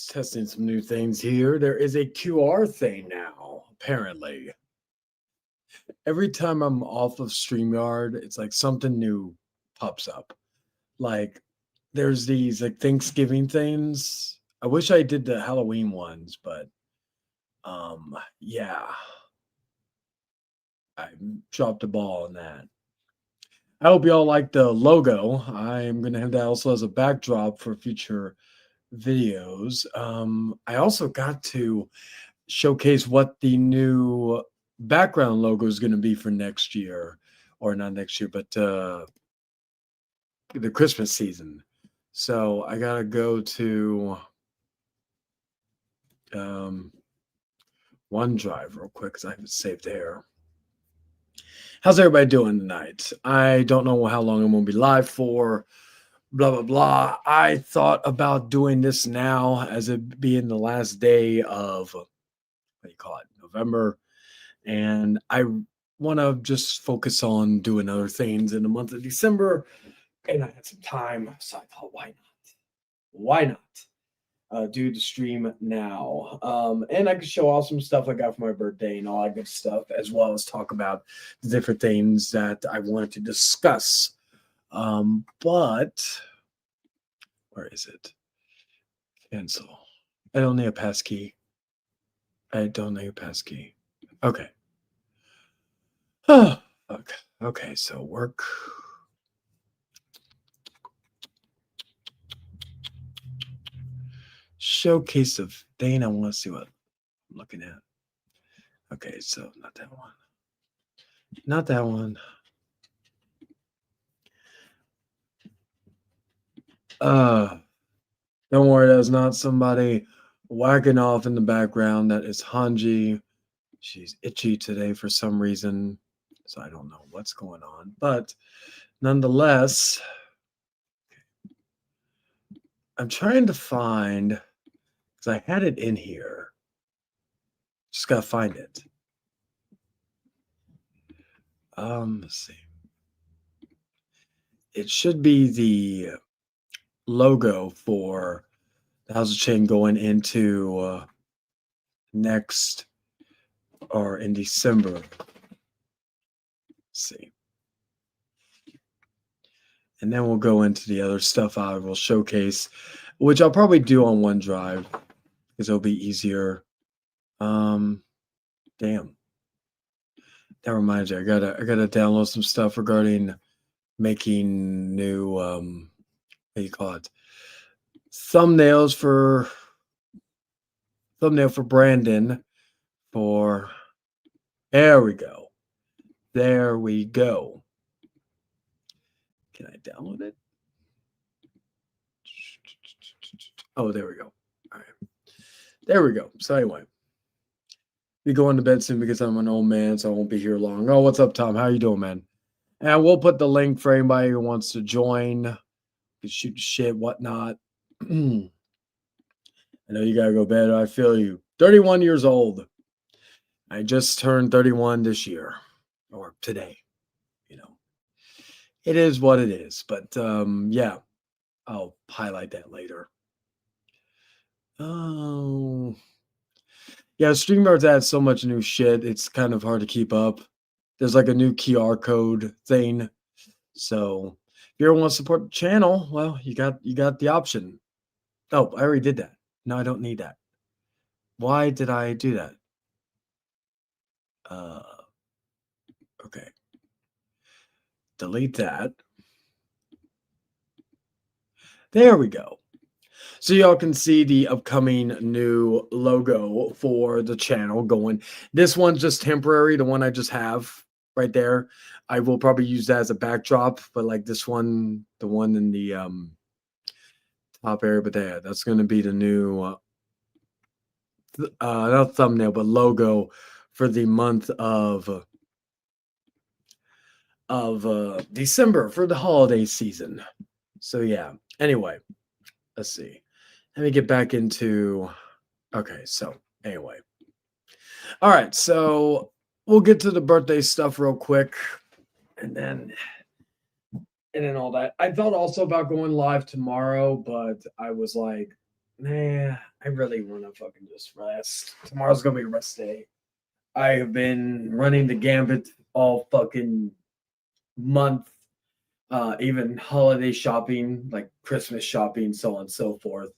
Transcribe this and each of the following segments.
Testing some new things here. There is a QR thing now, apparently. Every time I'm off of StreamYard, it's like something new pops up. Like there's these like Thanksgiving things. I wish I did the Halloween ones, but yeah, I dropped the ball on that. I hope y'all like the logo. I'm gonna have that also as a backdrop for future videos. I also got to showcase what the new background logo is going to be for next year, or not next year, but the Christmas season. So I gotta go to OneDrive real quick because I have it saved there. How's everybody doing tonight? I don't know how long I'm gonna be live for. Blah blah blah. I thought about doing this now as it being the last day of what do you call it, November, and I want to just focus on doing other things in the month of December. And I had some time, so I thought, why not? Why not do the stream now? And I could show off some stuff I got for my birthday and all that good stuff, as well as talk about the different things that I wanted to discuss. But where is it? Cancel. I don't need a passkey. I don't need a passkey. Okay. Okay. Okay. So work. Showcase of thing. I want to see what I'm looking at. Okay, so not that one. Not that one. Don't worry, that's not somebody whacking off in the background. That is Hanji. She's itchy today for some reason, so I don't know what's going on. But nonetheless, I'm trying to find, because I had it in here. Just gotta find it. Let's see. It should be the logo for the House of Chain going into next or in December. Let's see. And then we'll go into the other stuff I will showcase, which I'll probably do on OneDrive because it'll be easier. Damn. That reminds me, I gotta download some stuff regarding making new what do you call it? Thumbnail for Brandon for there we go. There we go. Can I download it? Oh, there we go. All right. There we go. So anyway, be going to bed soon because I'm an old man, so I won't be here long. Oh, what's up, Tom? How you doing, man? And we'll put the link for anybody who wants to join. You shoot shit, whatnot. I know you gotta go to bed. I feel you. 31 years old. I just turned 31 this year, or today. You know, it is what it is. But yeah, I'll highlight that later. Oh, yeah. StreamYard's had so much new shit. It's kind of hard to keep up. There's like a new QR code thing. So if you ever want to support the channel, well, you got the option. Oh, I already did that. No, I don't need that. Why did I do that? Okay. Delete that. There we go. So y'all can see the upcoming new logo for the channel going. This one's just temporary, the one I just have right there. I will probably use that as a backdrop, but like this one, the one in the top area, but yeah, that's going to be the new not thumbnail, but logo for the month of December for the holiday season. So yeah, anyway, let's see. Let me get back into, okay, so anyway. All right, so we'll get to the birthday stuff real quick and then all that. I thought also about going live tomorrow, but I was like, Nah, I really want to fucking just rest. Tomorrow's gonna be a rest day. I have been running the gambit all fucking month, even holiday shopping, like Christmas shopping, so on and so forth.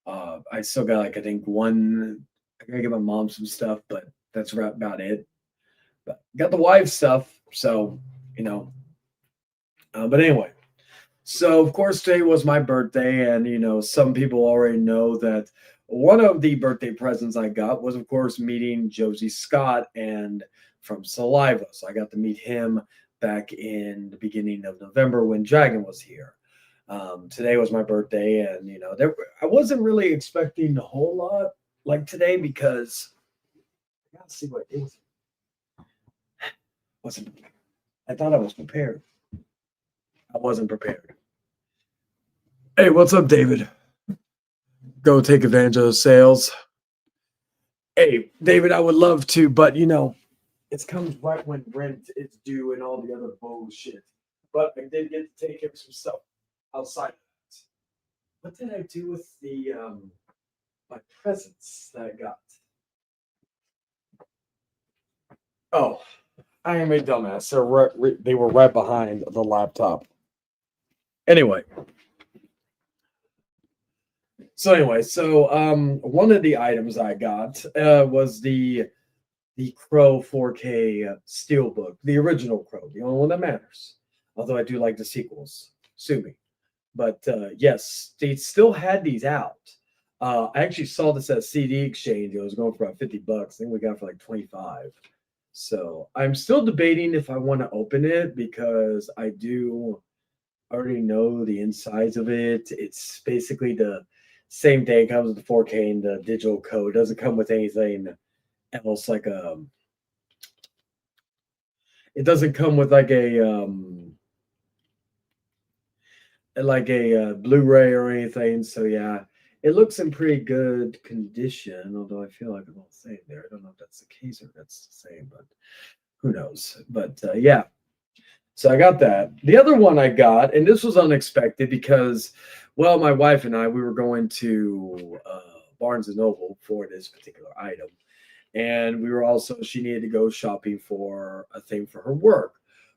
I still got like I think one. I gotta give my mom some stuff, but that's about it. But got the wife stuff, so you know. But anyway, so of course today was my birthday, and some people already know that one of the birthday presents I got was of course meeting Josie Scott and from Saliva. So I got to meet him back in the beginning of November when Dragon was here. Today was my birthday, and I wasn't really expecting a whole lot like today because I gotta see what it was. Wasn't I thought I was prepared. I wasn't prepared. Hey, what's up, David? Go take advantage of those sales. Hey, David, I would love to, but it comes right when rent is due and all the other bullshit. But I did get to take care of some stuff outside of that. What did I do with the my presents that I got? Oh, I am a dumbass. They were right behind the laptop. Anyway, one of the items I got was the Crow 4K Steelbook, the original Crow, the only one that matters. Although I do like the sequels, sue me. But yes, they still had these out. I actually saw this at CD Exchange. It was going for about $50. I think we got it for like 25. So I'm still debating if I want to open it because I do already know the insides of it. It's basically the same thing. It comes with the 4K and the digital code. It doesn't come with anything else it doesn't come with like a Blu-ray or anything. So yeah, it looks in pretty good condition. Although I feel like I'm all saying there. I don't know if that's the case or if that's the same, but who knows? But yeah. So I got that. The other one I got, and this was unexpected because, well, my wife and I we were going to Barnes and Noble for this particular item, and we were also she needed to go shopping for a thing for her work.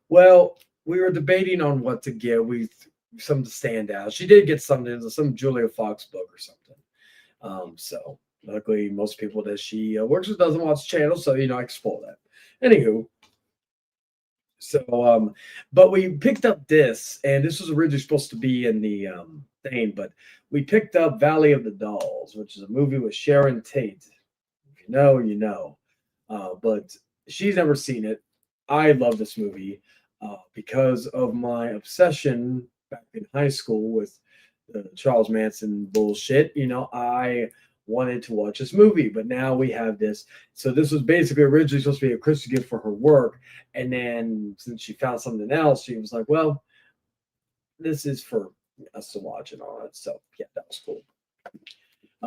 Well, we were debating on what to get. We some to stand out. She did get something, some Julia Fox book or something. So luckily, most people that she works with doesn't watch the channel, so I can spoil that. Anywho, but we picked up this, and this was originally supposed to be in the thing, but we picked up Valley of the Dolls, which is a movie with Sharon Tate. If you know, you know. But she's never seen it. I love this movie because of my obsession back in high school with the Charles Manson bullshit. I wanted to watch this movie, but now we have this. So this was basically originally supposed to be a Christmas gift for her work, and then since she found something else, she was like, "Well, this is for us to watch and all that." So yeah, that was cool.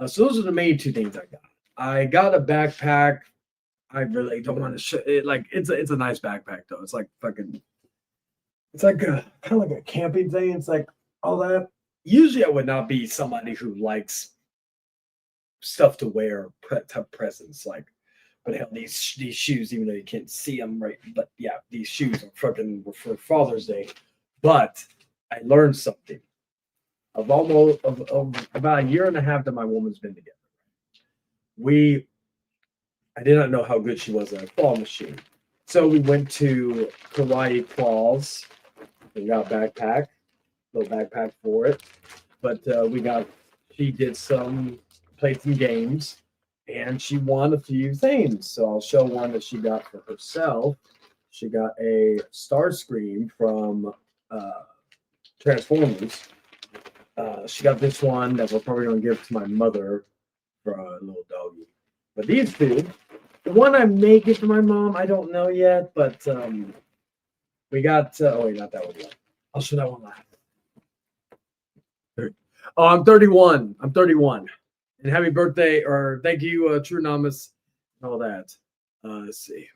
So those are the main two things I got. I got a backpack. I really don't want to show it. Like it's a nice backpack though. It's like fucking. It's like a kind of like a camping thing. It's like all that. Usually, I would not be somebody who likes stuff to wear, presents. Like, but hell, these shoes, even though you can't see them, right? But yeah, these shoes are fucking for Father's Day. But I learned something of about a year and a half that my woman's been together. I did not know how good she was at a claw machine. So we went to Hawaii Claws and got a little backpack for it. But she played some games, and she won a few things. So I'll show one that she got for herself. She got a Starscream from Transformers. She got this one that we're probably going to give to my mother for a little doggy. But these two, the one I may give to my mom, I don't know yet, but we got, oh wait, not that one yet. I'll show that one last. Oh, I'm 31. I'm 31. And happy birthday, or thank you, True Namas, and all that. Let's see.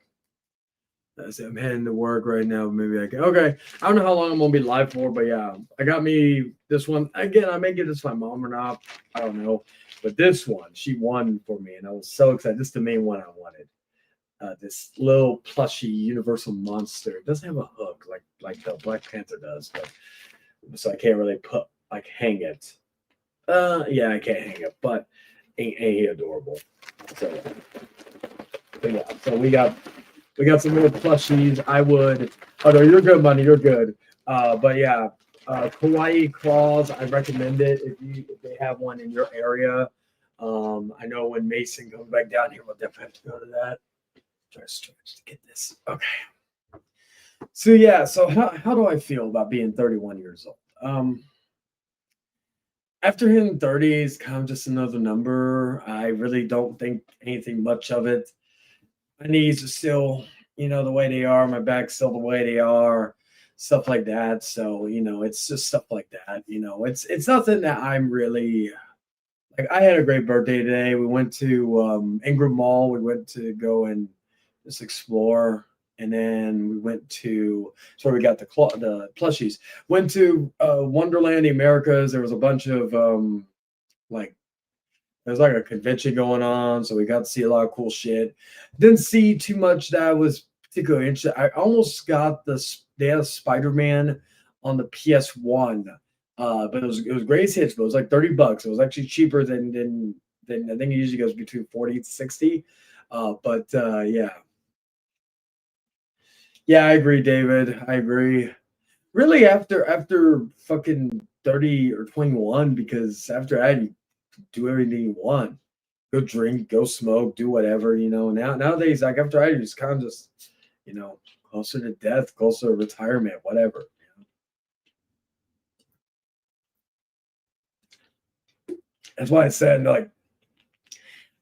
I'm heading to work right now. Maybe I can. Okay. I don't know how long I'm going to be live for, but yeah. I got me this one. Again, I may give this to my mom or not. I don't know. But this one, she won for me, and I was so excited. This is the main one I wanted. This little plushy universal monster. It doesn't have a hook like the Black Panther does, but so I can't really put like hang it. Yeah, I can't hang it, but ain't he adorable? So, but yeah, so we got some little plushies. I would. Oh no, you're good, money. You're good. But yeah, Kawaii Claws. I recommend it if they have one in your area. I know when Mason comes back down here, we'll definitely have to go to that. Try to get this. Okay. So yeah, so how do I feel about being 31 years old? After hitting 30 is kind of just another number. I really don't think anything much of it. My knees are still, the way they are. My back's still the way they are, stuff like that. So, it's just stuff like that. It's nothing that I'm really like. I had a great birthday today. We went to Ingram Mall. We went to go and just explore. And then we went to so we got the plushies. Went to Wonderland, the Americas. There was a bunch of like there's like a convention going on, so we got to see a lot of cool shit. Didn't see too much that was particularly interesting. I almost got they had a Spider-Man on the PS1, but it was greatest hits, but it was like $30. It was actually cheaper than I think it usually goes between 40 to 60. But yeah. Yeah, I agree, David. I agree. Really, after fucking 30 or 21, because after that you do everything you want. Go drink, go smoke, do whatever, Nowadays, like after I just kind of just, closer to death, closer to retirement, whatever. That's why I said like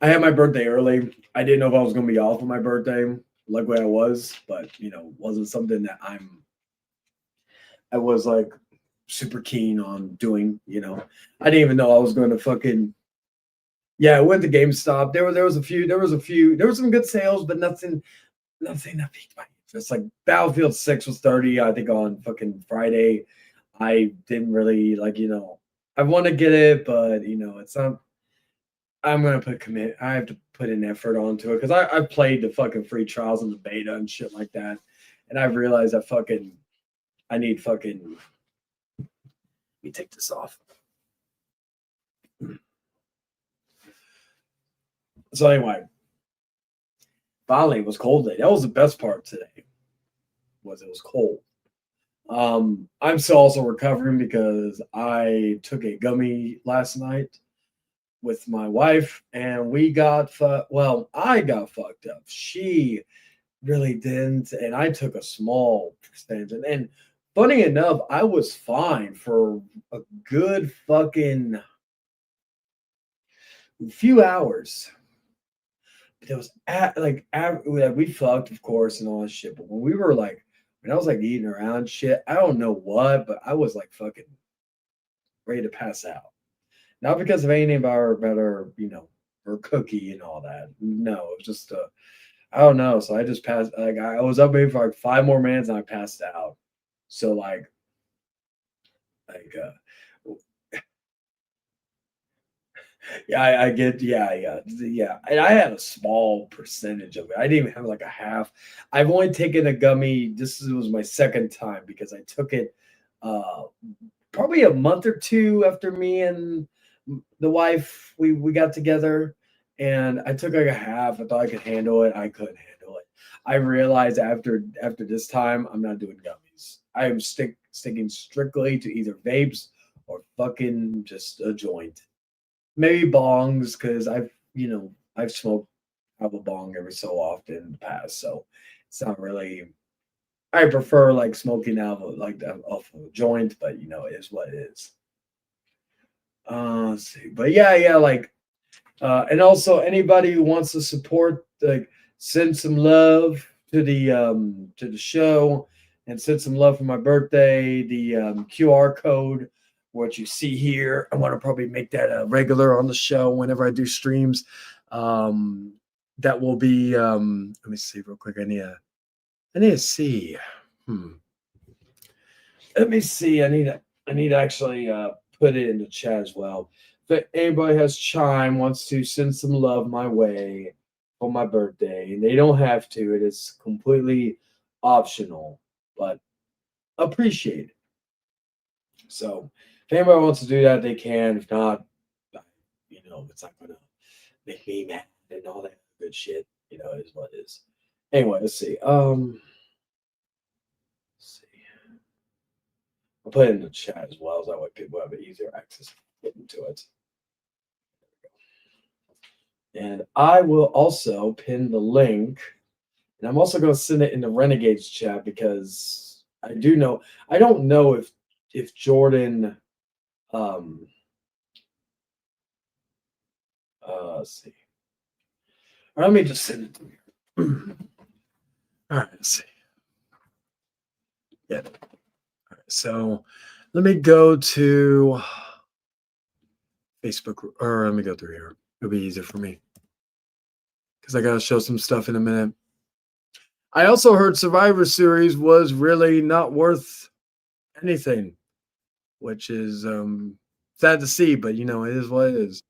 I had my birthday early. I didn't know if I was gonna be off on my birthday, like where I was, but wasn't something that I was like super keen on doing, I didn't even know I was gonna fucking yeah, I went to GameStop. There was some good sales, but nothing that piqued my interest. Like Battlefield 6 was 30, I think on fucking Friday. I didn't really like, I want to get it, but it's not I'm gonna I have to put an effort onto it because I played the fucking free trials and the beta and shit like that. And I've realized that I need let me take this off. So anyway, finally it was cold day. That was the best part today. Was it was cold. I'm still also recovering because I took a gummy last night with my wife, and I got fucked up. She really didn't, and I took a small percentage. And funny enough, I was fine for a good fucking few hours. But it was we fucked, of course, and all that shit. But when I was like eating around shit, I don't know what, but I was like fucking ready to pass out. Not because of anything about her cookie and all that. No, it was just I don't know. So I just passed. Like I was up maybe for like 5 more minutes and I passed out. So like yeah, I get yeah. And I had a small percentage of it. I didn't even have like a half. I've only taken a gummy. Was my second time because I took it probably a month or two after me and the wife we got together, and I took like a half. I thought I could handle it. I couldn't handle it. I realized after this time, I'm not doing gummies. I am sticking strictly to either vapes or fucking just a joint. Maybe bongs because I've smoked out of a bong every so often in the past, so it's not really. I prefer like smoking out of off of a joint, but it is what it is. Let's see, but yeah, like, and also anybody who wants to support, like, send some love to the show, and send some love for my birthday. The QR code, what you see here, I want to probably make that a regular on the show whenever I do streams. That will be. Let me see real quick. I need to see. Let me see. I need to actually put it in the chat as well. If anybody has Chime wants to send some love my way for my birthday, and they don't have to. It is completely optional, but appreciate it. So if anybody wants to do that, they can. If not, it's not gonna make me mad and all that good shit. It is what it is. Anyway, let's see. Let's see. I'll put it in the chat as well, so that way people have an easier access to get into it. And I will also pin the link, and I'm also going to send it in the Renegades chat because I don't know if Jordan, let's see. All right, let me just send it to you. All right, let's see. Yeah. All right, so let me go to Facebook, or let me go through here. It'll be easier for me because I got to show some stuff in a minute. I also heard Survivor Series was really not worth anything, which is sad to see, but it is what it is.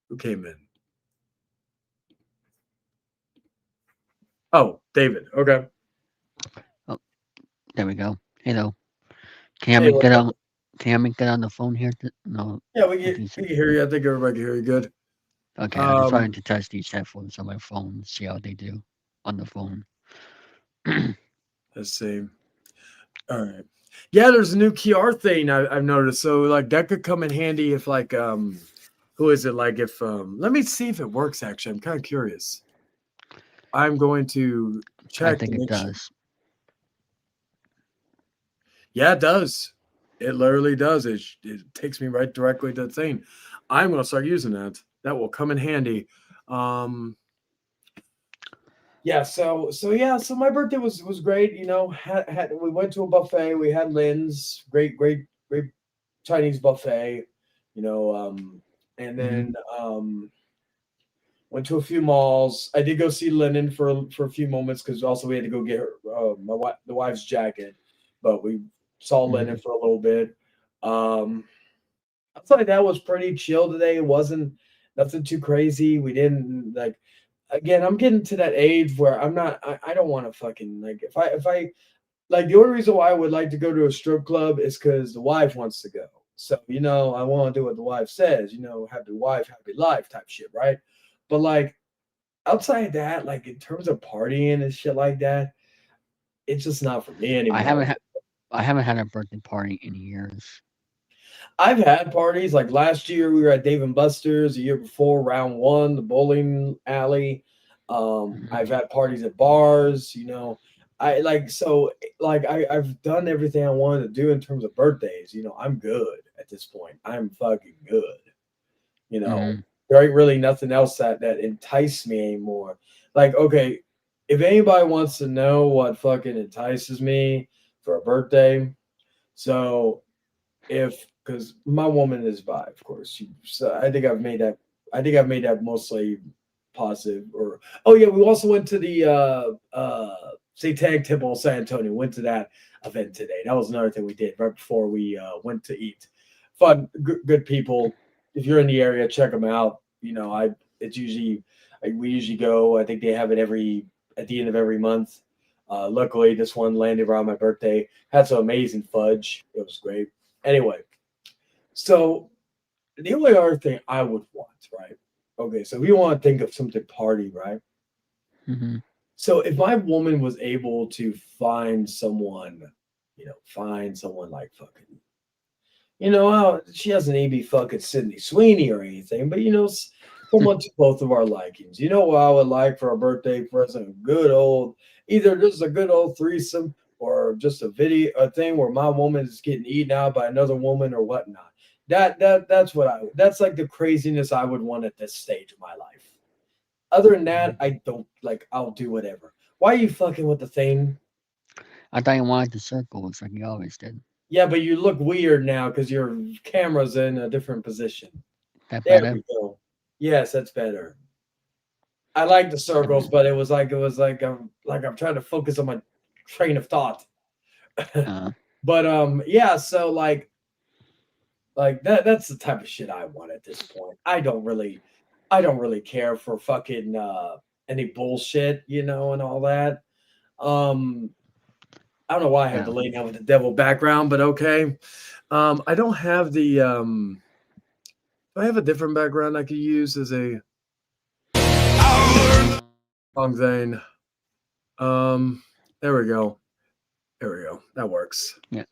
Who came in? Oh, David. Okay. Oh, there we go. Hello. Can you Hey, hear me what's get up? on? Can you hear me get on the phone here? No, Yeah, I think so. we can hear you. I think everybody can hear you good. Okay, I just Um, wanted to test these headphones on my phone, see how they do on the phone. let's see. All right. Yeah, there's a new QR thing I've noticed. So like that could come in handy if like who is it? Like if let me see if it works actually. I'm kind of curious. I'm going to I check to think it make sure. does. Yeah, it does. It literally does. It takes me right directly to the thing. I'm gonna start using that. That will come in handy. Um yeah, so my birthday was great, we went to a buffet, we had Lynn's great Chinese buffet, you know, and Hmm. then went to a few malls. I did go see Lennon for a few moments because also we had to go get her the wife's jacket, but we saw Hmm. Lennon for a little bit. Um, Outside that was pretty chill today. It wasn't nothing too crazy. We didn't like. Again, I'm getting to that age where I'm not. I don't want to fucking like if I like the only reason why I would like to go to a strip club is because the wife wants to go. So I want to do what the wife says. Happy wife, happy life type shit, right? But like outside that, like in terms of partying and shit like that, it's just not for me I anymore. haven't ha- I haven't had a birthday party in years. I've had parties like last year we were at Dave and Buster's, the year before round one, the bowling alley. Hmm. I've had parties at bars, I like so like I've done everything I wanted to do in terms of birthdays. I'm good at this point. I'm fucking good. You know, Hmm. there ain't really nothing else that entice me anymore. Like, okay, if anybody wants to know what fucking entices me for a birthday, so if because my woman is bi, of course. So I think I've made that. I think I've made that mostly positive. Or oh yeah, we also went to the Satanic Temple of San Antonio. Went to that event today. That was another thing we did right before we went to eat. Fun, good people. If you're in the area, check them out. I it's usually we usually go. I think they have it at the end of every month. Luckily, this one landed around my birthday. Had some amazing fudge. It was great. Anyway, so the only other thing I would want, right? Okay, so if you want to think of something party, right? Hmm. So if my woman was able to find someone like fucking, she doesn't need to be fucking Sydney Sweeney or anything, but someone to both of our likings. You know what I would like for a birthday present? Either just a good old threesome or just a thing where my woman is getting eaten out by another woman or whatnot. That's like the craziness I would want at this stage of my life. Other than that, I don't like. I'll do whatever. Why are you fucking with the thing? I thought you wanted the circles like you always did. Yeah, but you look weird now because your camera's in a different position. That There better? we go. Yes, that's better. I like the circles, Uh, but it was like I'm trying to focus on my train of thought. uh, But yeah, so like Like that's the type of shit I want at this point. I don't really care for fucking any bullshit, and all that. Um I don't know why I have Yeah, the lay down with the devil background, but okay. I don't have the do I have a different background I could use as a wrong thing? Um there we go. There we go. That works. yeah,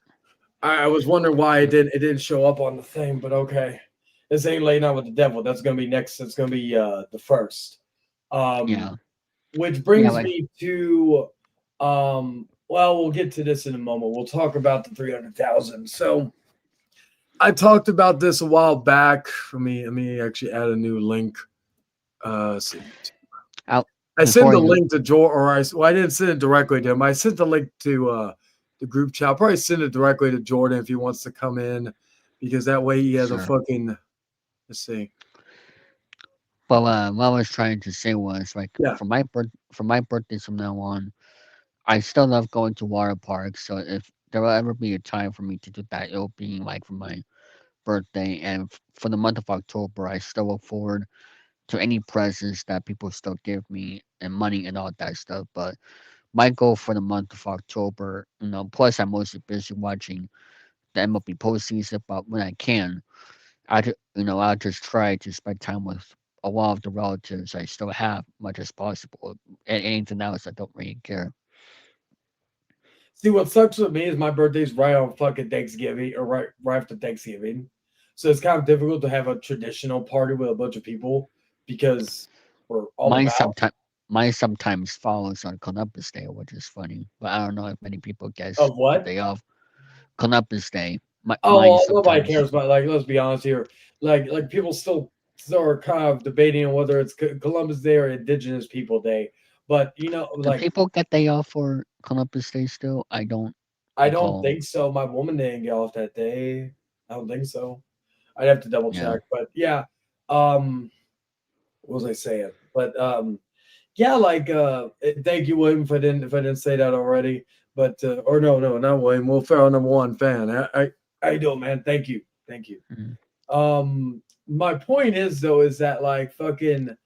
I was wondering why it yeah, didn't show up on the thing, but okay. This ain't laying out with the devil. That's gonna be next. It's gonna be the first. yeah, Which yeah. brings Like, me to well, we'll get to this in a moment. We'll talk about the 300,000. So I talked about this a while back. Let me actually add a new link. So out I sent before the you. link to George, I didn't send it directly to him. I sent the link to the group chat. I'll probably send it directly to Jordan if he wants to come in, because that way he has a Sure. fucking. Let's see. Well, what I was trying to say was like Yeah. for my birthday from now on, I still love going to water parks. So if there will ever be a time for me to do that, it'll be like for my birthday and for the month of October. I still look forward to any presents that people still give me and money and all that stuff. But my goal for the month of October, plus I'm mostly busy watching the MLB postseason, but when I can, I'll just try to spend time with a lot of the relatives I still have, much as possible. And anything else, I don't really care. See, what sucks with me is my birthday's right on fucking Thanksgiving, or right after Thanksgiving, so it's kind of difficult to have a traditional party with a bunch of people because we're all Mine about. sometimes mine sometimes falls on Columbus Day, which is funny. But I don't know if many people guess Of the what? day of Columbus Day. Mine Oh, nobody sometimes. cares about, like, let's be honest here. Like people still are kind of debating on whether it's Columbus Day or Indigenous People Day. But Do like people get day off for Columbus Day still? I don't I don't recall. think so. My woman didn't get off that day. I don't think so. I'd have to double Yeah. check. But yeah, um, what was I saying? But yeah, like thank you, William, if I didn't say that already. But or no, not William. Will Ferrell, number one fan. How you doing, man? Thank you. Mhm. My point is though is that like fucking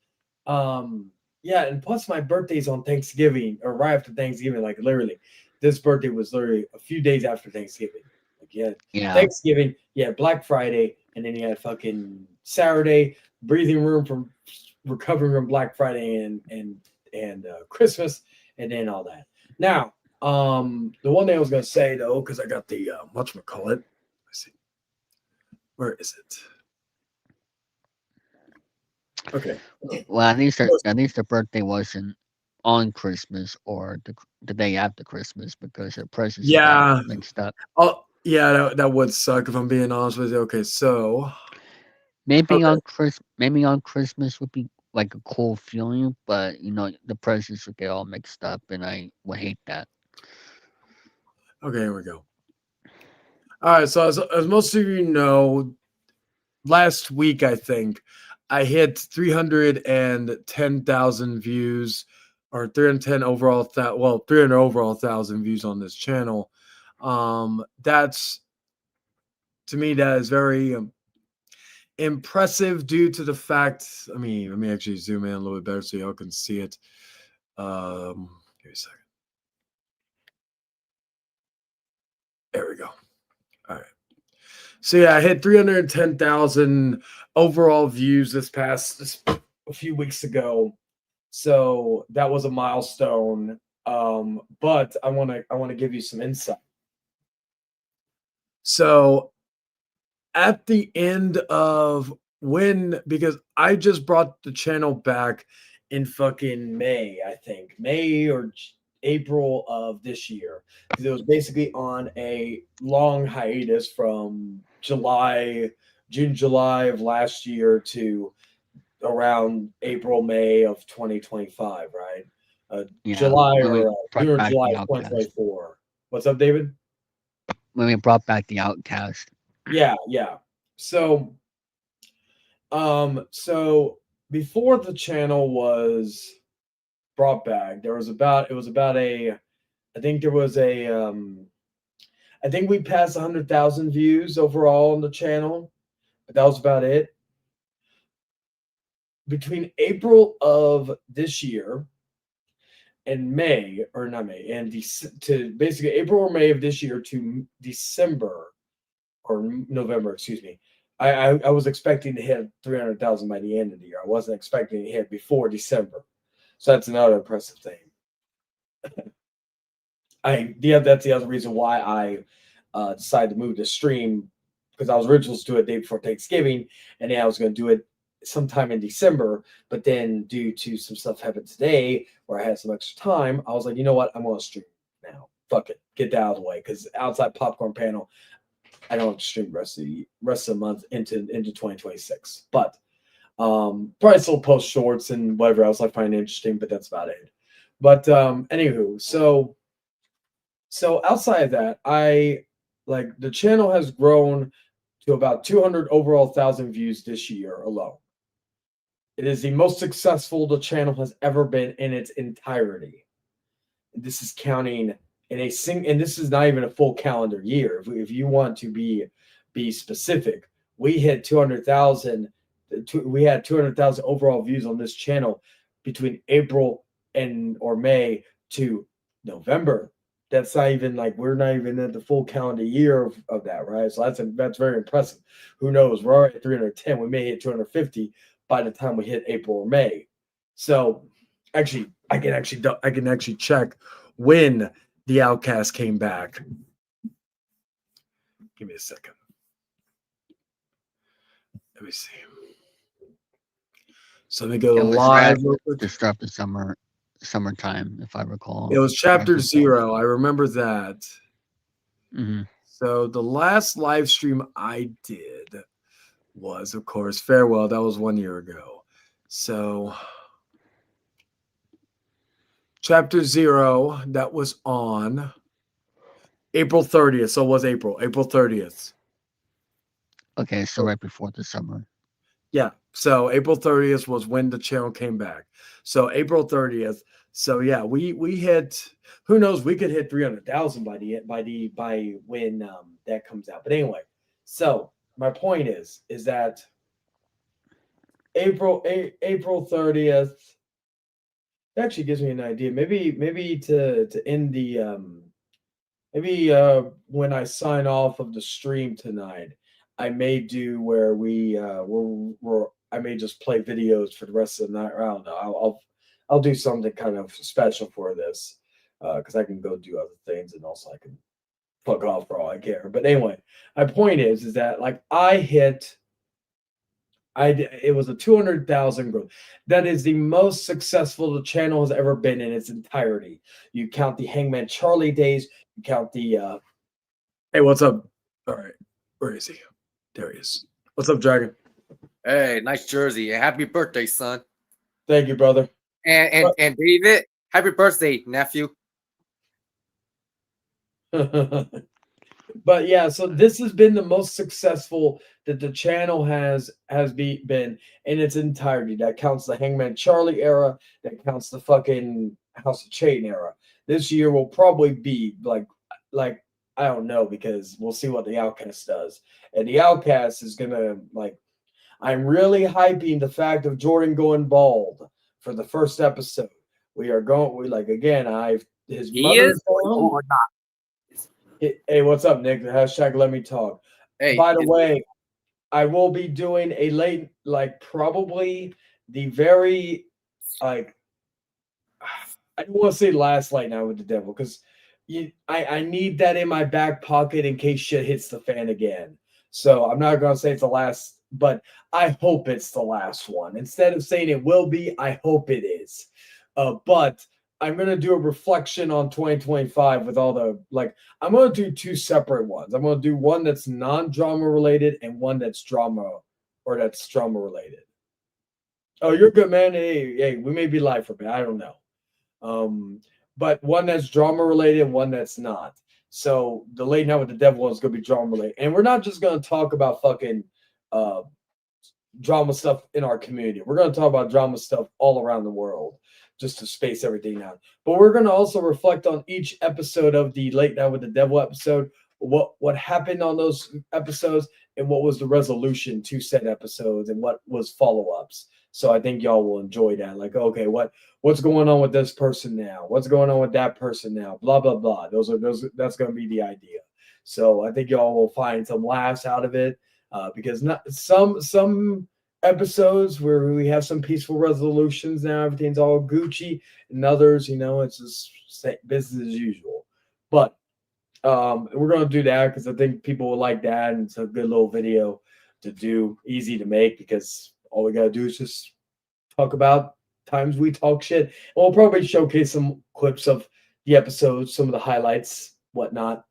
yeah, and plus my birthday's on Thanksgiving or right after Thanksgiving, like literally. This birthday was literally a few days after Thanksgiving. Like yeah, Yeah. Thanksgiving, yeah, Black Friday, and then you had fucking Saturday, breathing room from recovering from Black Friday and Christmas, and then all that. Now, the one thing I was gonna say though, because I got the whatchamacallit. Let's see, where is it? Okay. Well, at least the birthday wasn't on Christmas or the day after Christmas because the presents would get all Yeah. mixed up. Oh, yeah, that would suck if I'm being honest with you. Okay, so okay, Maybe on Christmas would be like a cool feeling, but the presents would get all mixed up, and I would hate that. okay, here we go. All right, so as most of you know, last week I think I hit 310,000 views, or 310 overall, 300 overall thousand views on this channel. That's to me that is very impressive due to the fact. I mean, let me actually zoom in a little bit better so y'all can see it. Give me a second. There we go. All right. So yeah, I hit 310,000 overall views this a few weeks ago. So that was a milestone. But I want to give you some insight. So at the end of because I just brought the channel back in fucking May, I think May or April of this year, because it was basically on a long hiatus from July of last year to around April May of 2025, right? Yeah, July when we or brought June or back July the of Outcast, 2024. What's up, David? when we brought back the Outcast, Yeah, yeah. So so before the channel was brought back, there was about it was about a I think there was I think we passed 100,000 views overall on the channel, but that was about it. Between April of this year and May, or not May, and to basically April or May of this year to December or November, excuse me. I was expecting to hit 300,000 by the end of the year. I wasn't expecting to hit before December. So that's another impressive thing. That's the other reason why I decided to move to stream, because I was originally supposed to do it day before Thanksgiving, and then I was going to do it sometime in December. But then, due to some stuff happened today where I had some extra time, I was like, you know what, I'm going to stream now. Fuck it, get that out of the way. Because outside popcorn panel, I don't stream rest of the month into 2026. But probably still post shorts and whatever else I find interesting. But that's about it. But anywho, so outside of that, the channel has grown to about 200 overall thousand views this year alone. It is the most successful the channel has ever been in its entirety. This is counting and this is not even a full calendar year. If you want to be specific, we hit 200,000. We had 200,000 overall views on this channel between April or May to November. That's not even we're not even at the full calendar year of that, right? So that's very impressive. Who knows? We're already at 310. We may hit 250 by the time we hit April or May. So actually, I can actually check when the Outcast came back. Give me a second. Let me see. So let me go live. To start the summertime, if I recall. It was chapter 0. I remember that. Mm-hmm. So the last live stream I did was, of course, Farewell. That was 1 year ago. So chapter 0, that was on April 30th. So it was April 30th. Okay, so right before the summer. Yeah. So April 30th was when the channel came back. So April 30th. So yeah, we hit, who knows, we could hit 300,000 by when that comes out. But anyway, so my point is that April 30th actually gives me an idea. Maybe to end the when I sign off of the stream tonight, I may do where I may just play videos for the rest of the night. I don't know. I'll do something kind of special for this, because I can go do other things, and also I can fuck off for all I care. But anyway, my point is that it was a 200,000 growth. That is the most successful the channel has ever been in its entirety. You count the Hangman Charlie days. You count the hey, what's up? All right, where is he? There he is. What's up, Dragon? Hey, nice jersey. Happy birthday, son. Thank you, brother. And David, happy birthday, nephew. But yeah, so this has been the most successful that the channel has been in its entirety. That counts the Hangman Charlie era. That counts the fucking House of Chain era. This year will probably be like I don't know, because we'll see what the Outcast does. And the Outcast is gonna I'm really hyping the fact of Jordan going bald for the first episode. His mother or not. Hey, what's up, Nick? Hashtag let me talk. Hey, by the way, I will be doing a late, probably the very, I don't want to say last Late Night with the Devil, because I need that in my back pocket in case shit hits the fan again. So I'm not going to say it's the last, but I hope it's the last one. Instead of saying it will be, I hope it is. But I'm going to do a reflection on 2025 with all the, I'm going to do 2 separate ones. I'm going to do one that's non-drama related and one that's drama related. Oh, you're good, man. Hey, we may be live for a bit. I don't know. But one that's drama related and one that's not. So the Late Night with the Devil one is going to be drama related. And we're not just going to talk about fucking drama stuff in our community. We're going to talk about drama stuff all around the world, just to space everything out. But we're going to also reflect on each episode of the Late Night with the Devil episode what happened on those episodes and what was the resolution to said episodes and what was follow-ups. So I think y'all will enjoy that. Like, okay, what's going on with this person now? What's going on with that person now? Blah blah blah. Those that's going to be the idea. So I think y'all will find some laughs out of it because not some episodes where we have some peaceful resolutions now, everything's all Gucci, and others, it's just business as usual. But we're gonna do that because I think people will like that, and it's a good little video to do, easy to make because all we gotta do is just talk about times we talk shit. And we'll probably showcase some clips of the episodes, some of the highlights, whatnot,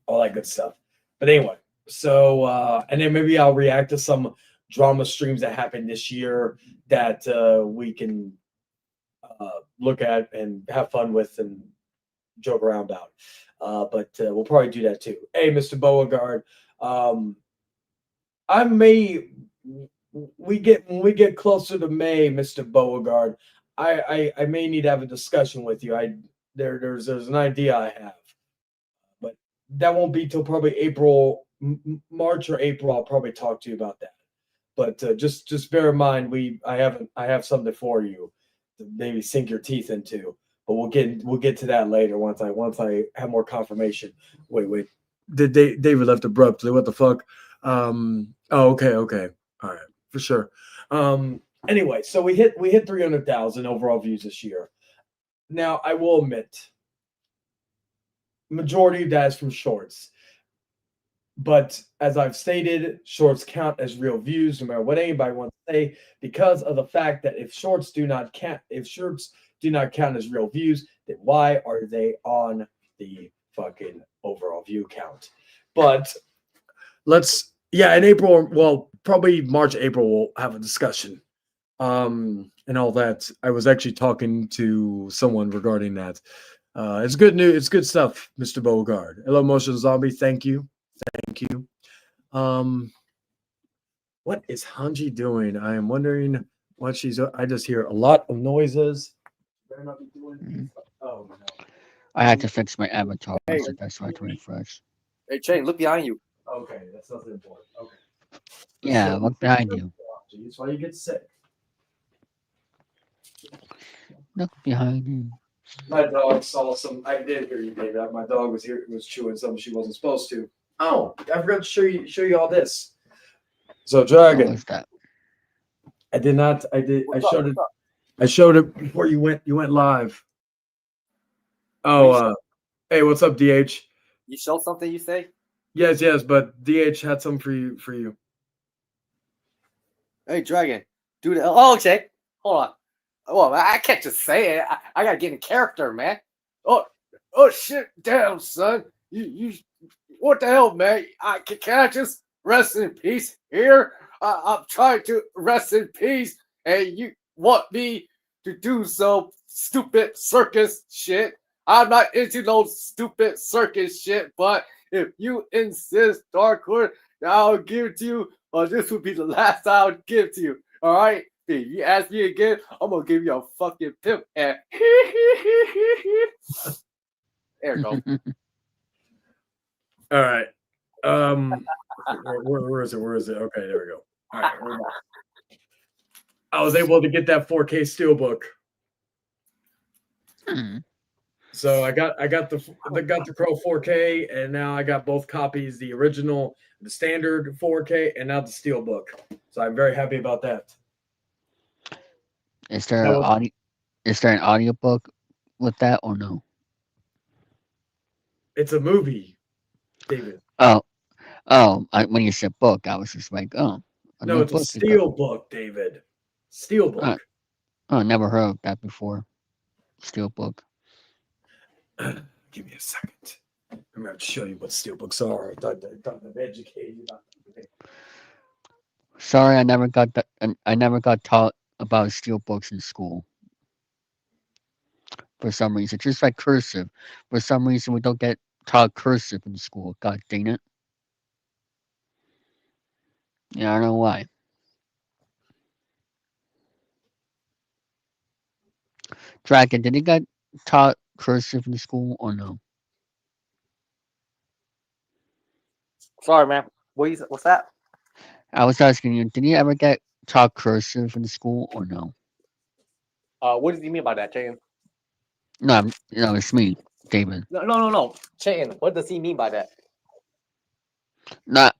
all that good stuff. But anyway, so and then maybe I'll react to some drama streams that happened this year that we can look at and have fun with and joke around about. But we'll probably do that too. Hey, Mr. Beauregard, I may when we get closer to May, Mr. Beauregard, I may need to have a discussion with you. There's an idea I have, but that won't be till probably April, March or April. I'll probably talk to you about that. But just bear in mind, I have something for you to maybe sink your teeth into. But we'll get to that later once I have more confirmation. Wait. David left abruptly. What the fuck? Oh, okay. All right, for sure. Anyway, so we hit 300,000 overall views this year. Now I will admit, majority of that is from shorts. But as I've stated, shorts count as real views, no matter what anybody wants to say, because of the fact that if shorts do not count as real views, then why are they on the fucking overall view count? But in April, well, probably March, April, we'll have a discussion. And all that. I was actually talking to someone regarding that. It's good news. It's good stuff, Mr. Beauregard. Hello, Motion Zombie. Thank you. What is Hanji doing? I am wondering what she's. I just hear a lot of noises. Better not be doing. Oh no. I had to fix my avatar, Hey. so that's why to refresh. Hey, Chain, look behind you. Okay, that's nothing important. Okay. Yeah, look behind you. That's why you get sick. Look behind you. My dog saw some. I did hear you, David. My dog was here, was chewing something she wasn't supposed to. Oh, I forgot to show you all this. So, What Dragon, was that? I did not. I did. What's I showed up? it. I showed it before you went. You went live. Oh, hey, what's up, DH? You show something, you say? Yes, but DH had some for you. Hey, Dragon, do the. Oh, okay. Hold on. Well, I can't just say it. I gotta get in character, man. Oh shit! Damn, son. You. What the hell, man? Can I just rest in peace here? I'm trying to rest in peace, and you want me to do some stupid circus shit? I'm not into no stupid circus shit, but if you insist, Darkwood, I'll give it to you. This will be the last I'll give to you. All right? If you ask me again, I'm gonna give you a fucking pimp. And there you go. All right. Where is it? Okay, there we go. All right, we're back. I was able to get that 4K steelbook. So I got the Pro 4K, and now I got both copies: the original, the standard 4K, and now the steelbook. So I'm very happy about that. Is there an audiobook with that or no? It's a movie, David. When you said book, I was just like, oh. No, it's a steelbook, David. Steelbook. Never heard of that before. Steelbook. Give me a second. I'm going to show you what steelbooks are. I thought I'd educate you about that. Sorry, I never got taught about steelbooks in school. For some reason, just like cursive. For some reason, we don't get taught cursive in school. God dang it. Yeah, I don't know why. Dragon, did you get taught cursive in school or no? Sorry, man. What's that? I was asking you, did you ever get taught cursive in school or no? What do you mean by that, Chayton? No, it's me, David. No. Chayton, what does he mean by that? Not,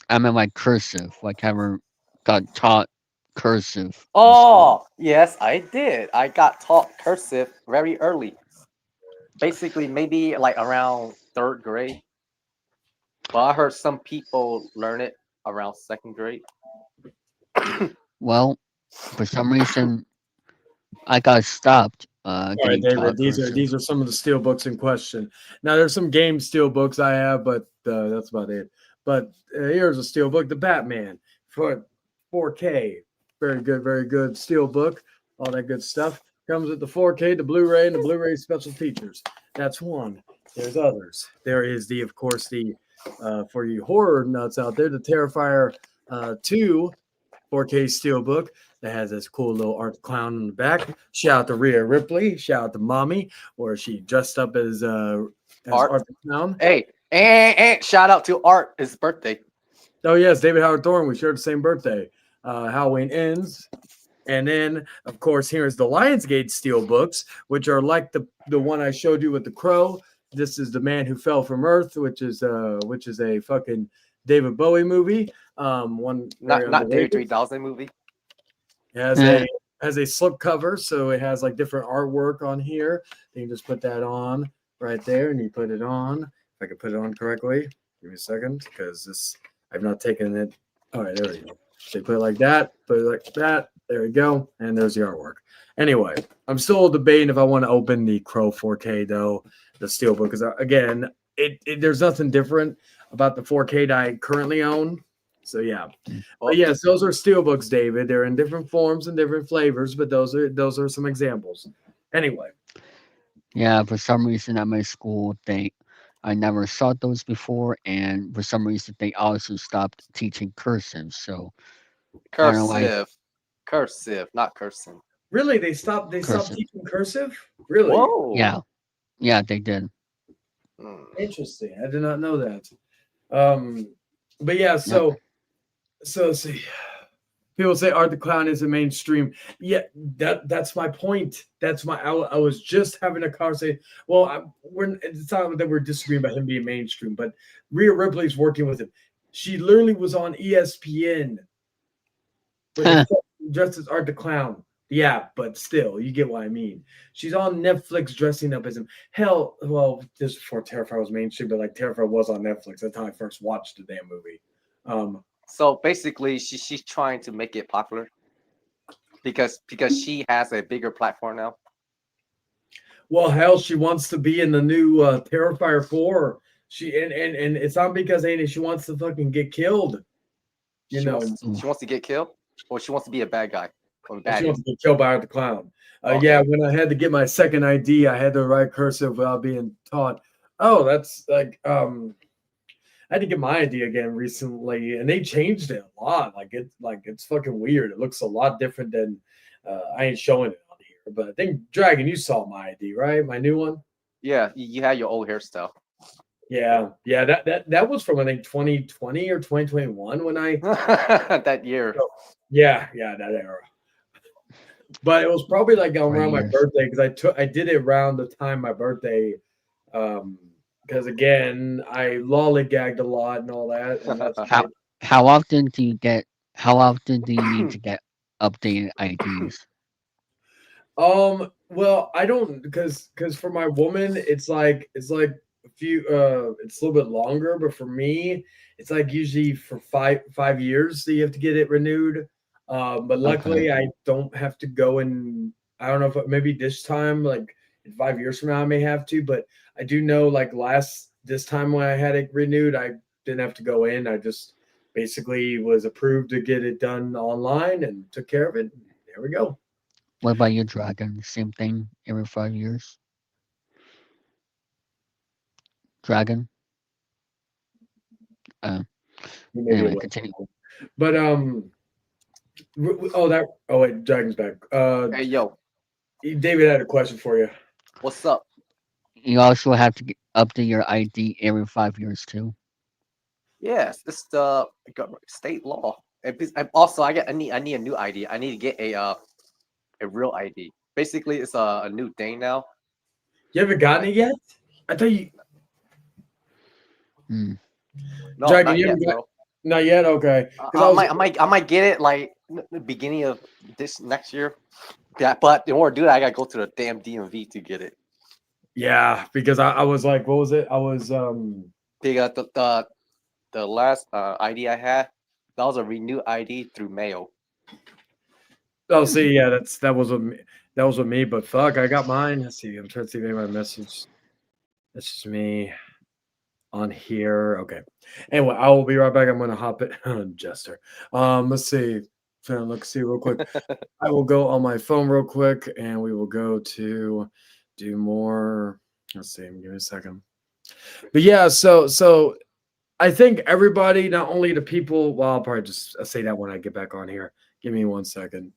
I meant like cursive. Like, ever got taught cursive in school? Oh, yes, I did. I got taught cursive very early. Basically, maybe like around third grade. But I heard some people learn it around second grade. Well, for some reason, I got stopped All right, getting David. taught These are cursive. some of the steel books in question. Now there's some game steel books I have, but that's about it. But here's a steel book, the Batman for 4K. Very good steel book. All that good stuff comes with the 4K, the Blu-ray, and the Blu-ray special features. That's one. There's others. There is of course, the for you horror nuts out there, the Terrifier 2 4K steelbook that has this cool little art clown in the back. Shout out to Rhea Ripley. Shout out to Mommy, where she dressed up as Art the Clown. Hey, and shout out to Art, his birthday. Oh yes, David Howard Thorne. We shared the same birthday. Halloween ends. And then, of course, here's the Lionsgate steelbooks, which are like the one I showed you with the crow. This is The Man Who Fell from Earth, which is a fucking David Bowie movie. One Not Day 3000 movie. It has a slip cover, so it has like different artwork on here. You can just put that on right there, and you put it on. If I can put it on correctly, give me a second, because I've not taken it. All right, there we go. So you put it like that, put it like that. There we go, and there's the artwork. Anyway, I'm still debating if I want to open the Crow 4K though, the steelbook, because again, there's nothing different about the 4K that I currently own. So yeah, but yes, those are steelbooks, David. They're in different forms and different flavors, but those are some examples. Anyway, Yeah, for some reason at my school, I never saw those before, and for some reason they also stopped teaching cursive. So I don't know why. Cursive, not cursing. really, they stopped Cursive. teaching cursive. Really? Whoa. Yeah, they did. Interesting. I did not know that. But yeah, so see, people say Art the Clown isn't mainstream. Yeah, that's my point. I was just having a conversation. Well, it's not that we're disagreeing about him being mainstream, but Rhea Ripley's working with him. She literally was on ESPN dressed as Art the Clown. Yeah, but still, you get what I mean. She's on Netflix dressing up as him. Hell, well, this before Terrifier was mainstream, but like Terrifier was on Netflix. That's how I first watched the damn movie. So basically, she's trying to make it popular because she has a bigger platform now. Well, hell, she wants to be in the new Terrifier 4. She and it's not because she wants to fucking get killed. She wants to get killed, or she wants to be a bad guy. She wants to get killed by Art the Clown. Okay. Yeah, when I had to get my second ID, I had to write cursive without being taught. Oh, that's like I had to get my ID again recently, and they changed it a lot. It's fucking weird. It looks a lot different than I ain't showing it on here. But I think Dragon, you saw my ID, right? My new one. Yeah, you had your old hairstyle. Yeah. That was from I think 2020 or 2021 when I that year. Yeah, that era. But it was probably like around my birthday because I did it around the time my birthday. Because again, I lollygagged a lot and all that. And how often do you need to get updated IDs? Well, I don't because for my woman, it's like a few it's a little bit longer, but for me, it's like usually for 5 years that you have to get it renewed. But luckily I don't have to go and I don't know if maybe this time, like 5 years from now, I may have to, but I do know like this time when I had it renewed, I didn't have to go in. I just basically was approved to get it done online and took care of it. There we go. What about your Dragon? Same thing every 5 years? Dragon? Anyway, continue. But wait, Dragon's back. Hey yo, David had a question for you. What's up? You also have to update your ID every 5 years too. Yes, it's the state law. And also, I need a new ID. I need to get a real ID. Basically, it's a new thing now. You haven't gotten it yet? I thought you, Hmm. No, Dragon. not You yet, haven't got bro. not yet. Okay, because I was I might get it like the beginning of this next year. Yeah, but in order to do that, I gotta go to the damn DMV to get it. yeah, because I was like, what was it? I was Because the last ID I had, that was a renew ID through mail. oh, see, yeah, that was with me, but fuck, I got mine. Let's see, I'm trying to see if anybody message. That's just me on here. Okay. Anyway, I will be right back. I'm gonna hop it. Jester. Let's see. Let's see real quick. I will go on my phone real quick, and we will go to do more. Let's see. Give me a second. But yeah, so I think everybody, not only the people. Well, I'll probably just say that when I get back on here. Give me 1 second.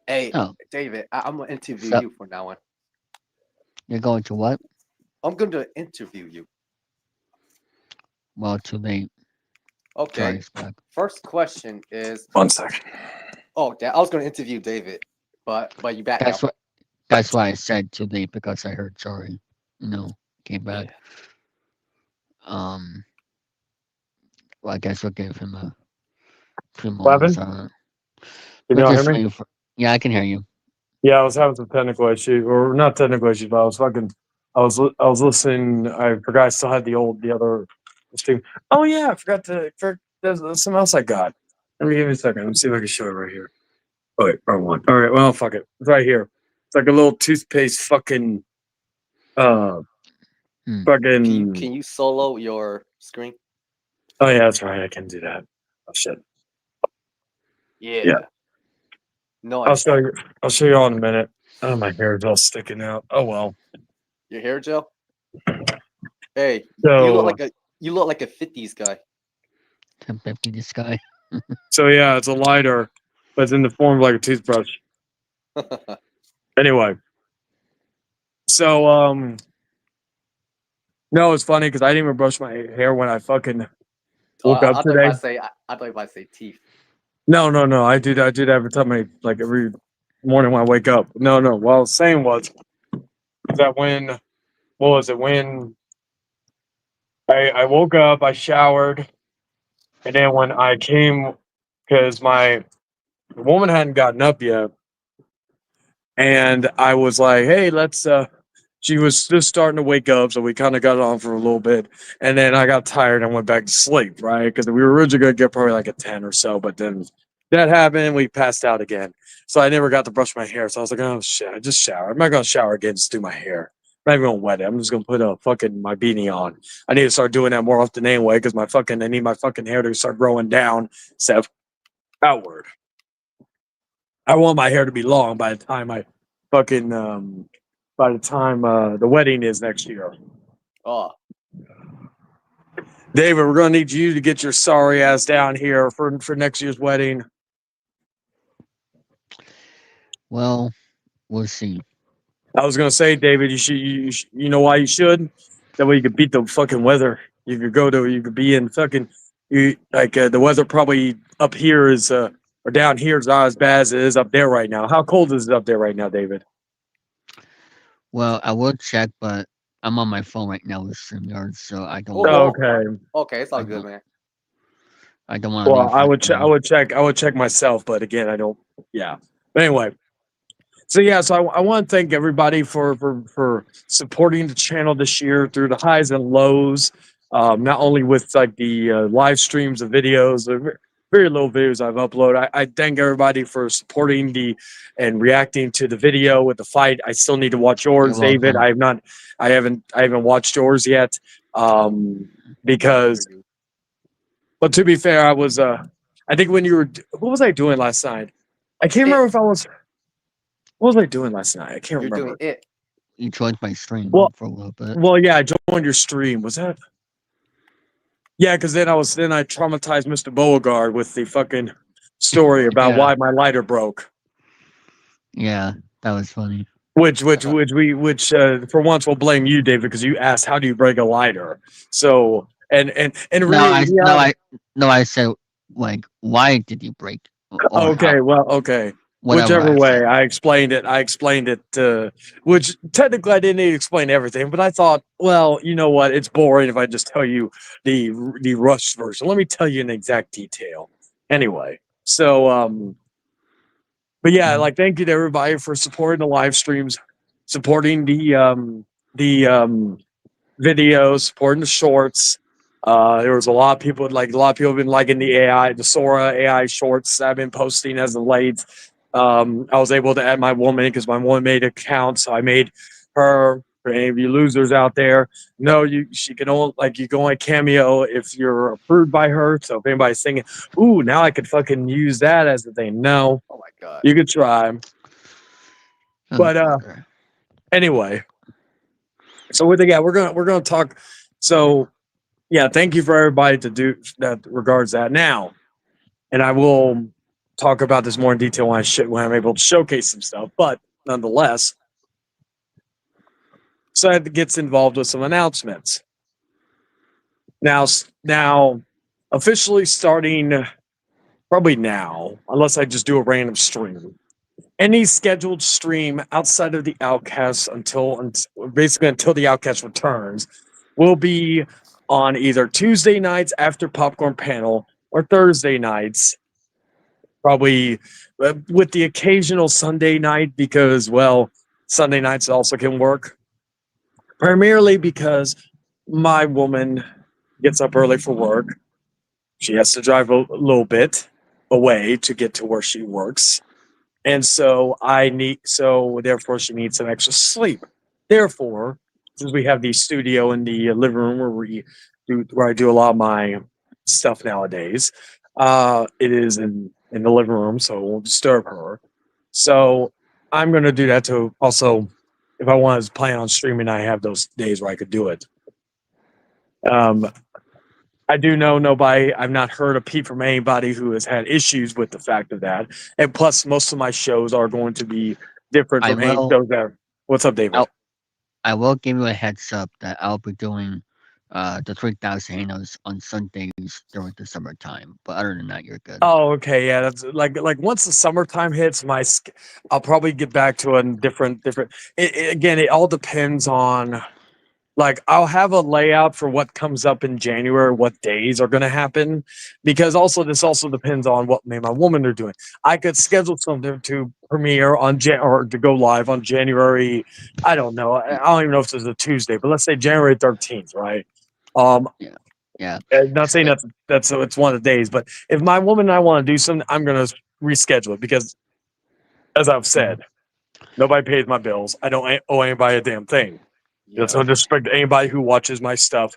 Hey, Oh, David, I'm gonna interview so you from now on. you're going to what? I'm gonna interview you. Well, too late. Okay. Sorry, back. First question is, 1 second. oh, I was gonna interview David, but you back now. That's what. That's why I said too late because I heard sorry. Came back. Yeah. Um. Well, I guess we'll give him a few moments. 11. Can We're y'all hear just me? waiting for. Yeah, I can hear you. Yeah, I was having some technical issues, or not technical issues, but I was fucking. I was listening. I forgot I still had the other stream. Oh yeah, I forgot there's something else I got. Let me give me a second. Let me see if I can show it right here. Oh wait, wrong one. All right, well fuck it. It's right here. It's like a little toothpaste fucking uh Hmm. fucking. Can you solo your screen? Oh yeah, that's right. I can do that. Oh shit. Yeah. Yeah. No, I'll show you. I'll show you all in a minute. Oh, my hair is all sticking out. Oh well. your hair gel. Hey, So you look like a 50s guy. 1050 this guy. so yeah, it's a lighter, but it's in the form of like a toothbrush. Anyway, so no, it's funny because I didn't even brush my hair when I fucking woke up I thought if today. I thought if I say teeth. No. I do that every time every morning when I wake up. No. What I was saying was that what was it? When I woke up, I showered, and then when I came, because my woman hadn't gotten up yet, and I was like, hey, let's she was just starting to wake up, so we kind of got on for a little bit, and then I got tired and went back to sleep, right? Because we were originally going to get probably like a 10 or so, but then that happened and we passed out again. So I never got to brush my hair. So I was like, oh shit, I just shower. I'm not going to shower again, just do my hair. I'm not even going to wet it. I'm just going to put a fucking my beanie on. I need to start doing that more often anyway, because I need my fucking hair to start growing down, instead of outward. I want my hair to be long by the time I fucking by the time the wedding is next year. Oh, David, we're gonna need you to get your sorry ass down here for next year's wedding. Well, we'll see. I was gonna say, David, you know why you should? That way you could beat the fucking weather. You could be in fucking the weather probably up here is or down here is not as bad as it is up there right now. How cold is it up there right now, David? Well, I will check, but I'm on my phone right now with StreamYard, so I don't Oh, want. Okay. okay, it's all I good, don't. man. I don't want to Well, leave right now. I would check myself, but again, I don't. Yeah. But anyway, so yeah, so I want to thank everybody for supporting the channel this year through the highs and lows. Not only with like the live streams of videos, the very little videos I've uploaded. I thank everybody for supporting and reacting to the video with the fight. I still need to watch You're yours, David. welcome. I haven't watched yours yet. Because, but to be fair, I was I think when you were, what was I doing last night? I can't remember if I was. What was I doing last night? I can't You're doing remember. it. You joined my stream Well, for a little bit. yeah, I joined your stream. Was that? Yeah, because then I traumatized Mr. Beauregard with the fucking story about Yeah, why my lighter broke. yeah, that was funny. Which for once we'll blame you, David, because you asked how do you break a lighter. So and No, really, I said, like, why did you break, or how, okay, well, okay. whatever Whichever I way, said. I explained it. I explained it. Which technically I didn't need to explain everything, but I thought, well, you know what? It's boring if I just tell you the rush version. Let me tell you in exact detail. Anyway, so but yeah, Mhm. like thank you to everybody for supporting the live streams, supporting the videos, supporting the shorts. There was a lot of people like a lot of people have been liking the Sora AI shorts I've been posting as of late. I was able to add my woman because my woman made an account, so I made her. For any of you losers out there, no, she can only you can only cameo if you're approved by her. So if anybody's thinking, "Ooh, now I could fucking use that as the thing," no, Oh my god. you could try. Oh, But brother. anyway, so with the yeah, we're gonna talk. So yeah, thank you for everybody to do that regards that now, and I will talk about this more in detail when I'm able to showcase some stuff. But nonetheless, so that gets involved with some announcements. Now, officially starting probably now, unless I just do a random stream. Any scheduled stream outside of the Outcast basically until the Outcast returns will be on either Tuesday nights after Popcorn Panel or Thursday nights, probably with the occasional Sunday night because, well, Sunday nights also can work. Primarily because my woman gets up early for work. She has to drive a little bit away to get to where she works. And so therefore she needs some extra sleep. Therefore, since we have the studio in the living room where I do a lot of my stuff nowadays, it is in the living room, so it won't disturb her. So I'm gonna do that to also, if I want to plan on streaming, I have those days where I could do it. Um, I do know nobody. I've not heard a peep from anybody who has had issues with the fact of that. And plus, most of my shows are going to be different I from any will shows that. What's up, David? I will give you a heads up that I'll be doing the 3,000 Hanos on Sundays during the summertime. But other than that, you're good. Oh, okay, yeah. That's like once the summertime hits, I'll probably get back to a different. Again, it all depends on. Like I'll have a layout for what comes up in January, what days are going to happen, because also this also depends on what me and my woman are doing. I could schedule something to premiere or to go live on January. I don't know. I Y- don't even know if it's a Tuesday, but let's say January 13th, right? Um, Yeah, yeah. not saying But that's it's one of the days, but if my woman and I want to do something, I'm going to reschedule it because, as I've mhm, said, nobody pays my bills. I don't owe anybody a damn thing. That's Yeah. no disrespect to anybody who watches my stuff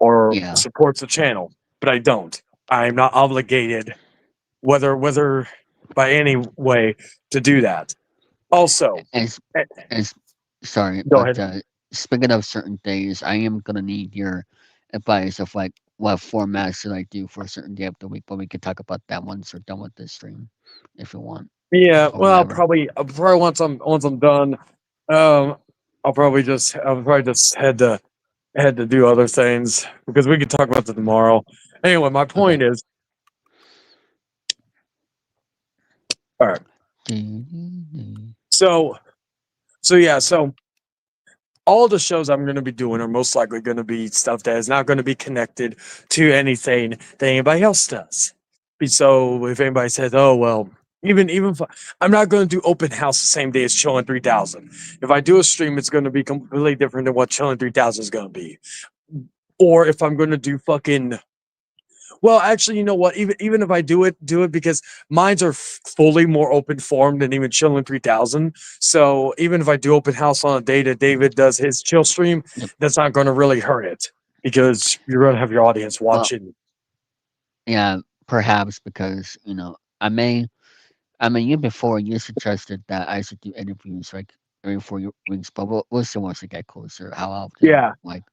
or yeah, supports the channel, but I don't. I'm not obligated, whether by any way, to do that. Also, as eh, as sorry, go but ahead. speaking of certain days, I am gonna need your advice of like what format should I do for a certain day of the week. But we could talk about that once we're done with this stream, if you want, Yeah, or well, whenever. probably once I'm done, um, I'll probably just head to do other things because we could talk about that tomorrow. Anyway, my Okay. point is, all right. So so all the shows I'm going to be doing are most likely going to be stuff that is not going to be connected to anything that anybody else does. So if anybody says, "Oh well," I'm not going to do open house the same day as Chillin' 3000. If I do a stream, it's going to be completely different than what Chillin' 3000 is going to be. Or if I'm going to do fucking well, actually, you know what? Even if I do it because mines are fully more open form than even Chillin' 3000. So even if I do open house on a day that David does his chill stream, Yep. that's not going to really hurt it because you're going to have your audience Well, watching. yeah, perhaps because I may. I mean, you before you suggested that I should do interviews like every 4 weeks, but we'll see once we get closer how often Yeah, like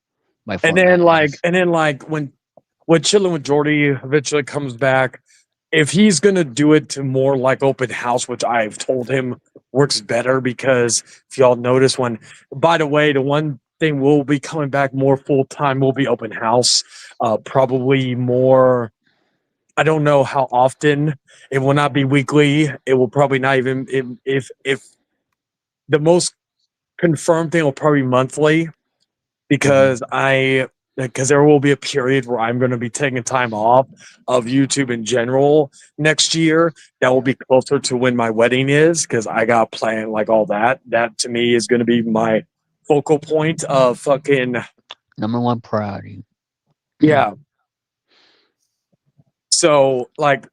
my and then format like is. and then like when Chillin' with Jordy eventually comes back, if he's gonna do it to more like open house, which I've told him works better because if y'all notice by the way, the one thing will be coming back more full time. Will be open house, probably more. I don't know how often. It will not be weekly. It will probably not even if the most confirmed thing will probably be monthly because because there will be a period where I'm going to be taking time off of YouTube in general next year. That will be closer to when my wedding is because I got planned like all that. That to me is going to be my focal point of fucking #1 priority. yeah. So like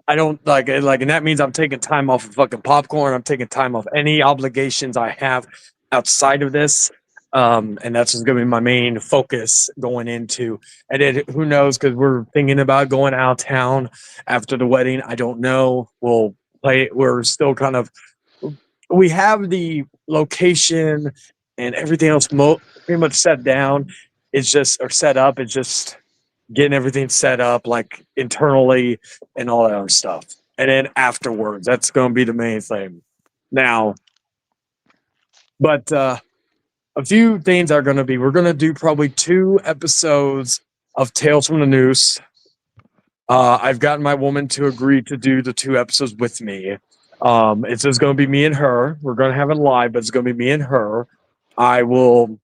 I don't and that means I'm taking time off of fucking popcorn. I'm taking time off any obligations I have outside of this. And that's just gonna be my main focus going into. And then who knows? Because we're thinking about going out of town after the wedding. I don't know. We'll play. We're still kind of. We have the location and everything else pretty much set down. It's just or set up. It's just getting everything set up like internally and all that other stuff. And then afterwards, that's going to be the main thing. Now, but a few things are going to be we're going to do probably 2 episodes of Tales from the Noose. I've gotten my woman to agree to do the 2 episodes with me. It's just going to be me and her. We're going to have it live, but it's going to be me and her. I will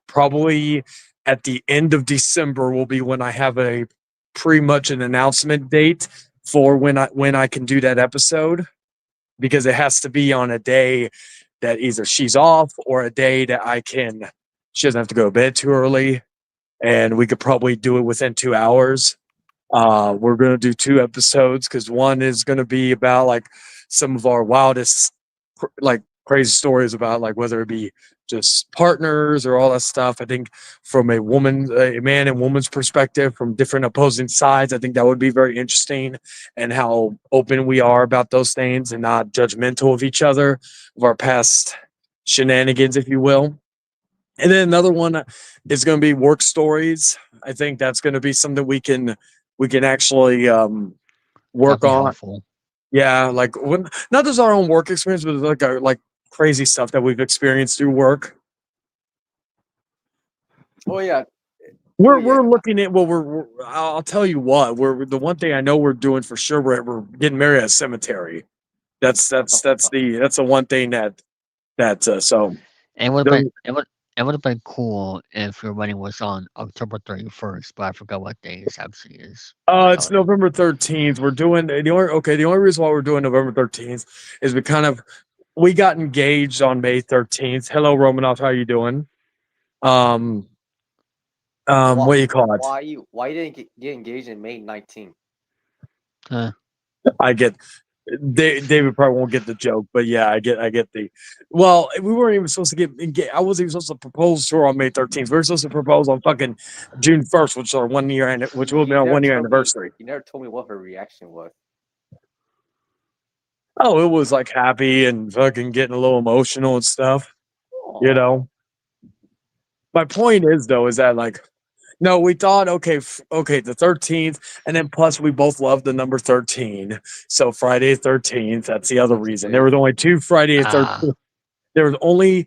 probably at the end of December will be when I have a pretty much an announcement date for when I can do that episode because it has to be on a day that either she's off or a day that she doesn't have to go to bed too early and we could probably do it within 2 hours. We're going to do 2 episodes because one is going to be about like some of our wildest like crazy stories about like whether it be just partners or all that stuff. I think from a man and woman's perspective, from different opposing sides, I think that would be very interesting and how open we are about those things and not judgmental of each other, of our past shenanigans, if you will. And then another one is going to be work stories. I think that's going to be something we can actually That'd work be on. helpful. Yeah, like when not just our own work experience, but like crazy stuff that we've experienced through work. Oh yeah. We're looking at I'll tell you what we're the one thing I know we're doing for sure. We're getting married at a cemetery. That's the one thing that so It would have the- been it would have been cool if your wedding was on October 31st, but I forgot what day it actually is. it's November 13th. We're doing the only reason why we're doing November 13th is we got engaged on May 13th. Hello, Romanoff, how you doing? What do you call it? Why you didn't get engaged in May 19th? I get David probably won't get the joke, but yeah, I get the. Well, we weren't even supposed to get. I wasn't even supposed to propose to her on May 13th. We were supposed to propose on fucking June 1st, which is our 1 year which will be our 1 year anniversary. You never told me what her reaction was. Oh, it was like happy and fucking getting a little emotional and stuff. You know. My point is though, is that like. No, we thought okay, the 13th, and then plus we both love the number 13. So Friday 13th. That's the other reason. There was only 2 Friday 13th. There was only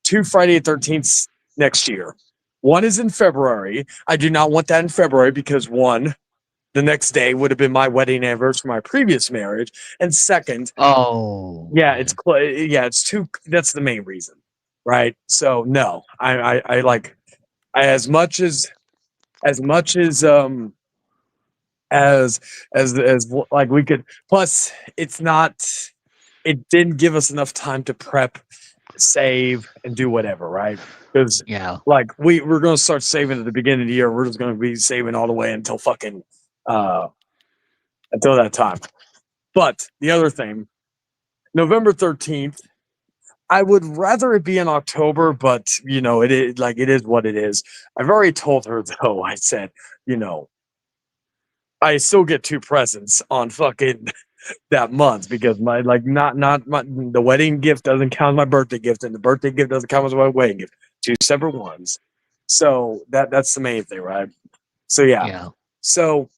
2 Friday 13th next year. One is in February. I do not want that in February because one, the next day would have been my wedding anniversary for my previous marriage, and second, it's too. That's the main reason, right? So no, I like as much as like we could plus it didn't give us enough time to prep, save, and do whatever, right? Because like we're gonna start saving at the beginning of the year. We're just gonna be saving all the way until fucking until that time. But the other thing, November 13th, I would rather it be in October, but it is what it is. I've already told her though. I said, I still get 2 presents on fucking that month because my the wedding gift doesn't count as my birthday gift, and the birthday gift doesn't count as my wedding gift. 2 separate ones. So that's the main thing, right? So yeah. So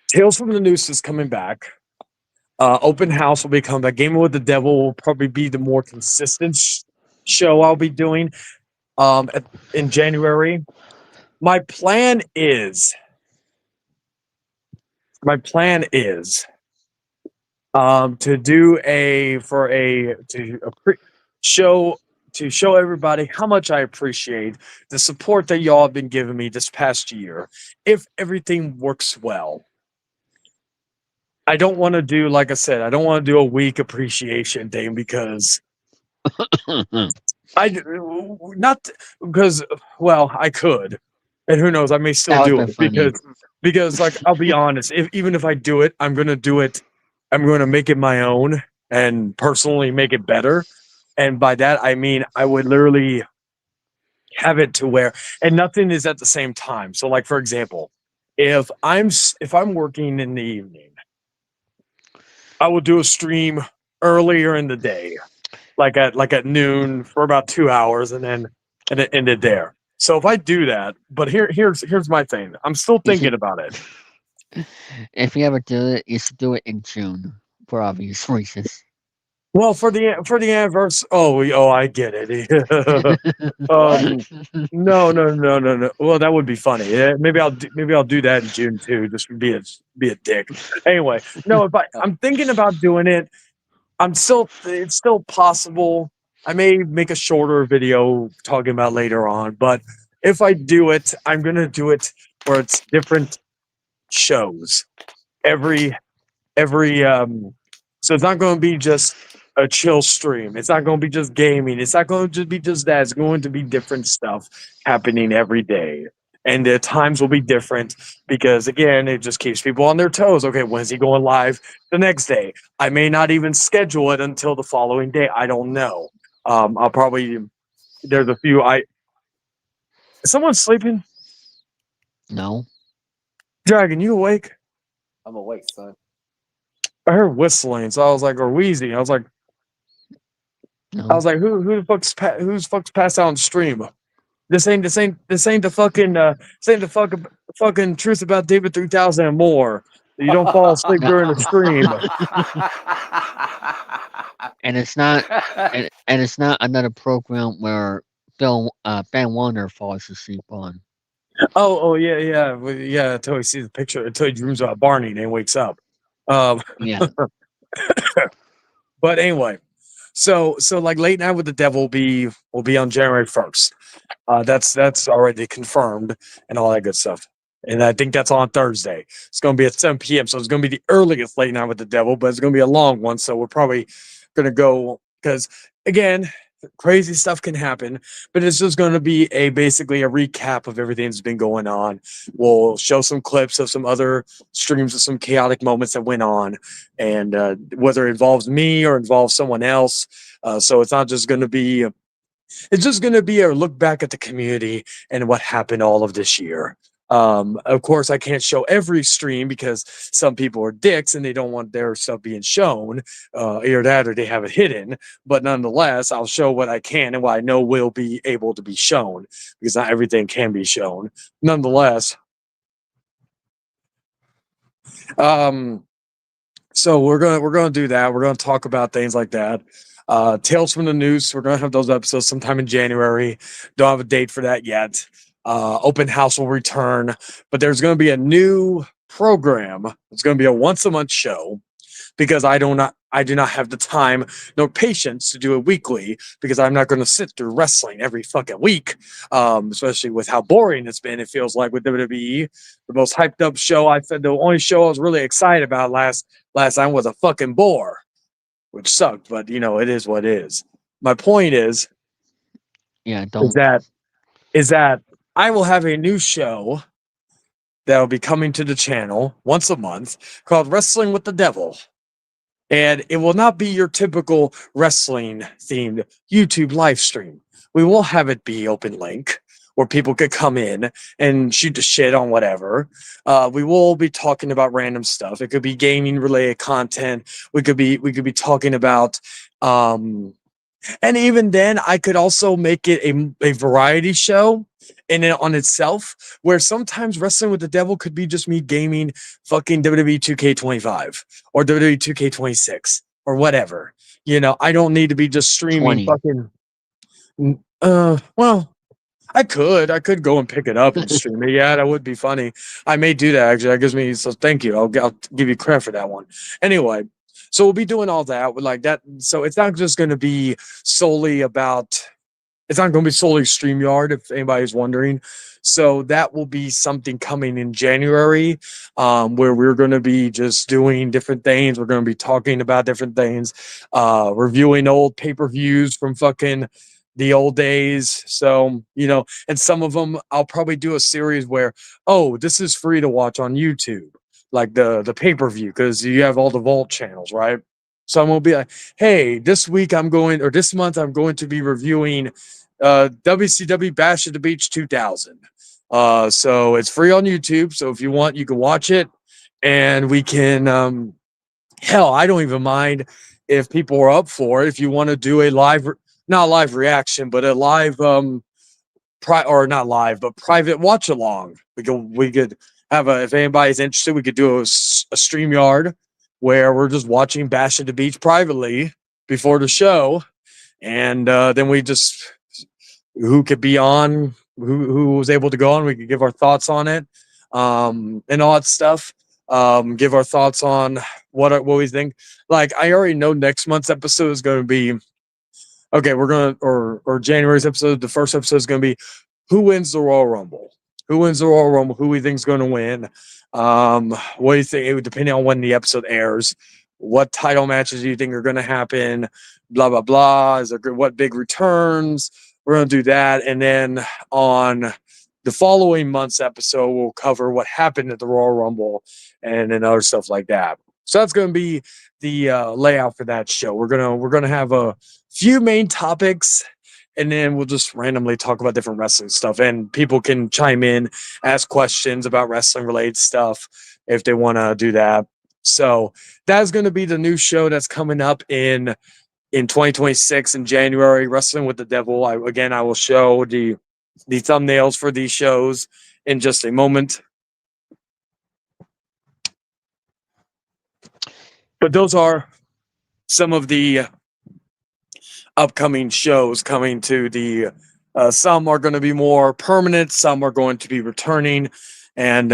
Tales from the Noose is coming back. Open House will be coming back. Gaming with the Devil will probably be the more consistent show I'll be doing. in January. My plan is my plan is to do a for a to show to show everybody how much I appreciate the support that y'all have been giving me this past year. If everything works well, I don't want to do, like I said, I don't want to do a week appreciation thing because I not because well I could, and who knows, I may still That do would be it funny. because like I'll be honest, if even if I do it, I'm gonna do it. I'm going to make it my own and personally make it better. And by that I mean I would literally have it to where and nothing is at the same time. So like for example, if I'm working in the evening, I will do a stream earlier in the day like at noon for about 2 hours and it ended there. So if I do that, but here's my thing. I'm still You thinking should, about it. if you ever do it, you should do it in June for obvious reasons. Well, for the anniversary. Oh, I get it. What? No. Well, that would be funny. Yeah, maybe I'll do that in June too. Just be a dick. Anyway, no. If I'm thinking about doing it, it's still possible. I may make a shorter video talking about later on, but if I do it, I'm gonna do it where it's different shows every every. So it's not going to be just a chill stream. It's not going to be just gaming. It's not going to just be just that. It's going to be different stuff happening every day. And the times will be different because again, it just keeps people on their toes. Okay, when's he going live the next day? I may not even schedule it until the following day. I don't know. I'll probably there's a few I is someone sleeping? No, Dragon, you awake? I'm awake, son. I heard whistling, so I was like, or wheezing. I no. was like, who's fuck's passed out on stream? This ain't the fucking fucking truth about David 3000 and more. You don't fall asleep No. during the stream. And it's not, and it's not another program where Ben Warner falls asleep on. Oh yeah. Well, yeah, until he sees the picture, until he dreams about Barney and then wakes up. Um, Yeah, but anyway, so like late night with the devil will be on January 1st. That's already confirmed and all that good stuff. And I think that's on Thursday. It's going to be at 7 p.m. So it's going to be the earliest late night with the devil, but it's going to be a long one. So we're probably going to go because again, crazy stuff can happen, but it's just going to be basically a recap of everything that's been going on. We'll show some clips of some other streams of some chaotic moments that went on, and whether it involves me or involves someone else. So it's not just going to be it's just going to be a look back at the community and what happened all of this year. Of course, I can't show every stream because some people are dicks and they don't want their stuff being shown, either that or they have it hidden. But nonetheless, I'll show what I can and what I know will be able to be shown because not everything can be shown. Nonetheless, um, so we're gonna do that. We're gonna talk about things like that. Tales from the News. We're gonna have those episodes sometime in January. Don't have a date for that yet. Open House will return, but there's gonna be a new program. It's gonna be a once a month show because I do not have the time nor patience to do it weekly because I'm not going to sit through wrestling every fucking week. Especially with how boring it's been. It feels like with WWE, the most hyped up show I said the only show I was really excited about last time was a fucking bore, which sucked, but you know, it is what it is. My point yeah. is Don't. that is that I will have a new show that will be coming to the channel once a month called Wrestling with the Devil. And it will not be your typical wrestling themed YouTube live stream. We will have it be open link where people could come in and shoot the shit on whatever. We will be talking about random stuff. It could be gaming related content. We could be talking about and even then, I could also make it a variety show in it on itself, where sometimes Wrestling with the Devil could be just me gaming fucking WWE 2K25 or WWE 2K26 or whatever. You know, I don't need to be just streaming 20. fucking. Well, I could go and pick it up and stream it. Yeah, that would be funny. I may do that actually. That gives me so. Thank you. I'll give you credit for that one. Anyway, so we'll be doing all that with like that. So it's not just going to be solely about. It's not going to be solely StreamYard if anybody's wondering. So that will be something coming in January, where we're going to be just doing different things. We're going to be talking about different things, reviewing old pay-per-views from fucking the old days. So, and some of them I'll probably do a series where, oh, this is free to watch on YouTube, like the pay-per-view, because you have all the vault channels, right? So I'm gonna be like, hey, this month I'm going to be reviewing WCW Bash at the Beach 2000. So it's free on YouTube. So if you want, you can watch it, and we can. Hell, I don't even mind if people are up for it. If you want to do a live, not live reaction, but a live, or not live, but private watch along. We could have if anybody's interested, we could do a StreamYard where we're just watching Bash at the Beach privately before the show, and then we just who could be on, who was able to go on. We could give our thoughts on it, and all that stuff. Give our thoughts on what we think. Like I already know next month's episode is going to be okay. We're gonna or January's episode. The first episode is going to be who wins the Royal Rumble. Who wins the Royal Rumble? Who we think is going to win? What do you think? Depending on when the episode airs, what title matches do you think are going to happen? Blah blah blah. Is there what big returns? We're going to do that, and then on the following month's episode, we'll cover what happened at the Royal Rumble and then other stuff like that. So that's going to be the layout for that show. We're gonna have a few main topics, and then we'll just randomly talk about different wrestling stuff, and people can chime in, ask questions about wrestling related stuff if they want to do that. So that's going to be the new show that's coming up in 2026 in January. Wrestling with the Devil. I will show the thumbnails for these shows in just a moment. But those are some of the upcoming shows coming to the. Some are going to be more permanent. Some are going to be returning, and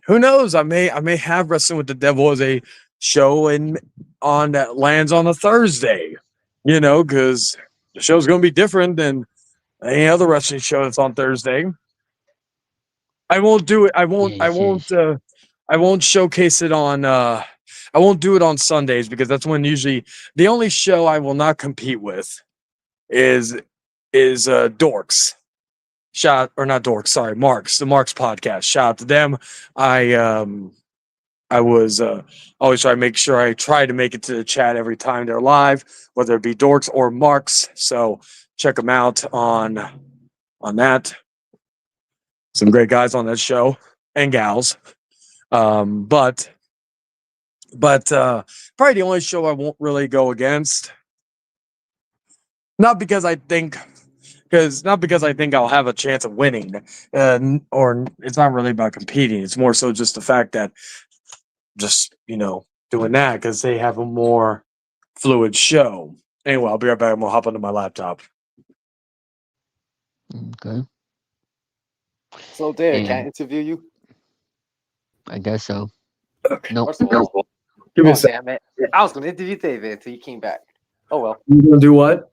who knows? I may have Wrestling with the Devil as a show on that lands on a Thursday. Because the show's going to be different than any other wrestling show that's on Thursday. I won't do it. I won't. I Yes, won't. yes. I won't showcase it on. I won't do it on Sundays because that's when usually the only show I will not compete with is Dorks. Or not Dorks. Sorry, Marks. The Marks podcast. Shout out to them. I was always try to make sure I try to make it to the chat every time they're live, whether it be Dorks or Marks. So check them out on that. Some great guys on that show and gals. But probably the only show I won't really go against. Not because I think I'll have a chance of winning, or it's not really about competing. It's more so just the fact that just doing that because they have a more fluid show. Anyway, I'll be right back. I'm gonna hop onto my laptop. Okay. So, Derek, can I And interview you? I guess so. Okay. Nope. First of all, Give me a oh, second. damn it. I was going to interview David until you came back. Oh, well, You gonna do what?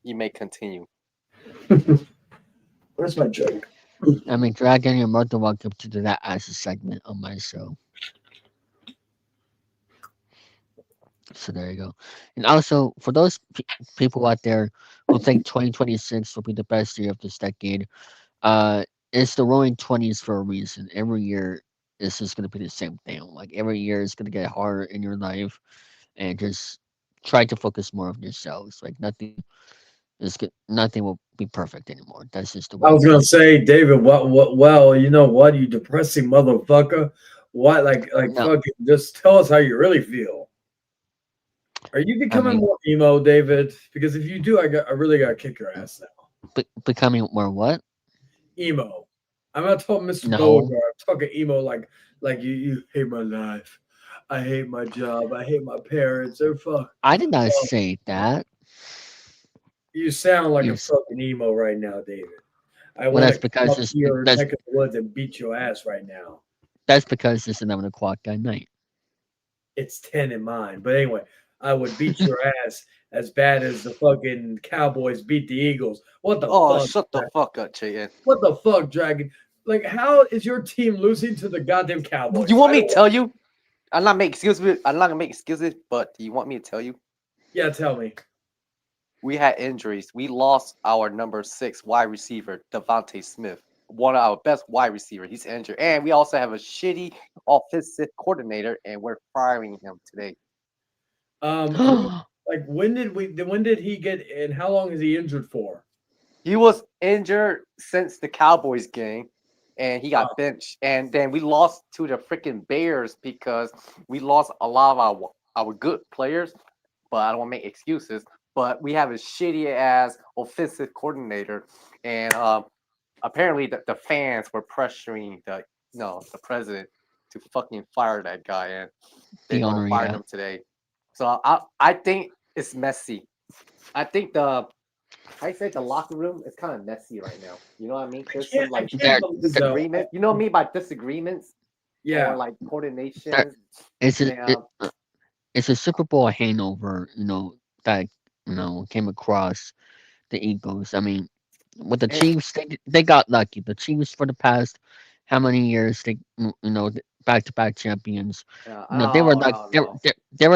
you may continue. Where's my joke? I mean, Dragon, you're more than welcome to do that as a segment on my show. So there you go. And also, for those people out there who think 2026 will be the best year of this decade, it's the Roaring 20s for a reason. Every year is just going to be the same thing. Like every year is going to get harder in your life, and just try to focus more on yourselves. Like nothing will be perfect anymore. That's just the way I was it gonna is. say, David, what well, you know what, you depressing motherfucker. What like No, fucking just tell us how you really feel. Are you I becoming mean, more emo, David? Because if you do, I really gotta kick your ass now. becoming more what? Emo. I'm not talking Mr. No, Beauregard. I'm talking emo like you hate my life. I hate my job. I hate my parents. They're fuck. I did not say that. You sound like a Yes. fucking emo right now, David. I Well, want that's to come because up to your that's neck of the woods and beat your ass right now. that's because it's 11 o'clock at night. It's 10 in mine. But anyway, I would beat your ass as bad as the fucking Cowboys beat the Eagles. What the Oh, fuck? shut the fuck up, Chayton. What the fuck, Dragon? Like, how is your team losing to the goddamn Cowboys? You want I me don't to tell you? I'm not making excuses. I'm not gonna make excuses, but do you want me to tell you? Yeah, tell me. We had injuries. We lost our number 6 wide receiver, Devontae Smith, one of our best wide receiver. He's injured, and we also have a shitty offensive coordinator, and we're firing him today. Like, when did he get, and how long is he injured for? He was injured since the Cowboys game, and he got Oh. benched. And then we lost to the freaking Bears because we lost a lot of our good players. But I don't want to make excuses. But we have a shitty ass offensive coordinator, and apparently the fans were pressuring the president to fucking fire that guy, and they're The gonna owner, fire yeah. him today. So I think it's messy. I think I say the locker room is kind of messy right now. You know what I mean? There's some I like can't believe though. disagreement. You know what I mean by disagreements Yeah. or like coordination. It's a Yeah. it's a Super Bowl hangover, that came across the Eagles. I mean, with the And, Chiefs, they got lucky. The Chiefs for the past how many years back to back champions. They were like no. they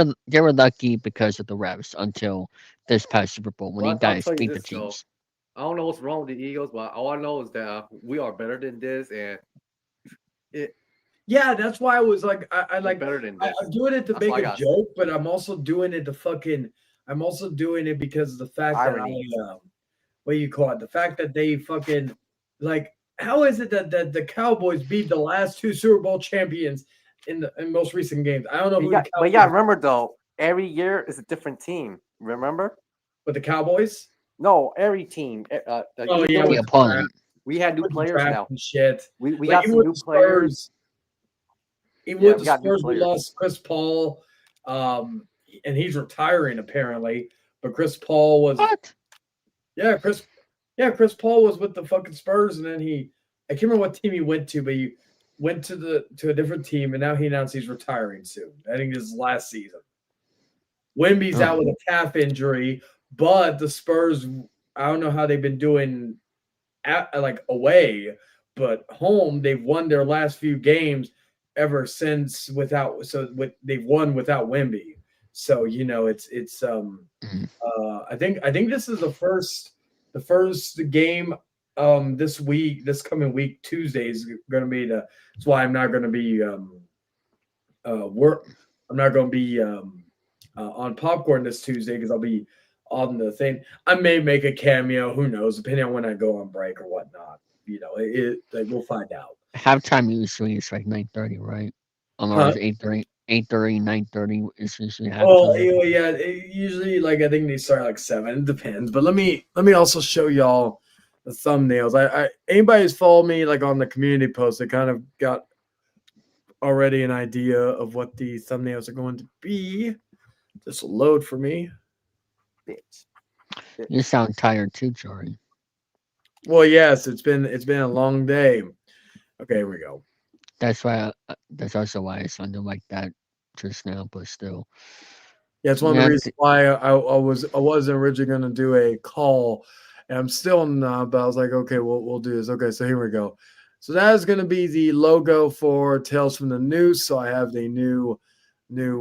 were lucky because of the refs until this past Super Bowl when you Well, I'll guys tell you beat the this though. Chiefs. I don't know what's wrong with the Eagles, but all I know is that we are better than this, and Yeah, that's why I was like, I we're like, better than this. I'm doing it to That's all make I a gotta say. joke, but I'm also doing it to I'm also doing it because of the fact Irony. that what do you call it? The fact that they fucking, like, how is it that the Cowboys beat the last two Super Bowl champions in most recent games? I don't know who the But Cowboys yeah, remember though, every year is a different team. Remember? with the Cowboys. No, every team. The Oh yeah, The Eagles. with the draft, opponent. We had new with the players draft now. and shit. We Like got some new players. Even Yeah, with we the got new Spurs, we players. lost Chris Paul, and he's retiring apparently. But Chris Paul was What? Yeah, Chris Paul was with the fucking Spurs, and then I can't remember what team he went to, but he went to a different team, and now he announced he's retiring soon. I think this is last season. Wemby's out with a calf injury, but the Spurs, I don't know how they've been doing like away, but home they've won their last few games ever since they've won without Wemby. So Mhm. I think this is the first game this coming week. Tuesday is going to be that's why I'm not going to be work I'm not going to be on popcorn this Tuesday because I'll be on the thing. I may make a cameo, who knows, depending on when I go on break or whatnot. Like we'll find out. Halftime usually is like 9:30, right? Or Huh? is 8:30, 8:30, 9:30 is usually Oh, halftime. yeah. Usually, like I think they start like 7. It depends. But let me also show y'all the thumbnails. I anybody who's followed me like on the community post, they kind of got already an idea of what the thumbnails are going to be. This will load for me. Bitch. You sound tired too, Jory. Well, yes, it's been a long day. Okay, here we go. That's why. That's also why I sounded like that just now. But still, Yeah, it's one of the yeah. reasons why I wasn't originally going to do a call, and I'm still not. But I was like, okay, we'll do this. Okay, so here we go. So that is going to be the logo for Tales from the Noose. So I have the new. Let me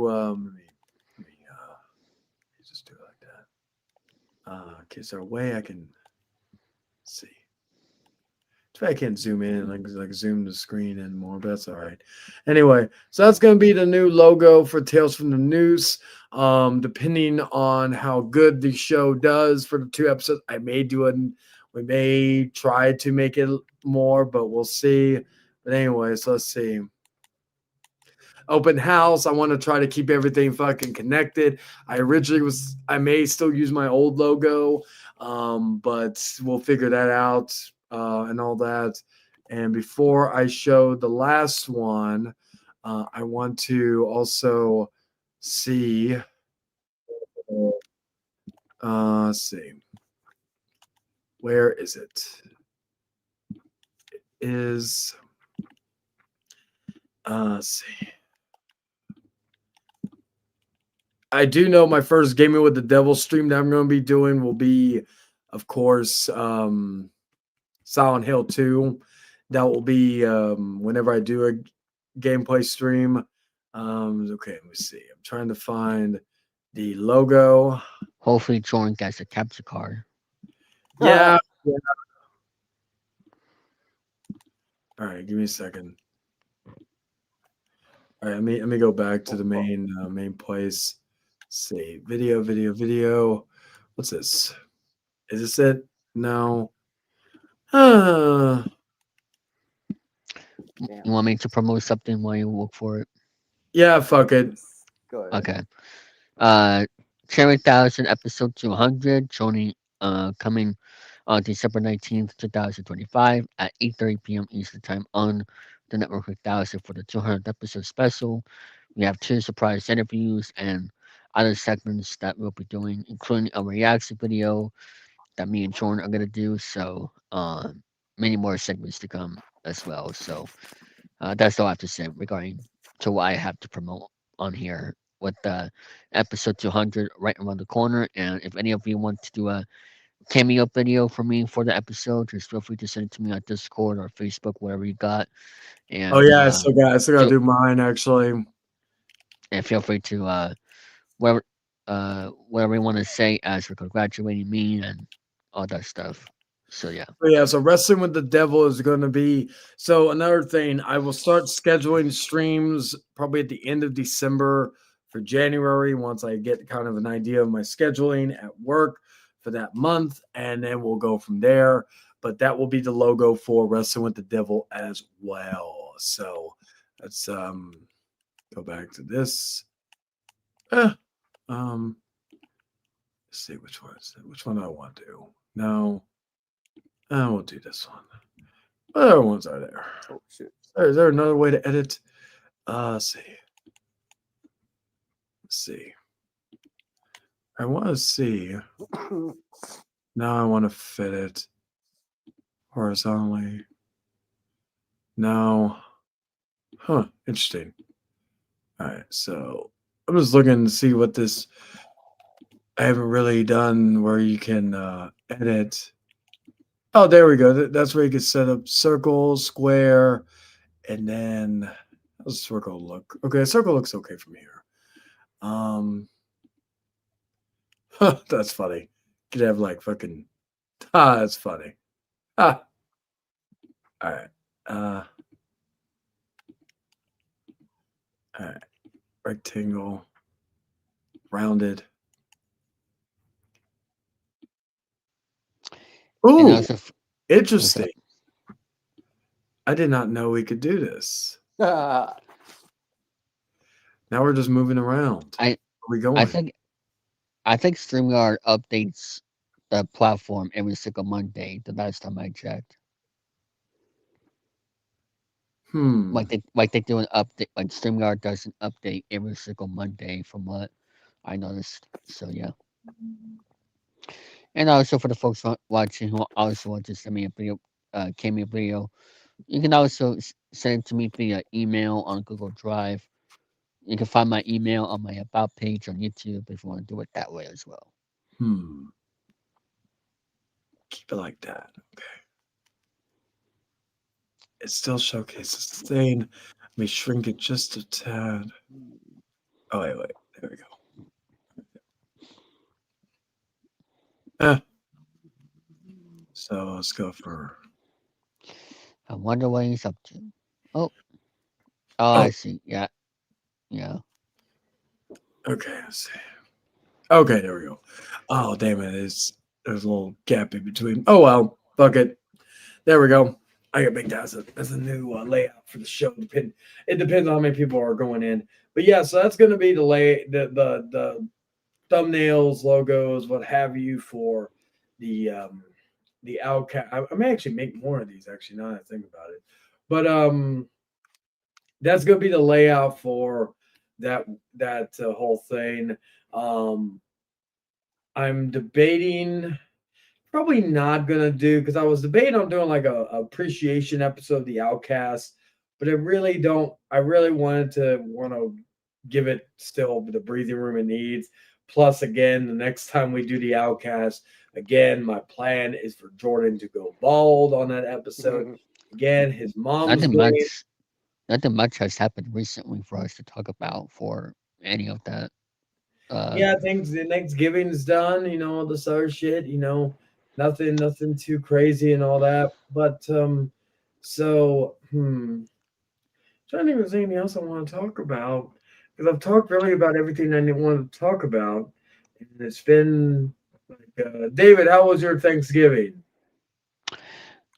just do it like that. Okay, so a way I can see. I can't zoom in like zoom the screen in more, but that's all right. Anyway, so that's gonna be the new logo for Tales from the Noose. Depending on how good the show does for the 2 episodes, we may try to make it more, but we'll see. But anyway, so let's see. Open house. I want to try to keep everything fucking connected. I may still use my old logo, but we'll figure that out and all that. And before I show the last one, I want to also see. Let's see. Where is it? It is let's see. I do know my first Gaming with the Devil stream that I'm going to be doing will be, of course, Silent Hill 2. That will be whenever I do a gameplay stream. Okay, let me see. I'm trying to find the logo. Hopefully, Jordan gets a capture card. Yeah. All right, give me a second. All right, let me go back to the main place. Let's see, video. What's this? Is this it? No. You want me to promote something while you look for it? Yeah, fuck it. Go ahead. Okay. Cherry Thousand episode 200, Johnny coming on December 19th, 2025 at 8:30 p.m. Eastern Time on the Network 1000 for the 200th episode special. We have 2 surprise interviews and other segments that we'll be doing, including a reaction video that me and Jordan are gonna do. So many more segments to come as well. So that's all I have to say regarding to what I have to promote on here with episode 200 right around the corner. And if any of you want to do a cameo video for me for the episode, just feel free to send it to me on Discord or Facebook, whatever you got. Oh And yeah, I still got to feel, do mine actually. and feel free to whatever whatever you want to say as for congratulating me and all that stuff. So yeah. But yeah, so Wrestling with the Devil is going to be. So another thing, I will start scheduling streams probably at the end of December for January once I get kind of an idea of my scheduling at work for that month, and then we'll go from there. But that will be the logo for Wrestling with the Devil as well. So let's go back to this. Let's see which one is it. Which one do I want to do? No. I will do this one. What other ones are there? Oh shit. Is there another way to edit? Let's see. Let's see. I want to see. Now I want to fit it horizontally. No. Huh. Interesting. All right. So I'm just looking to see what this. I haven't really done where you can edit. Oh, there we go. That's where you can set up circle, square, and then how's circle look? Okay, circle looks okay from here. That's funny. Could have like fucking that's funny. Ah. All right. All right. Rectangle. Rounded. And Ooh, also, interesting. I did not know we could do this. Now we're just moving around. Where are we going? I think StreamYard updates the platform every single Monday. The last time I checked, like they do an update. Like StreamYard does an update every single Monday, from what I noticed. So yeah. And also for the folks watching who also want to send me a video, cameo video, you can also send it to me via email on Google Drive. You can find my email on my about page on YouTube if you want to do it that way as well. Keep it like that. Okay. It still showcases the thing. Let me shrink it just a tad. Oh, wait. There we go. So let's go for. I wonder what he's up to. Oh, I see. Yeah. Okay, let's see. Okay, there we go. Oh, damn it. There's a little gap in between. Oh, well. Fuck it. There we go. I got make that as a new layout for the show. It depends on how many people are going in. But yeah, so that's going to be the thumbnails, logos, what have you for the outcast. I may actually make more of these actually now that I think about it. But that's going to be the layout for that whole thing. I'm debating probably not gonna do because I was debating on doing like a appreciation episode of the Outcast, but I really don't. I really want to give it still the breathing room it needs. Plus, again, the next time we do the Outcast, again, my plan is for Jordan to go bald on that episode. Again, his mom's Nothing doing. much. Nothing much has happened recently for us to talk about for any of that. Yeah, things the Thanksgiving's done, all this other shit, nothing too crazy and all that. But so trying to think if there's anything else I want to talk about. Because I've talked really about everything I wanted to talk about. And it's been like David, how was your Thanksgiving?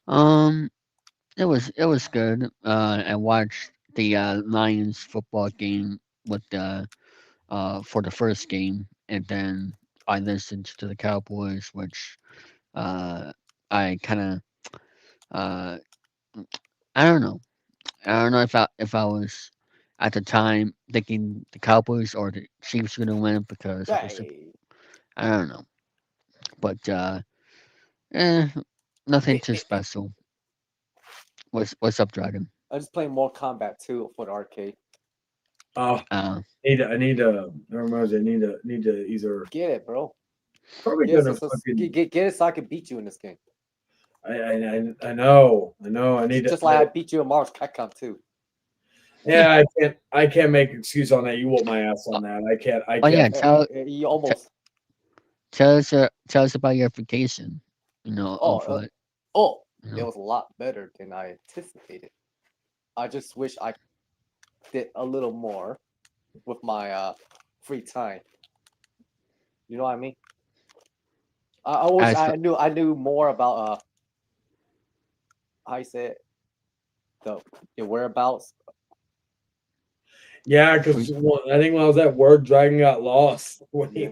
Um, it was good. I watched the Lions football game with the for the first game, and then I listened to the Cowboys, which uh I kind of uh I don't know. I don't know if I was at the time thinking the Cowboys or the Chiefs were gonna win because of the Hey, I don't know, but eh, nothing it, too it, it- special. What's up, Dragon? I'm just playing more Combat 2 for the arcade. Oh, Uh, that reminds me, I need to either Get it, bro. probably Get it, gonna get, fucking get, get it so I can beat you in this game. I know, I need to. Just like I beat you in Mars Capcom 2. Yeah, I can't make excuse on that. You whoop my ass on that. I oh yeah, can't. You t- almost. tell us about your vacation. Oh, Of what oh, you it know. was a lot better than I anticipated. I just wish I did a little more with my free time. You know what I mean? I wish As for, I knew more about how you say it, the your whereabouts. Yeah, free, because I think when I was at work, Dragon got lost Yeah. when he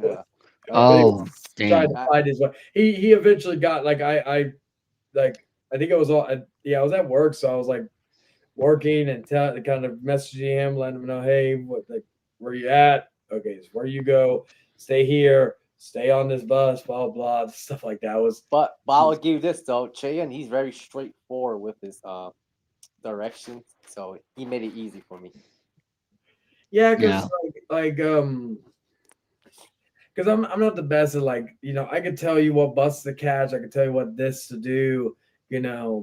oh was trying to dang, find his way. He eventually got I think it was all yeah, I was at work, so I was like working and kind of messaging him, letting him know, hey, where you at? Okay, so where you go, stay here, stay on this bus, blah blah, stuff like that was. But I'll give you this though, Cheyenne, he's very straightforward with his directions, so he made it easy for me. Yeah, yeah, because because I'm not the best at I could tell you what bus to catch, I could tell you what this to do,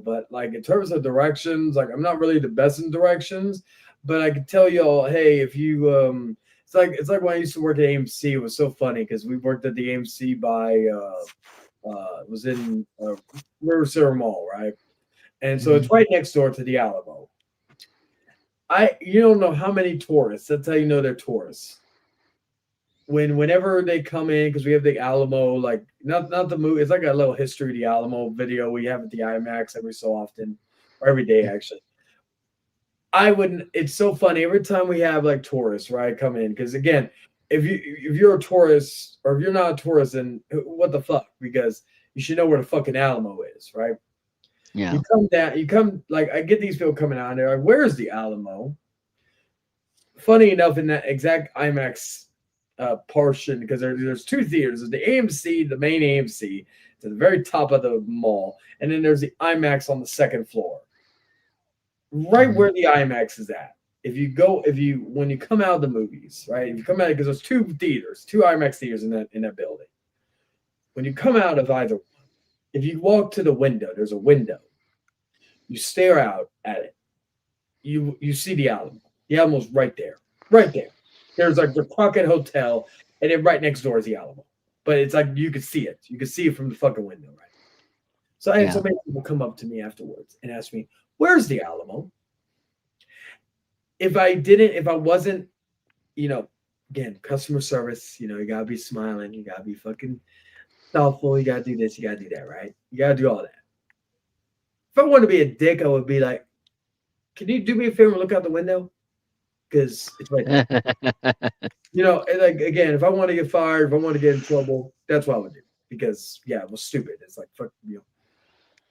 but like in terms of directions, like I'm not really the best in directions, but I could tell you all, hey, if you it's like when I used to work at AMC, it was so funny because we worked at the AMC by it was in River Center Mall, right? And so hmm it's right next door to the Alamo. You don't know how many tourists. That's how you know they're tourists whenever they come in because we have the Alamo, like not the movie. It's like a little history of the Alamo video we have at the IMAX every so often, or every day actually. I wouldn't. It's so funny every time we have like tourists right come in because again, if you're a tourist or if you're not a tourist, then what the fuck? Because you should know where the fucking Alamo is, right? yeah, You come down, you come like I get these people coming out and they're like, "Where's the Alamo?" Funny enough, in that exact IMAX portion, because there's two theaters. There's the AMC, the main AMC, to the very top of the mall, and then there's the IMAX on the second floor, right hmm where the IMAX is at. When you come out of the movies, right? If you come out because there's two theaters, two IMAX theaters in that building. When you come out of either one, if you walk to the window, there's a window. You stare out at it. You see the Alamo. The Alamo's right there. Right there. There's like the Crockett Hotel, and then right next door is the Alamo. But it's like you could see it. You could see it from the fucking window, right? So I had so yeah. many people come up to me afterwards and ask me, "Where's the Alamo?" If I wasn't, again, customer service, you gotta be smiling, you gotta be fucking thoughtful, you gotta do this, you gotta do that, right? You gotta do all that. If I wanted to be a dick, I would be like, "Can you do me a favor and look out the window? Because it's right there." And like again, if I want to get fired, if I want to get in trouble, that's what I would do. Because yeah, it was stupid. It's like fuck you.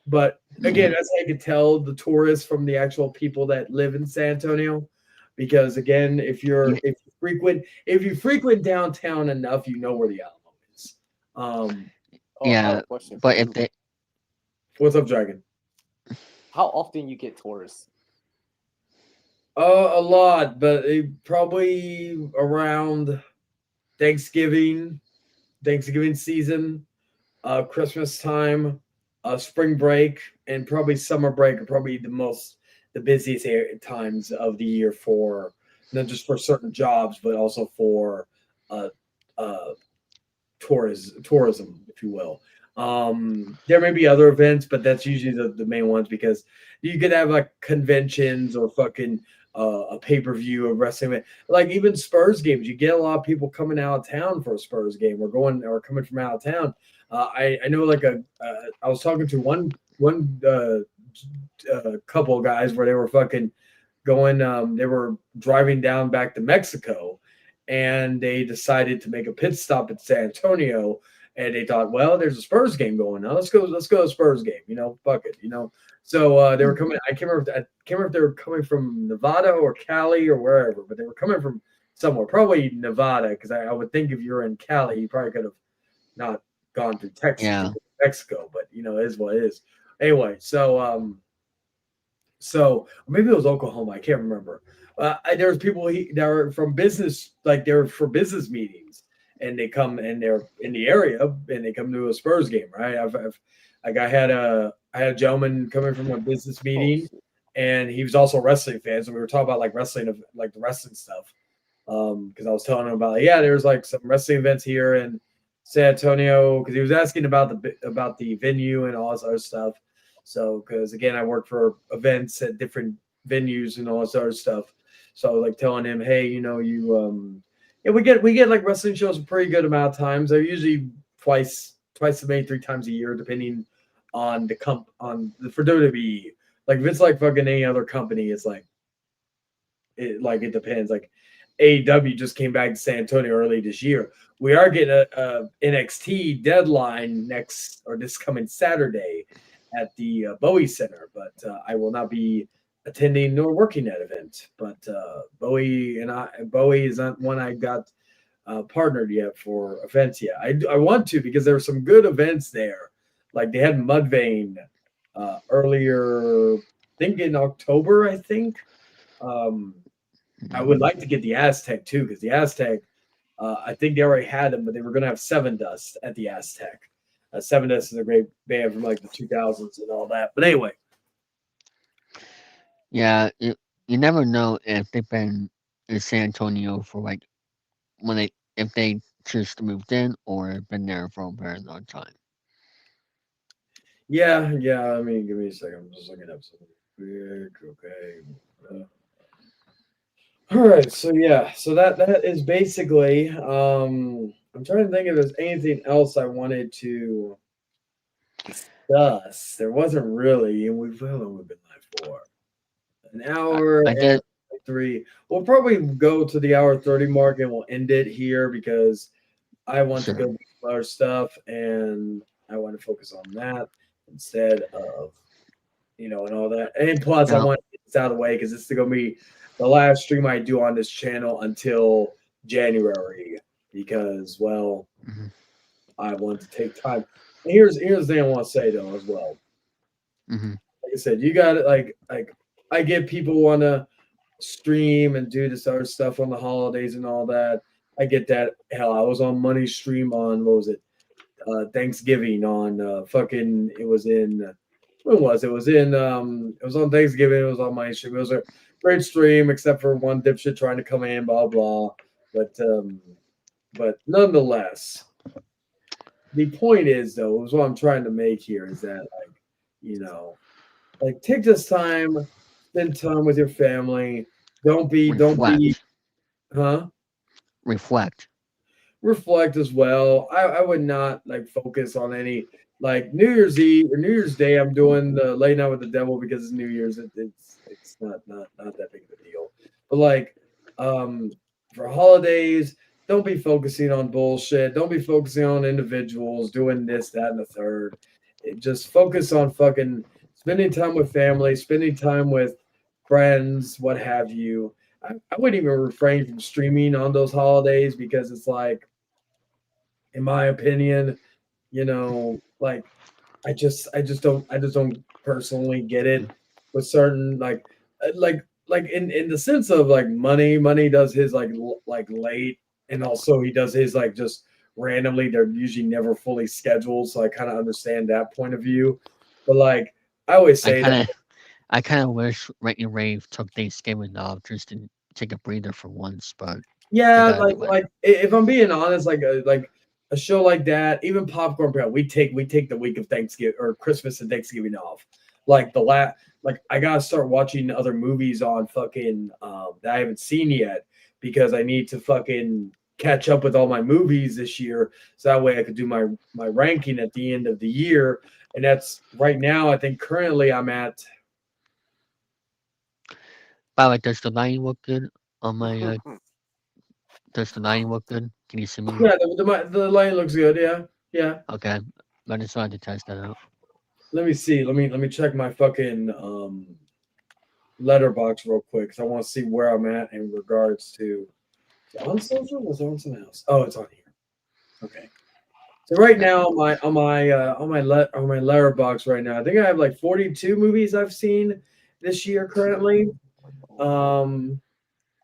But again, yeah, that's how I could tell the tourists from the actual people that live in San Antonio. Because again, you, if you frequent downtown enough, you know where the Alamo is. Um, I have Yeah, a question for but if you. they What's up, Dragon? How often you get tourists? A lot, but probably around Thanksgiving, Thanksgiving season, Christmas time, spring break, and probably summer break are probably the busiest times of the year for not just for certain jobs, but also for uh, uh, tourism, if you will. There may be other events, but that's usually the main ones because you could have like conventions or fucking a pay per view of wrestling. Like even Spurs games, you get a lot of people coming out of town for a Spurs game or coming from out of town. I know like I was talking to one couple of guys where they were fucking going they were driving down back to Mexico and they decided to make a pit stop at San Antonio and they thought, well, there's a Spurs game going on. Let's go to a Spurs game, fuck it, So they were coming. I can't remember if they were coming from Nevada or Cali or wherever, but they were coming from somewhere, probably Nevada, because I would think if you're in Cali, you probably could have not gone through Texas, yeah. Mexico, but it is what it is. Anyway, so maybe it was Oklahoma. I can't remember. There was people that were from business, like they were for business meetings, and they come and they're in the area and they come to a Spurs game, right? Like I had a gentleman coming from a business Oh, meeting, and he was also a wrestling fan. So we were talking about like wrestling of like the wrestling stuff. Because I was telling him about there's like some wrestling events here in San Antonio because he was asking about the venue and all this other stuff. So, because again, I work for events at different venues and all this other stuff. So, like telling him, hey, yeah, we get like wrestling shows a pretty good amount of times. They're usually twice as many, 3 times a year, depending on for WWE. Like if it's like fucking any other company, it's like it depends. Like AEW just came back to San Antonio early this year. We are getting a NXT deadline this coming Saturday at the Bowie Center, but I will not be attending nor working that event. But Bowie is not one I got partnered yet for events yet. I want to because there were some good events there. Like they had Mudvayne earlier, I think in October. I think. I would like to get the Aztec too because the Aztec, I think they already had them, but they were going to have Seven Dust at the Aztec. Seven Dust is a great band from like the 2000s and all that. But anyway, Yeah, you never know if they've been in San Antonio for like if they just moved in or been there for a very long time. yeah. I mean, give me a second. I'm just looking up something quick. Okay. All right. So yeah. So that is basically. I'm trying to think if there's anything else I wanted to discuss. There wasn't really, and how long we've been live for? An I, hour I and did 3. We'll probably go to the hour 30 mark and we'll end it here because I want to go sure. do some other stuff and I want to focus on that instead of and all that. And plus I Now, want to get this out of the way because this is gonna be the last stream I do on this channel until January because mhm, I want to take time. And here's the thing I want to say though as well. mhm, Like I said, you got it like I get people want to stream and do this other stuff on the holidays and all that. I get that. Hell, I was on Money Stream on what was it? Thanksgiving on fucking. It was in. When was it? It was in. It was on Thanksgiving. It was on Money Stream. It was a great stream, except for one dipshit trying to come in. Blah blah. But nonetheless, the point is though, is what I'm trying to make here is that you know, take this time, spend time with your family. Don't be, reflect, huh? reflect. Reflect as well. I would not like focus on any like New Year's Eve or New Year's Day. I'm doing the late night with the devil because it's New Year's. It's not that big of a deal. But like for holidays, don't be focusing on bullshit. Don't be focusing on individuals doing this, that, and the third. Just focus on fucking spending time with family, spending time with friends, what have you. I wouldn't even refrain from streaming on those holidays because it's like, in my opinion, You know, like I just don't personally get it with certain like in the sense of like money does his like late, and also he does his like just randomly. They're usually never fully scheduled, so I kind of understand that point of view. But like I always I say that, kind of I kind of wish Randy Rave took Thanksgiving off just to take a breather for once, but they yeah, gotta do it. if I'm being honest, like a show like that, even Popcorn Prep, we take the week of Thanksgiving or Christmas and Thanksgiving off. Like like I gotta start watching other movies on fucking that I haven't seen yet because I need to fucking catch up with all my movies this year, so that way I could do my ranking at the end of the year. And that's right now. I think currently I'm at. By the way, does the lighting look good on my? Does the lighting look good? Can you see me? Yeah, the line looks good. Yeah, yeah. Okay, I just wanted to test that out. Let me see. Let me check my fucking letterbox real quick because I want to see where I'm at in regards to. Is it on social? Was it on something else? Oh, it's on here. Okay. So right now on my letterbox right now, I think I have like 42 movies I've seen this year currently. Um,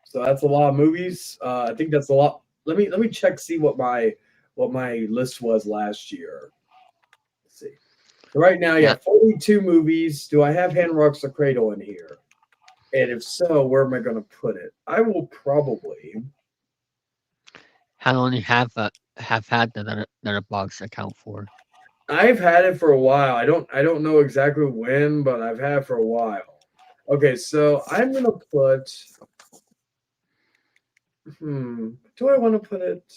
so that's a lot of movies. I think that's a lot. Let me check see what my list was last year. Let's see. So right now, yeah, Yeah. 42 movies. Do I have Hand Rocks the Cradle in here? And if so, where am I going to put it? I will probably. How long you have had the letterbox account for? I've had it for a while. I don't know exactly when, but I've had it for a while. Okay, so I'm gonna put. Do I want to put it?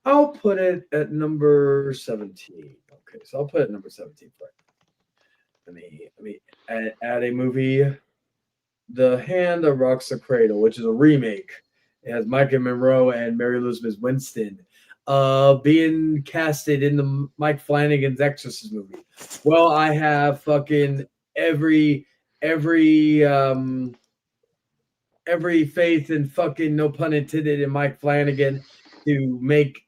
I'll put it at number 17. Okay, so I'll put it at number 17 for let me add a movie. The Hand That Rocks the Cradle, which is a remake. It has Micah Monroe and Mary Elizabeth Winston being casted in the Mike Flanagan's Exorcist movie. Well, I have fucking every every um every faith in fucking no pun intended in Mike Flanagan to make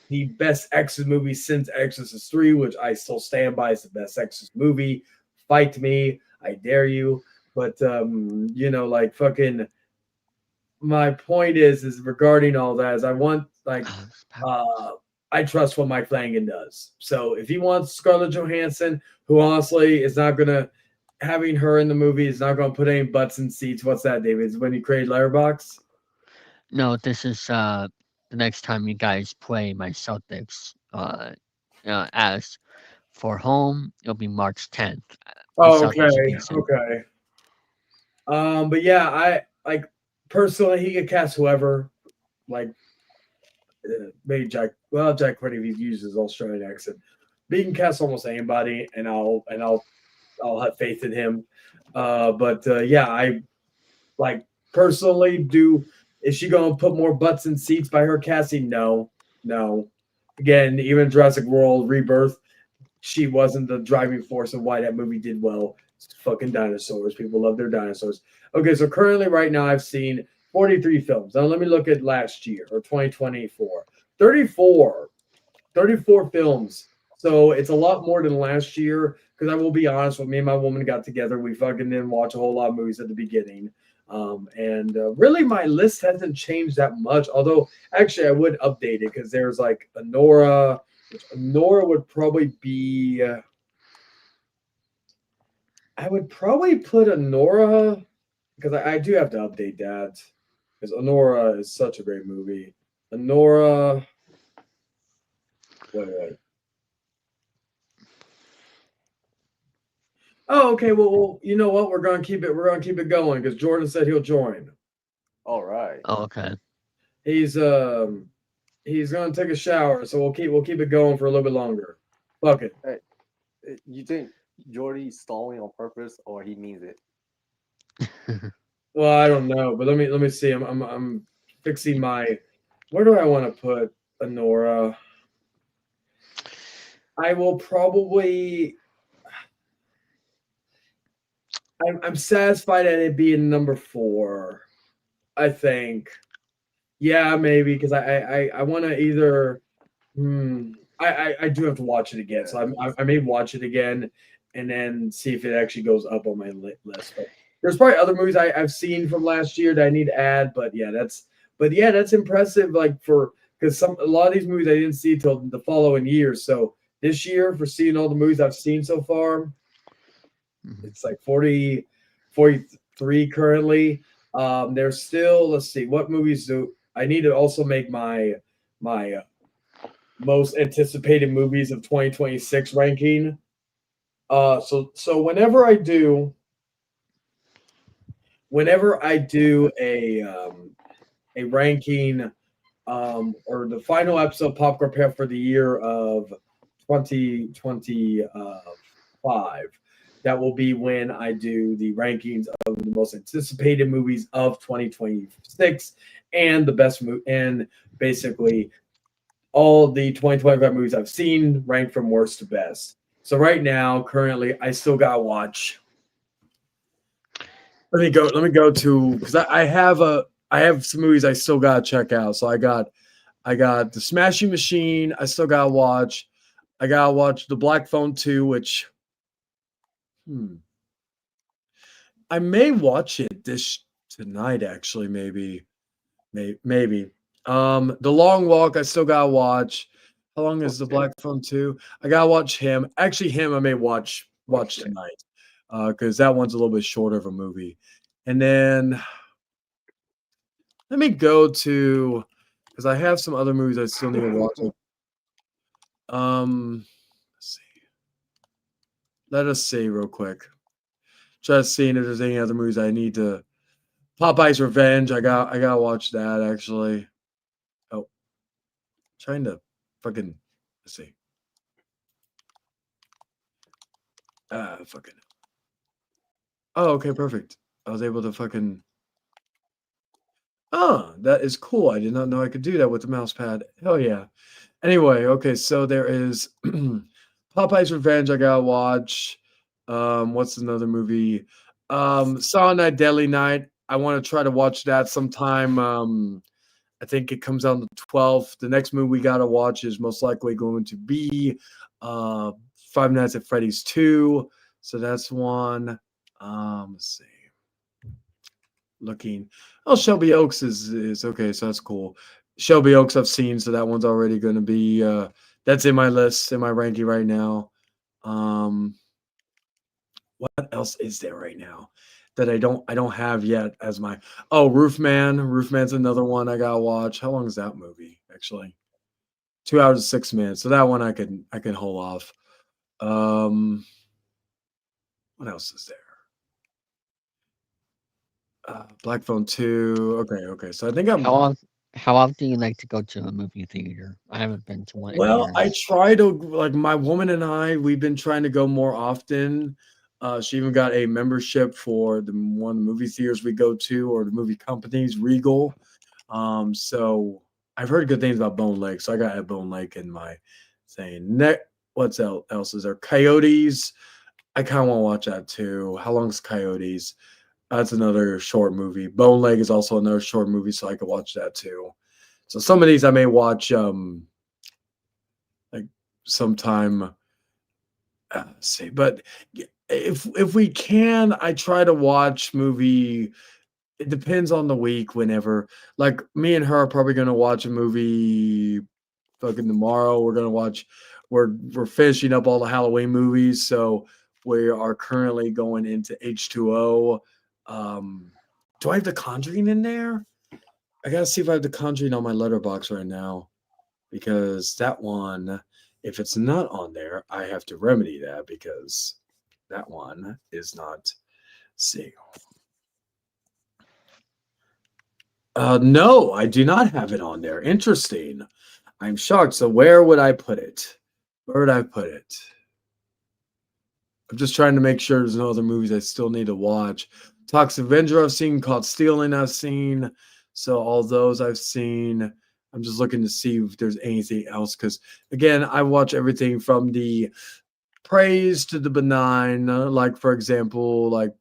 the best Exorcist movie since Exorcist 3, which I still stand by as the best Exorcist movie. Fight me, I dare you. But you know, like fucking my point is regarding all that is I want like uh I trust what Mike Flanagan does. So if he wants Scarlett Johansson, who honestly is not gonna having her in the movie is not gonna put any butts in seats. What's that, David? Is when you create Letterbox? No, this is the next time you guys play my Celtics. As for home, it'll be March 10th. The Oh, okay, Celtics will be in. okay. But yeah, I like personally he could cast whoever, like maybe Jack. Well, Jack Quinn if he uses Australian accent, but he can cast almost anybody, and I'll have faith in him. But yeah, I like personally do. Is she going to put more butts in seats by her casting? No, no. Again, even Jurassic World Rebirth, she wasn't the driving force of why that movie did well. It's fucking dinosaurs. People love their dinosaurs. Okay, so currently, right now, I've seen 43 films. Now, let me look at last year or 2024. 34. 34 films. So it's a lot more than last year. Because I will be honest, when me and my woman got together, we fucking didn't watch a whole lot of movies at the beginning. And really, my list hasn't changed that much. Although, actually, I would update it because there's like Nora, which Nora would probably be. I would probably put Nora because I do have to update that because Honora is such a great movie. Honora, wait. Oh, okay. Well, you know what? We're gonna keep it. We're gonna keep it going because Jordan said he'll join. All right. Oh, okay. He's gonna take a shower, so we'll keep it going for a little bit longer. Fuck it. Hey, you think Jordy's stalling on purpose or he means it? Well, I don't know, but let me see. I'm fixing my. Where do I want to put Honora? I will probably. I'm satisfied at it being number 4. I think. Yeah, maybe because I want to either. I do have to watch it again, so I may watch it again and then see if it actually goes up on my list. But there's probably other movies I've seen from last year that I need to add. But yeah, that's impressive. Like for because a lot of these movies I didn't see till the following year. So this year, for seeing all the movies I've seen so far, it's like 43 currently. There's still, let's see, what movies do I need to also make my most anticipated movies of 2026 ranking. So whenever I do a ranking, or the final episode of Popcorn Pair for the year of 2025, that will be when I do the rankings of the most anticipated movies of 2026 and the best movie, and basically all the 2025 movies I've seen ranked from worst to best. So right now, currently, I still gotta watch. Let me go to because I have some movies I still gotta check out. So I got the Smashing Machine. I still gotta watch. I gotta watch the Black Phone 2, which I may watch it this tonight. Actually, maybe. The Long Walk. I still gotta watch. How long is the Black Phone 2? I gotta watch him. Actually, him I may watch tonight, because that one's a little bit shorter of a movie. And then let me go to because I have some other movies I still need to watch. Let's see. Let us see real quick. Just seeing if there's any other movies I need to. Popeye's Revenge. I gotta watch that actually. Oh, trying to fucking let's see. Fucking. Oh, okay, perfect. I was able to fucking. Oh, that is cool. I did not know I could do that with the mouse pad. Hell yeah. Anyway, okay, so there is Popeye's Revenge. I gotta watch. What's another movie? Silent Night, Deadly Night. I want to try to watch that sometime. I think it comes out on the 12th. The next movie we gotta watch is most likely going to be Five Nights at Freddy's 2. So that's one. Let's see. Looking. Oh, Shelby Oaks is okay, so that's cool. Shelby Oaks I've seen, so that one's already gonna be that's in my list, in my ranking right now. What else is there right now that I don't have yet as my Roofman. Roofman's another one I gotta watch. How long is that movie, actually? 2 hours and 6 minutes. So that one I can hold off. What else is there? Black Phone 2. Okay. So I think I'm How often do you like to go to a movie theater? I haven't been to one in well, I years. try to like my woman and I, we've been trying to go more often. She even got a membership for the one of the movie theaters we go to, or the movie companies, Regal. So I've heard good things about Bone Lake, so I got a Bone Lake in my thing. What's else is there? Coyotes. I kind of want to watch that too. How long's Coyotes? That's another short movie. Bone Leg is also another short movie, so I could watch that too. So some of these I may watch like sometime. See, but if we can, I try to watch movie. It depends on the week. Whenever, like me and her are probably gonna watch a movie. Fucking tomorrow, we're gonna watch. We're finishing up all the Halloween movies, so we are currently going into H2O. Do I have The Conjuring in there? I gotta see if I have The Conjuring on my letterbox right now, because that one, if it's not on there, I have to remedy that because that one is not. See, no, I do not have it on there. Interesting. I'm shocked. So where would I put it? Where would I put it? I'm just trying to make sure there's no other movies I still need to watch. Toxic Avenger I've seen, Caught Stealing I've seen. So all those I've seen. I'm just looking to see if there's anything else. Because again, I watch everything from the praise to the benign. Like for example, like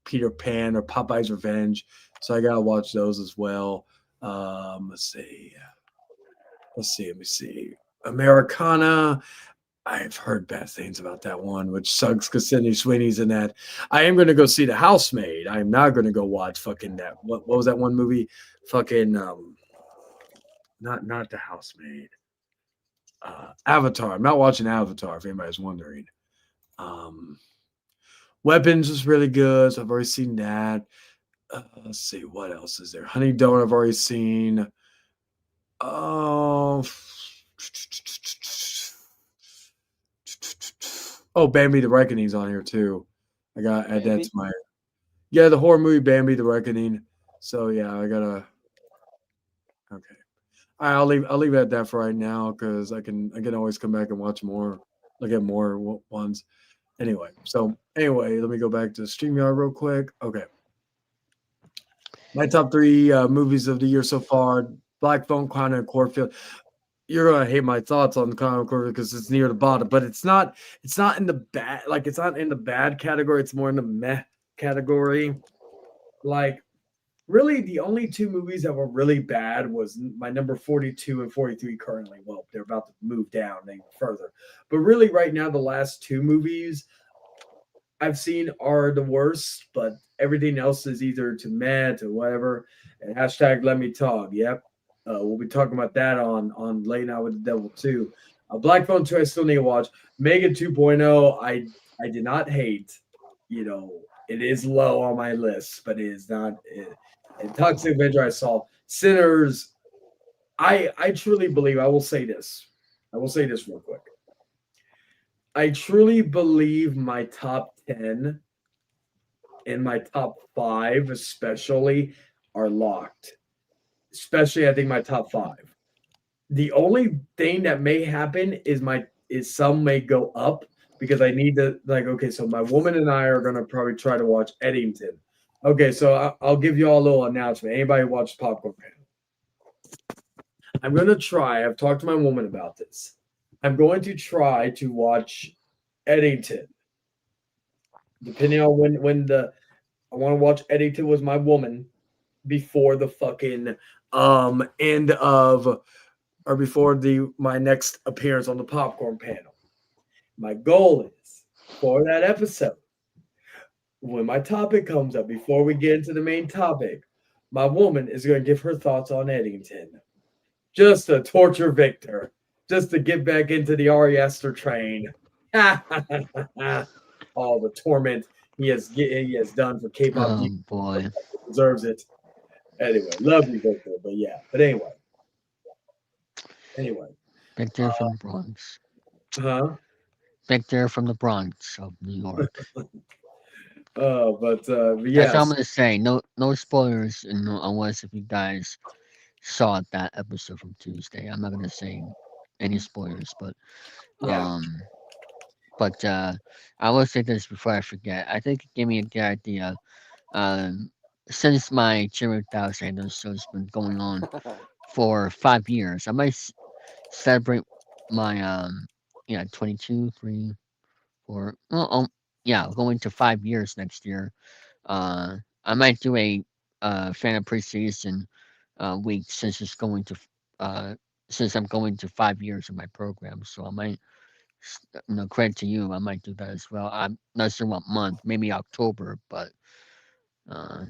Peter Pan or Popeye's Revenge. So I gotta watch those as well. Let's see. Let me see. Americana. I've heard bad things about that one, which sucks because Sydney Sweeney's in that. I am going to go see The Housemaid. I am not going to go watch fucking that. What was that one movie? Fucking not The Housemaid. Avatar. I'm not watching Avatar. If anybody's wondering. Um, Weapons is really good. So I've already seen that. Let's see what else is there. Honey Don't I've already seen. Oh, oh, Bambi the Reckoning's on here too. I gotta add that Bambi? to my the horror movie Bambi the Reckoning. So yeah, I gotta okay. I'll leave it at that for right now because I can always come back and watch more, look at more ones. Anyway, let me go back to StreamYard real quick. Okay. My top three movies of the year so far: Black Phone, Clown, and Corfield. You're gonna hate my thoughts on Clown and Corfield because it's near the bottom, but it's not. It's not in the bad. Like it's not in the bad category. It's more in the meh category. Like really, the only two movies that were really bad was my number 42 and 43 currently. Well, they're about to move down further, but really, right now, the last two movies I've seen are the worst, but everything else is either to meh to whatever. And hashtag let me talk. Yep. We'll be talking about that on Late Night with the Devil too. Black Phone 2, I still need to watch. Megan 2.0, I did not hate. It is low on my list, but it is not. And Toxic Avenger, I saw. Sinners, I truly believe, I will say this. I will say this real quick. I truly believe my top 10 and my top 5 especially are locked. Especially I think my top 5. The only thing that may happen is some may go up because I need to okay, so my woman and I are gonna probably try to watch Eddington. Okay, so I'll give you all a little announcement. Anybody watch Popcorn Panel? I'm gonna try. I've talked to my woman about this. I'm going to try to watch Eddington. Depending on when I want to watch Eddington with my woman before the fucking end of or before my next appearance on the Popcorn Panel. My goal is for that episode, when my topic comes up, before we get into the main topic, my woman is going to give her thoughts on Eddington. Just to torture Victor. Just to get back into the Ari Aster train. All the torment he has done for K-pop. Oh boy, deserves it. Anyway, love you, Victor. But yeah, anyway. Victor from the Bronx. Huh? Victor from the Bronx of New York. But That's yes. all I'm gonna say. No spoilers, unless if you guys saw that episode from Tuesday. I'm not gonna say any spoilers, but Yeah. I will say this before I forget. I think it gave me a good idea. Since my Jimmy Thousand show has been going on for 5 years, I might celebrate my 22, 3, 4. Well, going to 5 years next year. I might do a fan appreciation week since I'm going to 5 years of my program. So I might, credit to you. I might do that as well. I'm not sure what month, maybe October, but uh,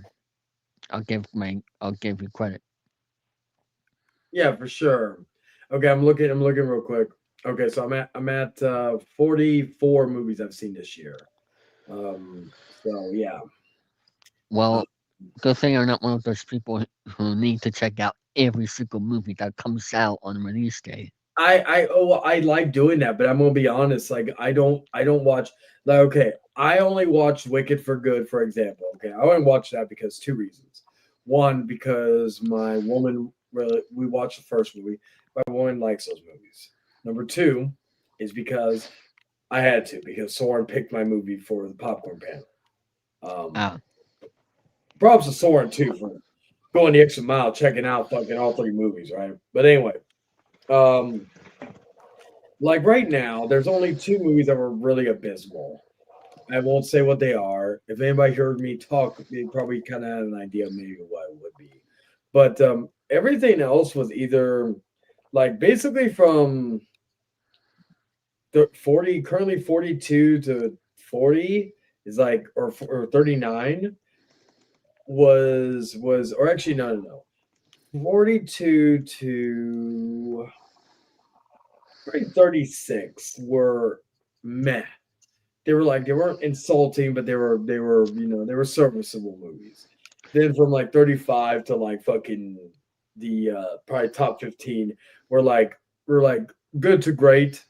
I'll give you credit. Yeah, for sure. Okay, I'm looking real quick. Okay, so I'm at 44 movies I've seen this year. So yeah. Well, good thing I'm not one of those people who need to check out every single movie that comes out on release day. I like doing that, but I'm gonna be honest. Like I don't watch. Like okay, I only watched Wicked for Good, for example. Okay, I only watched that because two reasons. One, because my woman we watched the first movie. My woman likes those movies. Number two is because I had to because Soren picked my movie for the Popcorn Panel. Ah, Props to Soren too for going the extra mile, checking out fucking all 3 movies, right? But anyway, like right now, there's only 2 movies that were really abysmal. I won't say what they are. If anybody heard me talk, they probably kind of had an idea maybe what it would be. But everything else was either like basically from 40 currently 42 to 40 is like or 39 was or actually no 42 to 36 were meh. They were like they weren't insulting, but they were they were serviceable movies. Then from like 35 to like fucking the probably top 15 were like good to great.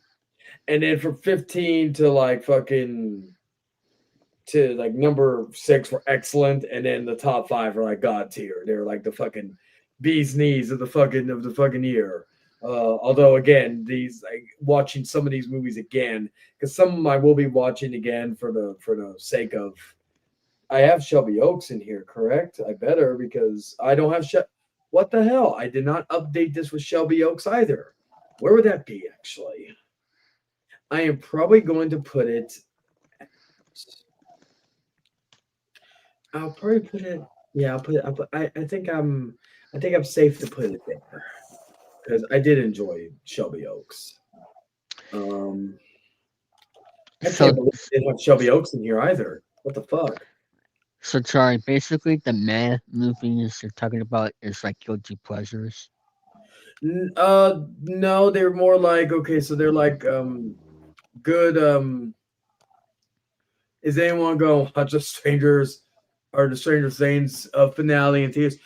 And then from 15 to like fucking to like number 6 were excellent, and then the top 5 were like god tier. They were like the fucking bee's knees of the fucking year. Although again, these like watching some of these movies again, because some of them I will be watching again for the sake of. I have Shelby Oaks in here, correct? I better because I don't have What the hell? I did not update this with Shelby Oaks either. Where would that be actually? I am probably going to put it. I'll probably put it. Yeah, I think I'm safe to put it there because I did enjoy Shelby Oaks. I So, can't believe they didn't have Shelby Oaks in here either. What the fuck? so Charlie, basically the meh movies you're talking about is like guilty pleasures. No, they're more like okay, so they're like good. Is anyone going to watch the Strangers or the Stranger Things finale in theaters?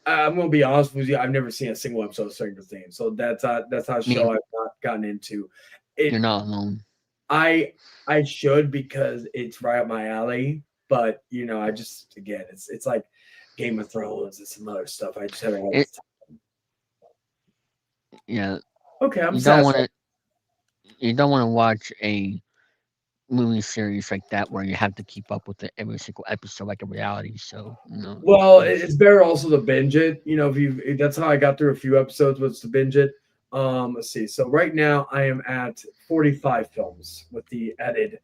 I'm gonna be honest with you. I've never seen a single episode of Stranger Things, so that's not a show I've not gotten into. You're not alone. I should because it's right up my alley, but I just again it's like Game of Thrones and some other stuff. I just haven't had time. Yeah. Okay, I'm You don't satisfied. want to. You don't want to watch a movie series like that where you have to keep up with it every single episode like a reality show. Well, it's better also to binge it. If that's how I got through a few episodes was to binge it. Let's see. So right now I am at 45 films with the added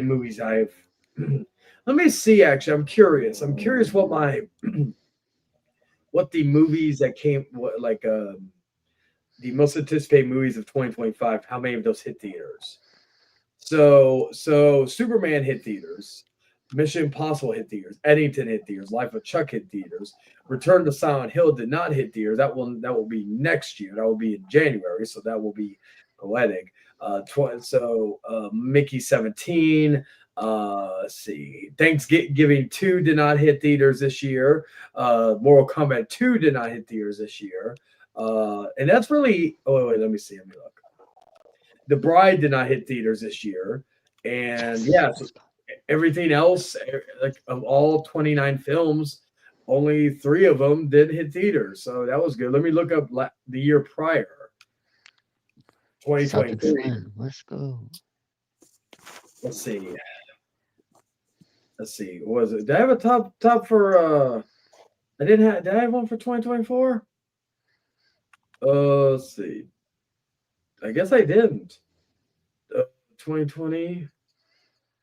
movies I've. Let me see. Actually, I'm curious. I'm curious what my what the movies that came like the most anticipated movies of 2025. How many of those hit theaters? So Superman hit theaters. Mission Impossible hit theaters. Eddington hit theaters. Life of Chuck hit theaters. Return to Silent Hill did not hit theaters. That will be next year. That will be in January. So that will be poetic. Mickey 17. Let's see. Thanksgiving 2 did not hit theaters this year. Mortal Kombat 2 did not hit theaters this year. And that's really. Oh wait, let me see. Let me look. The Bride did not hit theaters this year, and yeah, so everything else, like of all 29 films, only 3 of them did hit theaters, so that was good. Let me look up the year prior, 2023. Let's go. Let's see. What was it? Did I have a top for? I didn't have. Did I have one for 2024? Let's see. I guess I didn't. 2020.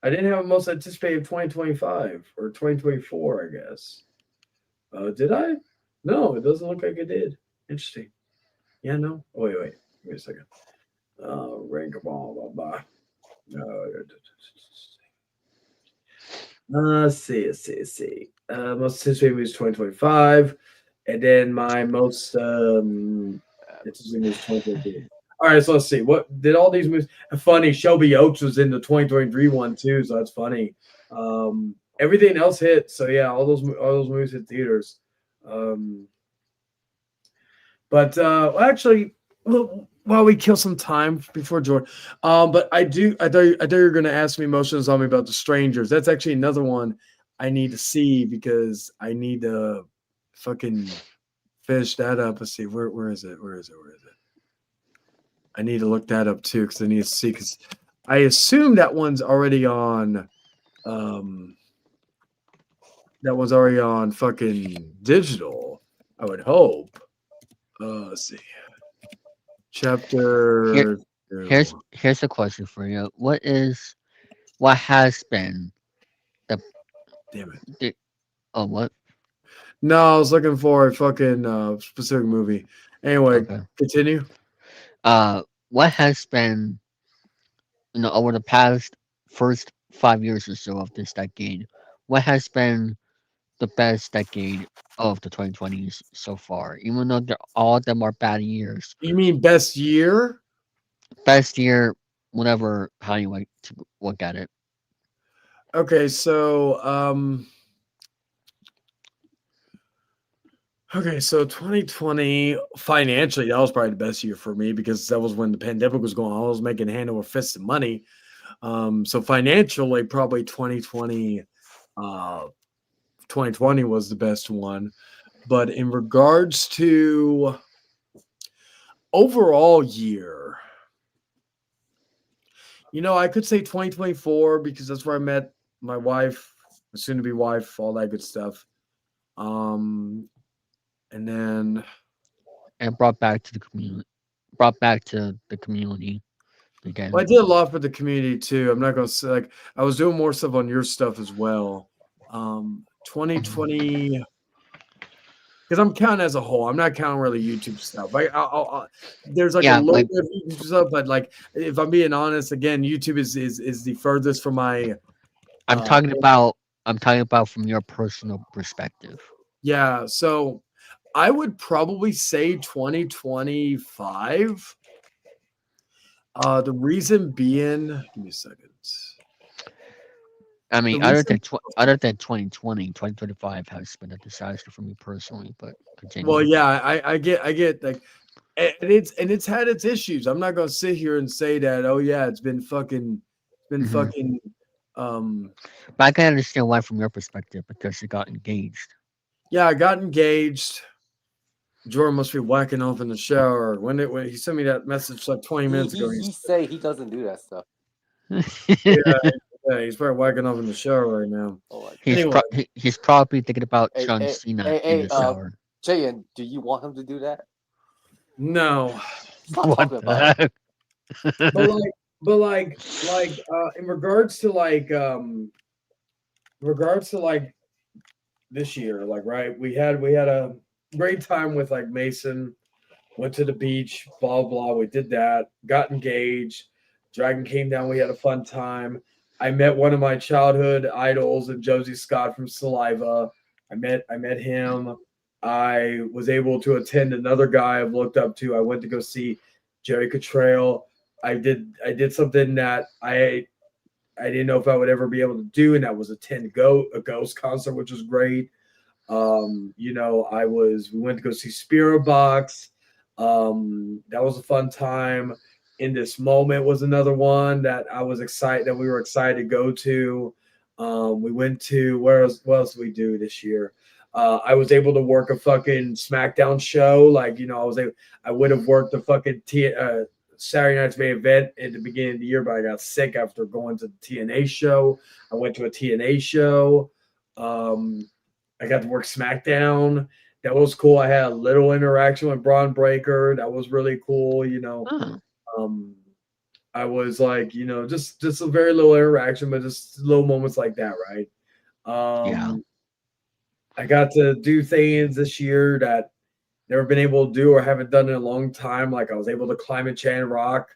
I didn't have a most anticipated 2025 or 2024, I guess. Did I? No, it doesn't look like it did. Interesting. Yeah, no. Oh, wait a second. Rank blah blah blah. Let's see. Most anticipated movies 2025, and then my most anticipated movies 2023. All right, so let's see. What did all these movies? Funny, Shelby Oaks was in the 2023 one too, so that's funny. Everything else hit, so yeah, all those movies hit theaters. But actually, while we kill some time before George, but I thought you were going to ask me emotions on me about The Strangers. That's actually another one I need to see because I need to fucking finish that up. Let's see, where is it? I need to look that up too because I need to see because I assume that one's already on. That one's already on fucking digital. I would hope. Let's see. Chapter. Here's a question for you. What has been the? Damn it. What? No, I was looking for a fucking specific movie. Anyway, Okay. continue. What has been over the past first 5 years or so of this decade, what has been the best decade of the 2020s so far? Even though all of them are bad years, You mean best year? best year, whatever how you like to look at it. Okay, so 2020 financially, that was probably the best year for me because that was when the pandemic was going on. I was making hand over fist of money. So financially, probably 2020 was the best one. But in regards to overall year, I could say 2024 because that's where I met my wife, my soon to be wife, all that good stuff. Um, and then And brought back to the community. Brought back to the community well, I again. did a lot for the community too. I'm not gonna say like I was doing more stuff on your stuff as well. 2020 because I'm counting as a whole. I'm not counting really YouTube stuff. There's like a Yeah, little like bit of YouTube stuff, but like if I'm being honest, again, YouTube is the furthest from my. I'm Uh, talking about. I'm talking about from your personal perspective. yeah, so I would probably say 2025. The reason being, give me a second. I The mean, reason, other than 2020, 2025 has been a disaster for me personally. But well, continue. yeah, I get like, and it's had its issues. I'm not gonna sit here and say that. Oh yeah, Hmm. it's been fucking. Um, But I can understand why from your perspective because you got engaged. yeah, I got engaged. Jordan must be whacking off in the shower. When he sent me that message like 20 He minutes ago, he he say he doesn't do that stuff. yeah, yeah, he's probably whacking off in the shower right now. Oh my he's god. Anyway, he's probably thinking about Hey, John hey, Cena hey, in hey, the shower. Jayan, do you want him to do that? no, Stop What talking about it. the but heck? in regards to this year, like right, we had a great time with like Mason. Went to the beach, blah blah. We did that. Got engaged. Dragon came down. We had a fun time. I met one of my childhood idols, and Josie Scott from Saliva. I met him. I was able to attend another guy I've looked up to. I went to go see Jerry Cottrell. I did something that I didn't know if I would ever be able to do, and that was attend a Ghost concert, which was great. We went to go see Spirit Box. That was a fun time. In This Moment was another one that we were excited to go to. We went to what else did we do this year? I was able to work a fucking SmackDown show. Like, I would have worked a fucking Saturday night's main event at the beginning of the year, but I got sick after going to the TNA show. I went to a TNA show. Um, I got to work SmackDown. That was cool. I had a little interaction with Braun Breaker. That was really cool. Oh, Um, I was like, just a very little interaction, but just little moments like that, right? yeah. I got to do things this year that never been able to do or haven't done in a long time. Like I was able to climb a chain rock,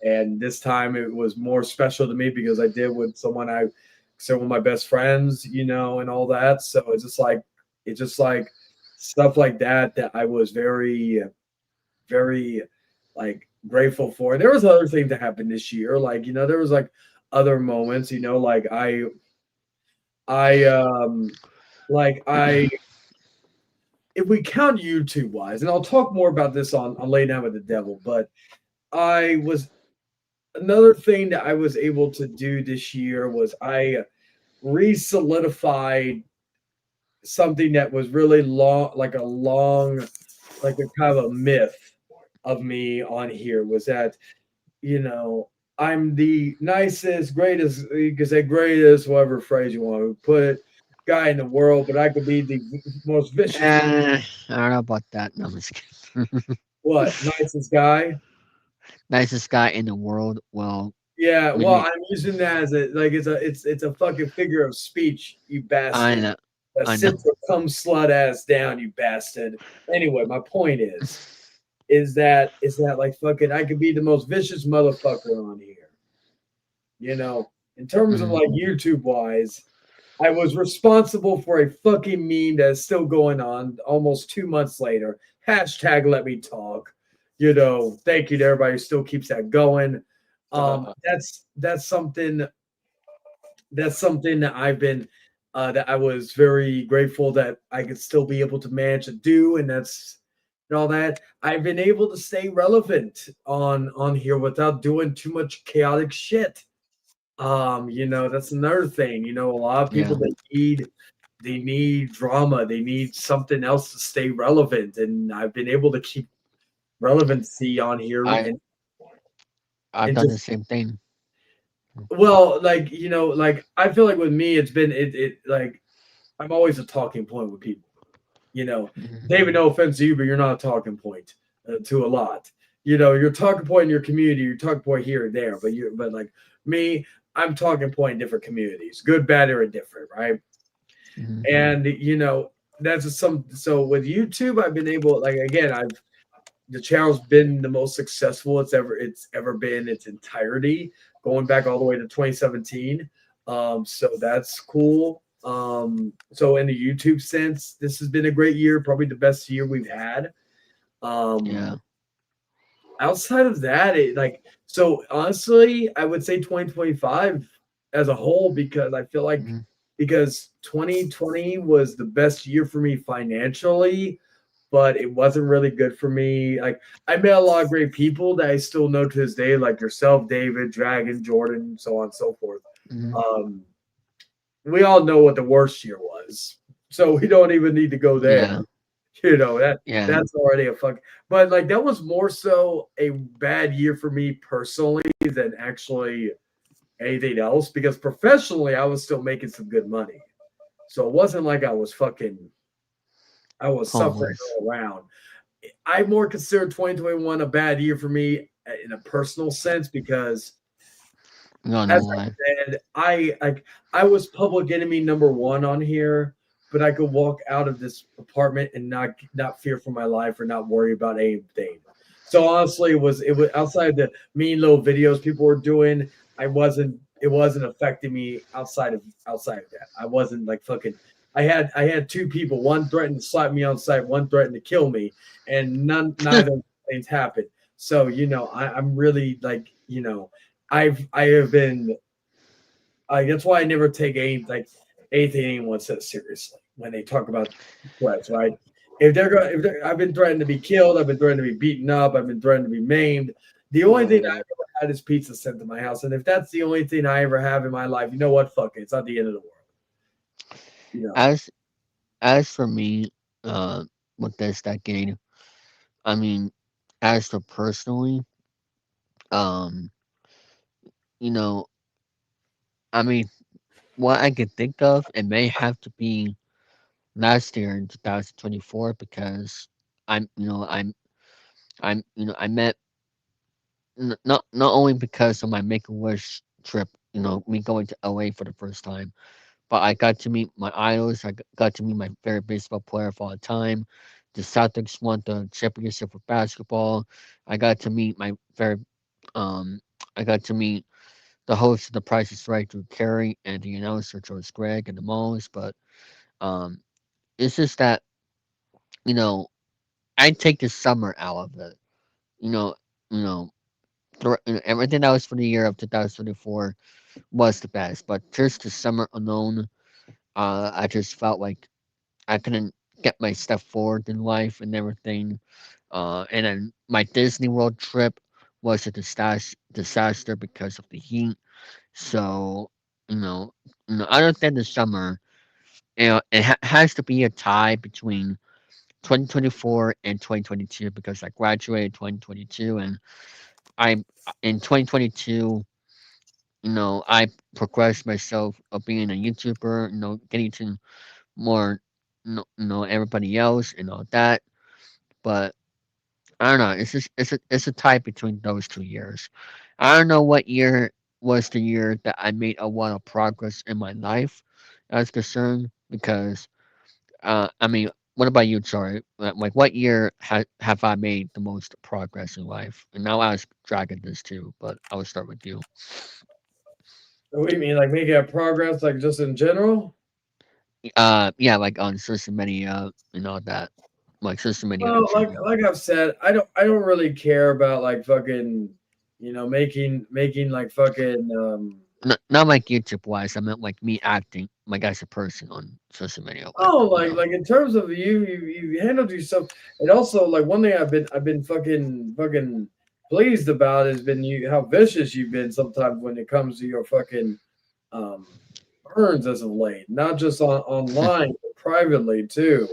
and this time it was more special to me because I did with someone I consider one of my best friends, and all that. So it's just like stuff like that I was very, very like grateful for. There was other things that happened this year, like there was like other moments, like I like I if we count YouTube wise, and I'll talk more about this on Lay Down with the Devil, but I was another thing that I was able to do this year was I re-solidified something that was really long, like a kind of a myth of me on here was that, you know, I'm the nicest, greatest, you can say greatest, whatever phrase you want to put it, guy in the world, but I could be the most vicious. I don't know about that. No, I'm just kidding. What? Nicest guy? Nicest guy in the world. Well, Yeah, let well, me. I'm using that as it's a fucking figure of speech, you I bastard. know. That I know. sits your cum slut ass down, you bastard. Anyway, my point is that like fucking I could be the most vicious motherfucker on here. You know, in terms of Mhm. like YouTube wise, I was responsible for a fucking meme that's still going on almost 2 months later. Hashtag let me talk. You know, thank you to everybody who still keeps that going. That's something that I've been that I was very grateful that I could still be able to manage to do, and that's and all that. I've been able to stay relevant on here without doing too much chaotic shit. You know, that's another thing. You know, a lot of people Yeah. they need drama, they need something else to stay relevant, and I've been able to keep relevancy on here I I've and done the just same thing. well, like you know, like I feel like with me, it's been it like I'm always a talking point with people. You know, Mhm. David, no offense to you, but you're not a talking point to a lot. You know, you're a talking point in your community, you're a talking point here and there, but like me, I'm talking point in different communities, good, bad, or indifferent, right? Mhm. And you know, that's just some. So with YouTube, I've been able, like again, I've the channel's been the most successful it's ever been its entirety, going back all the way to 2017. So that's cool. So in the YouTube sense, this has been a great year, probably the best year we've had. Um, Yeah. outside of that, it like so honestly, I would say 2025 as a whole because I feel like Mhm. because 2020 was the best year for me financially, but it wasn't really good for me. Like I met a lot of great people that I still know to this day, like yourself, David, Dragon, Jordan, so on and so forth. Mhm. Um, we all know what the worst year was, so we don't even need to go there. Yeah. You know Yeah. that's already a fuck. But like that was more so a bad year for me personally than actually anything else because professionally I was still making some good money. So it wasn't like I was suffering Homeless. all around. I more consider 2021 a bad year for me in a personal sense because, You don't know as I why. said, I was public enemy number one on here, but I could walk out of this apartment and not fear for my life or not worry about anything. So honestly, it was outside the mean little videos people were doing. It wasn't affecting me outside of that. I wasn't like fucking. I had two people. One threatened to slap me on sight. One threatened to kill me, and neither of those things happened. So you know, I'm really like you know, I have been that's why I never take anything anyone says seriously when they talk about threats, right? I've been threatened to be killed, I've been threatened to be beaten up, I've been threatened to be maimed. The only thing I've Mhm. ever had is pizza sent to my house, and if that's the only thing I ever have in my life, you know what? Fuck it, it's not the end of the world. You know, As as for me, uh, with this decade, I mean, as for personally, um, you know, I mean, what I can think of, it may have to be last year in 2024 because I met not only because of my Make a Wish trip, me going to LA for the first time, but I got to meet my idols. Got to meet my favorite baseball player of all time. The Celtics won the championship for basketball. I got to meet my very um I got to meet the host of The Price is Right, Drew Carey, and the announcer George Gregg and the Moles, but um it's just that, you know, I take the summer out of it. You know, you know, everything that was for the year of 2024 was the best, but just the summer alone, I just felt like I couldn't get my step forward in life and everything. And then my Disney World trip was a disaster because of the heat. So, you know, other than the summer, it has to be a tie between 2024 and 2022 because I graduated 2022 and I in 2022, I progressed myself of being a YouTuber, getting to more, everybody else and all that. But I don't know. It's a tie between those 2 years. I don't know what year was the year that I made a lot of progress in my life as concerned because I mean, what about you, Sorry? Like, what year have I made the most progress in life? And I'll ask Dragon this too, but I will start with you. What do you mean, like making a progress, like just in general? Yeah, like on social media and all that, like social media Well, like contributing. like I've said, I don't really care about like fucking, making like fucking Not like YouTube wise. I meant like me acting like as a person on social media, like oh, like in terms of you handled yourself. And also like one thing I've been fucking pleased about has been you how vicious you've been sometimes when it comes to your fucking um earns as of late, not just online, but privately too.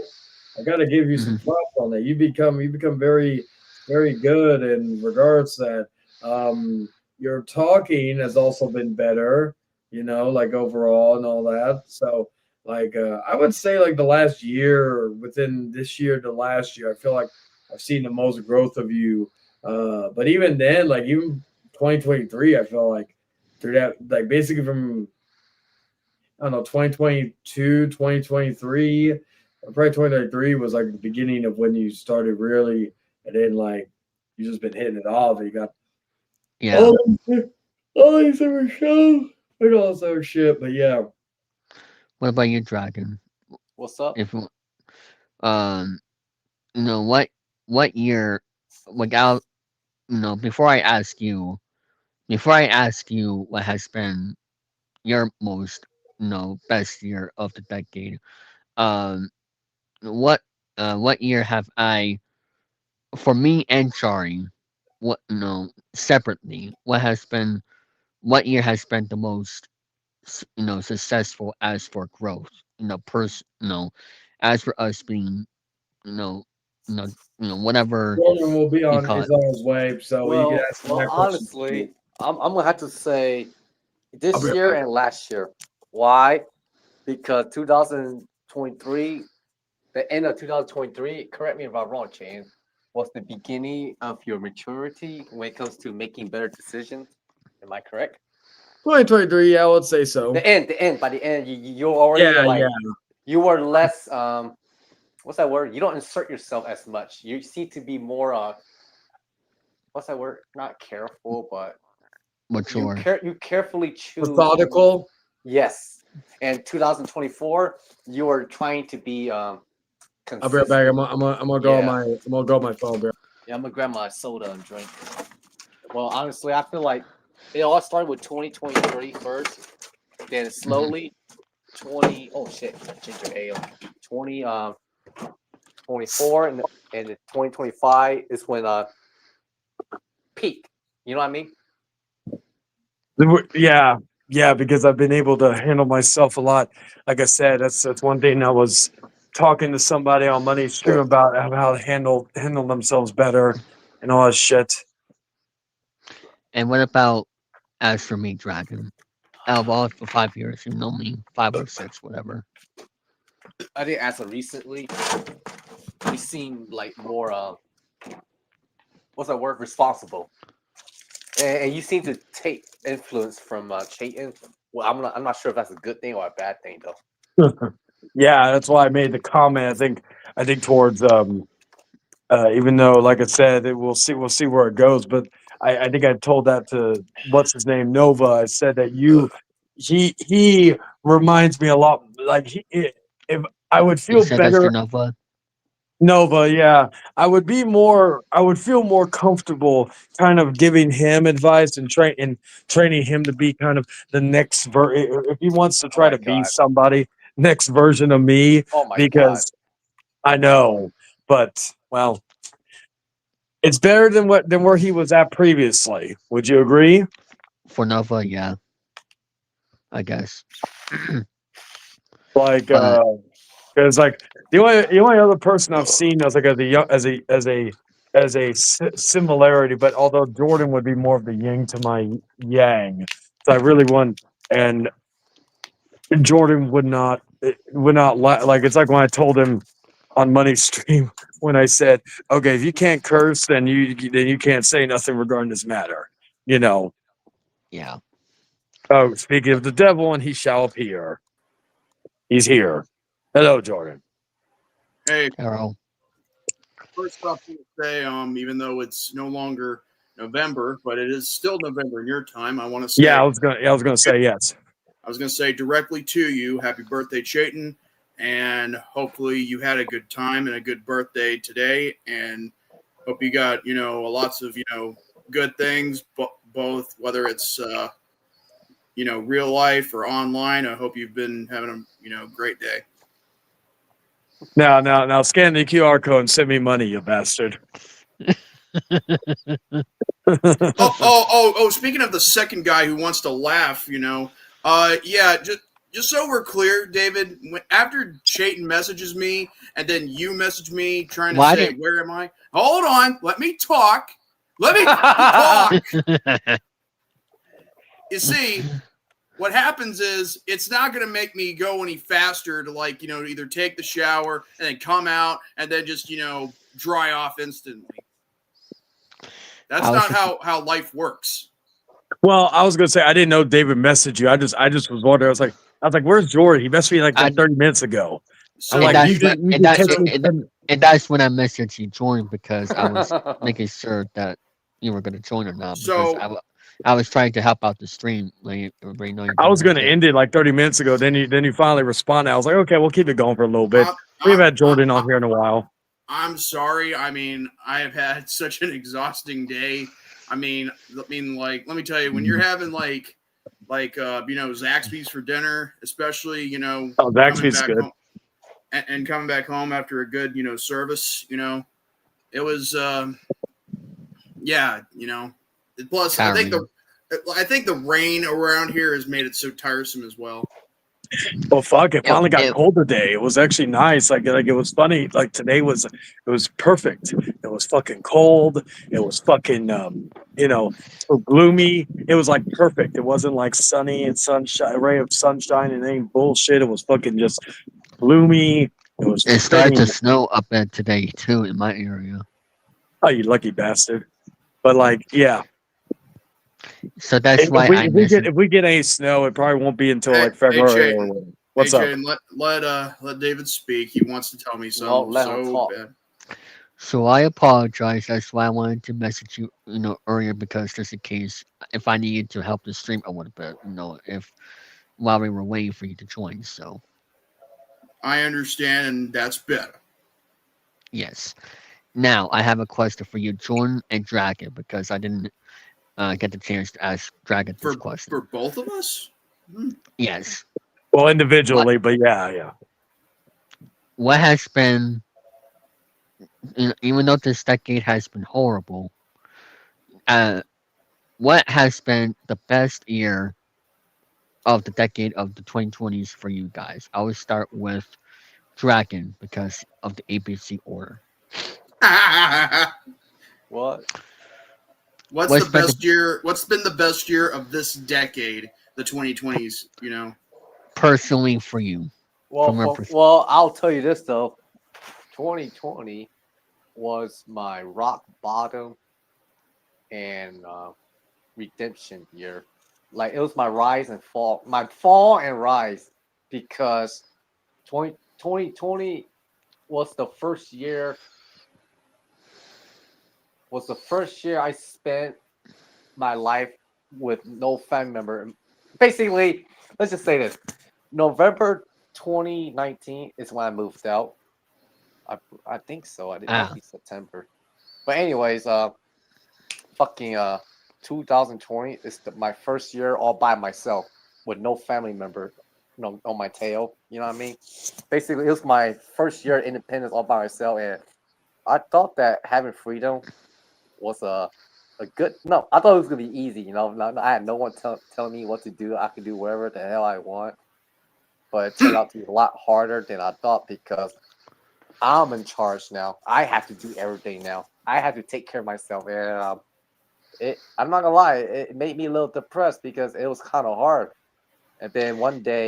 I got to give you some Mhm. props on that. You become very very good in regards to that. Your talking has also been better, like overall and all that. So like I would say like the last year, within this year to last year, I feel like I've seen the most growth of you. But even then, like even 2023, I feel like through that, like basically from I don't know, 2022, 2023, probably 2023 was like the beginning of when you started really, and then like you just been hitting it off. And you got Yeah. all all these different shows and all this other shit. But yeah, What about you, Dragon? What's up? If um, what year? Like out, before I ask you what has been your most, best year of the decade. Um, what what year have I, for me and Shari, separately, what year has been the most, successful as for growth, as for us being, you know, you know, whatever Roman will be you on call is it. on his way, so you can ask him Well, that question too. honestly, I'm gonna have to say I'll be this right year back. and last year. Why? Because 2023, the end of 2023. Correct me if I'm wrong, Chain. Was the beginning of your maturity when it comes to making better decisions. Am I correct? 2023, yeah, I would say so. The end. By the end, you're already Yeah, like yeah. you were less. What's that word? You don't insert yourself as much. You seem to be more. What's that word? Not careful, but Mature. you carefully choose. Methodical. Yes. And 2024, you are trying to be I'll be right back. consistent. I'm gonna go on Yeah. my phone, bro. Yeah, I'm gonna grab my soda and drink. Well, honestly, I feel like it all started with 2023 first, then Mhm. slowly 20. Oh shit, ginger ale. 20 24 and 2025 is when peak. You know what I mean? Yeah, yeah, because I've been able to handle myself a lot. Like I said, that's one thing I was talking to somebody on Money Stream about how to handle themselves better and all that shit. And what about as for me, Dragon? Out of all for 5 years, you know me, 5 or 6, whatever. I think as of recently, you seem like more what's that word? Responsible. And you seem to take influence from Chayton. Well, I'm not sure if that's a good thing or a bad thing though. Yeah, that's why I made the comment. I think towards even though, like I said, we'll see where it goes. But I think I told that to what's his name Nova. I said that he reminds me a lot. Like if I would You feel said that's to better. Nova. Nova, yeah, I would feel more comfortable kind of giving him advice and training him to be kind of the next if he wants to Oh try my to be god. somebody next version of me, Oh my god. because I know, but well, it's better than where he was at previously. Would you agree? For Nova, yeah, I guess. Like, But because like the only other person I've seen as like as a similarity, but although Jordan would be more of the yin to my yang, so I really want, and Jordan would not like it's like when I told him on Money Stream when I said, okay, if you can't curse, then you can't say nothing regarding this matter, you know. yeah, Oh, speaking of the devil, and he shall appear. He's here. Hello, Jordan. Hey, Carol. first off, to say, even though it's no longer November, but it is still November in your time. I want to say, Yeah, I was gonna say yes. I was going to say directly to you, happy birthday, Chayton, and hopefully you had a good time and a good birthday today, and hope you got lots of good things, both whether it's real life or online. I hope you've been having a great day. Now, scan the QR code and send me money, you bastard. Oh! Speaking of the second guy who wants to laugh, yeah, just so we're clear, David. After Chayton messages me, and then you message me trying to say, "Where am I?" Hold on, let me talk. Let me talk. You see, what happens is it's not going to make me go any faster to either take the shower and then come out and then just dry off instantly. That's not how life works. Well, I was gonna say I didn't know David messaged you. I just was wondering. I was like, where's Jordan? He messaged me like 30 minutes ago. So I'm like, and that's when I messaged you join because I was making sure that you were gonna join or not. Because I was trying to help out the stream. Like everybody know. I was gonna end it like 30 minutes ago. Then you finally responded. I was like, okay, we'll keep it going for a little bit. We've had Jordan on here in a while. I'm sorry. I mean, I have had such an exhausting day. I mean, let me tell you, when you're having Zaxby's for dinner, especially Zaxby's good. and coming back home after a good service, it was yeah. Plus, tiring. I think the rain around here has made it so tiresome as well. Well, fuck! It finally got cold today. It was actually nice. Like it was funny. Like today was perfect. It was fucking cold. It was fucking so gloomy. It was like perfect. It wasn't like sunny and sunshine, a ray of sunshine and any bullshit. It was fucking just gloomy. It started to snow up there today too in my area. Oh, you lucky bastard! But yeah. So that's why if we get any snow, it probably won't be until February. What's up? Let David speak. He wants to tell me something so bad. So I apologize. That's why I wanted to message you, earlier because just in case if I needed to help the stream a little bit, if while we were waiting for you to join. So I understand, and that's better. Yes. Now I have a question for you, Jordan and Dragon, because I didn't get the chance to ask Dragon this question. For both of us? Yes. Well, individually, but yeah. What has been, even though this decade has been horrible, what has been the best year of the decade of the 2020s for you guys? I will start with Dragon because of the ABC order. What? What's the best year? What's been the best year of this decade, the 2020s? Personally, for you. Well, I'll tell you this though. 2020 was my rock bottom and redemption year. Like it was my rise and fall, my fall and rise, because 2020 was the first year. Was the first year I spent my life with no family member. Basically, let's just say this: November 2019 is when I moved out. I think so. I did not be September. But anyways, fucking 2020 is my first year all by myself with no family member, on my tail. You know what I mean? Basically, it was my first year of independence all by myself, and I thought that having freedom was a good. No, I thought it was gonna be easy. I had no one telling me what to do. I could do whatever the hell I want. But it turned out to be a lot harder than I thought because I'm in charge now. I have to do everything now. I have to take care of myself, and I'm not gonna lie, it made me a little depressed because it was kind of hard. And then one day,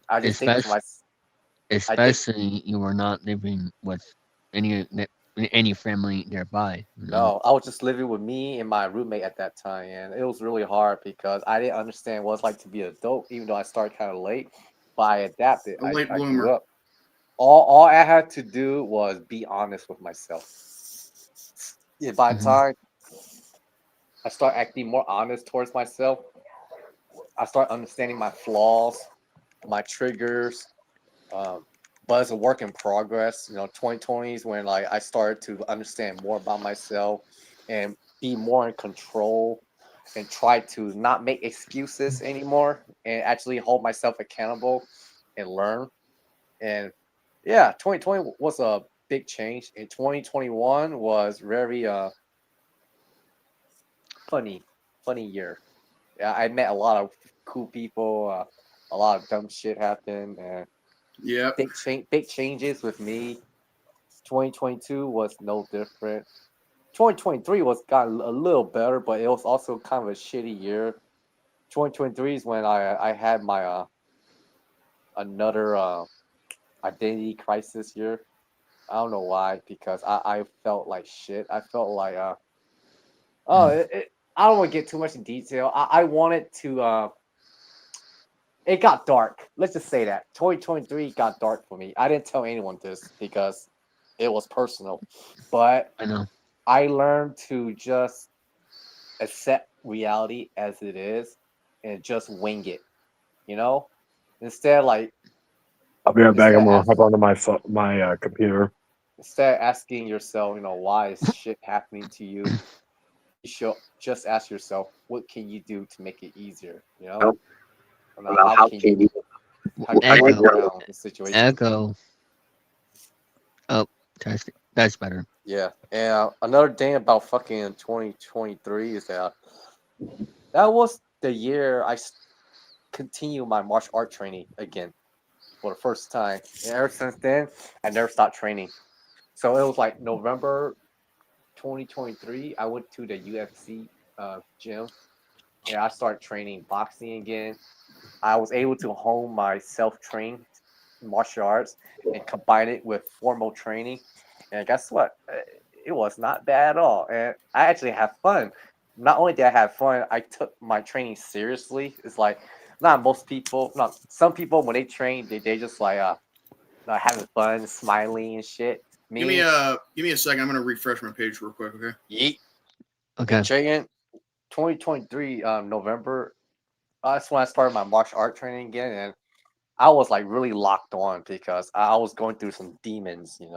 I just think to myself, especially you were not living with any family nearby. No, I was just living with me and my roommate at that time, and it was really hard because I didn't understand what it's like to be an adult, even though I started kind of late. But I adapted. I grew up. All I had to do was be honest with myself. Yeah, by the time I start acting more honest towards myself. I start understanding my flaws, my triggers. But it's a work in progress. 2020 is when like I started to understand more about myself and be more in control and try to not make excuses anymore and actually hold myself accountable and learn. And yeah, 2020 was a big change. And 2021 was very funny, funny year. Yeah, I met a lot of cool people. A lot of dumb shit happened, and Yep. big changes with me. 2022 was no different. 2023 was got a little better, but it was also kind of a shitty year. 2023 is when I had my another identity crisis year. I don't know why, because I felt like shit. I felt like I don't want to get too much in detail. I wanted to it got dark. Let's just say that 2023 got dark for me. I didn't tell anyone this because it was personal, but I know. I learned to just accept reality as it is and just wing it. You know, instead like I'll be right back. instead I'm gonna ask, hop onto my computer. instead asking yourself, why is shit happening to you? You should just ask yourself, what can you do to make it easier? How can you Echo. work around the situation? Echo. Oh, test it. That's better. Yeah, and another thing about fucking 2023 is that was the year I continued my martial art training again for the first time. And ever since then, I never stopped training. So it was like November 2023. I went to the UFC gym and I started training boxing again. I was able to hone my self-trained martial arts and combine it with formal training. And guess what? It was not bad at all. And I actually have fun. Not only did I have fun, I took my training seriously. It's like not most people, not some people when they train, they just like having fun, smiling and shit. Give me a second. I'm gonna refresh my page real quick. Okay. Yeet. Okay. And Jagan, 2023 November, that's when I started my martial art training again, and I was like really locked on because I was going through some demons, and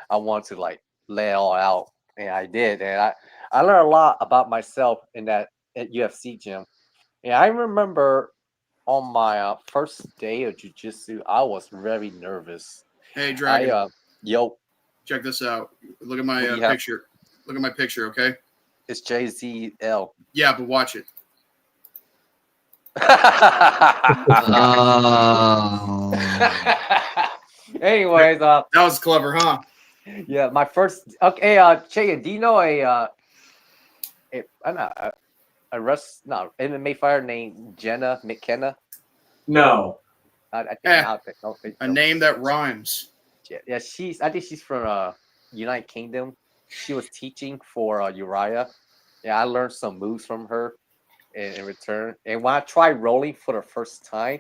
I wanted to like lay it all out, and I did, and I learned a lot about myself in that at UFC gym. And I remember on my first day of jujitsu, I was very nervous. Hey, Dragon. Yo, check this out. Look at what my do you have? picture. Look at my picture, okay? It's JZL. Yeah, but watch it. Oh. Anyways, That was clever, huh? yeah, my first. Okay, Chagan, do you know a MMA fighter named Jenna McKenna? No. I think Eh, I don't think a so. name that rhymes. Yeah, I think she's from United Kingdom. She was teaching for Uriah. Yeah, I learned some moves from her in return. And when I tried rolling for the first time,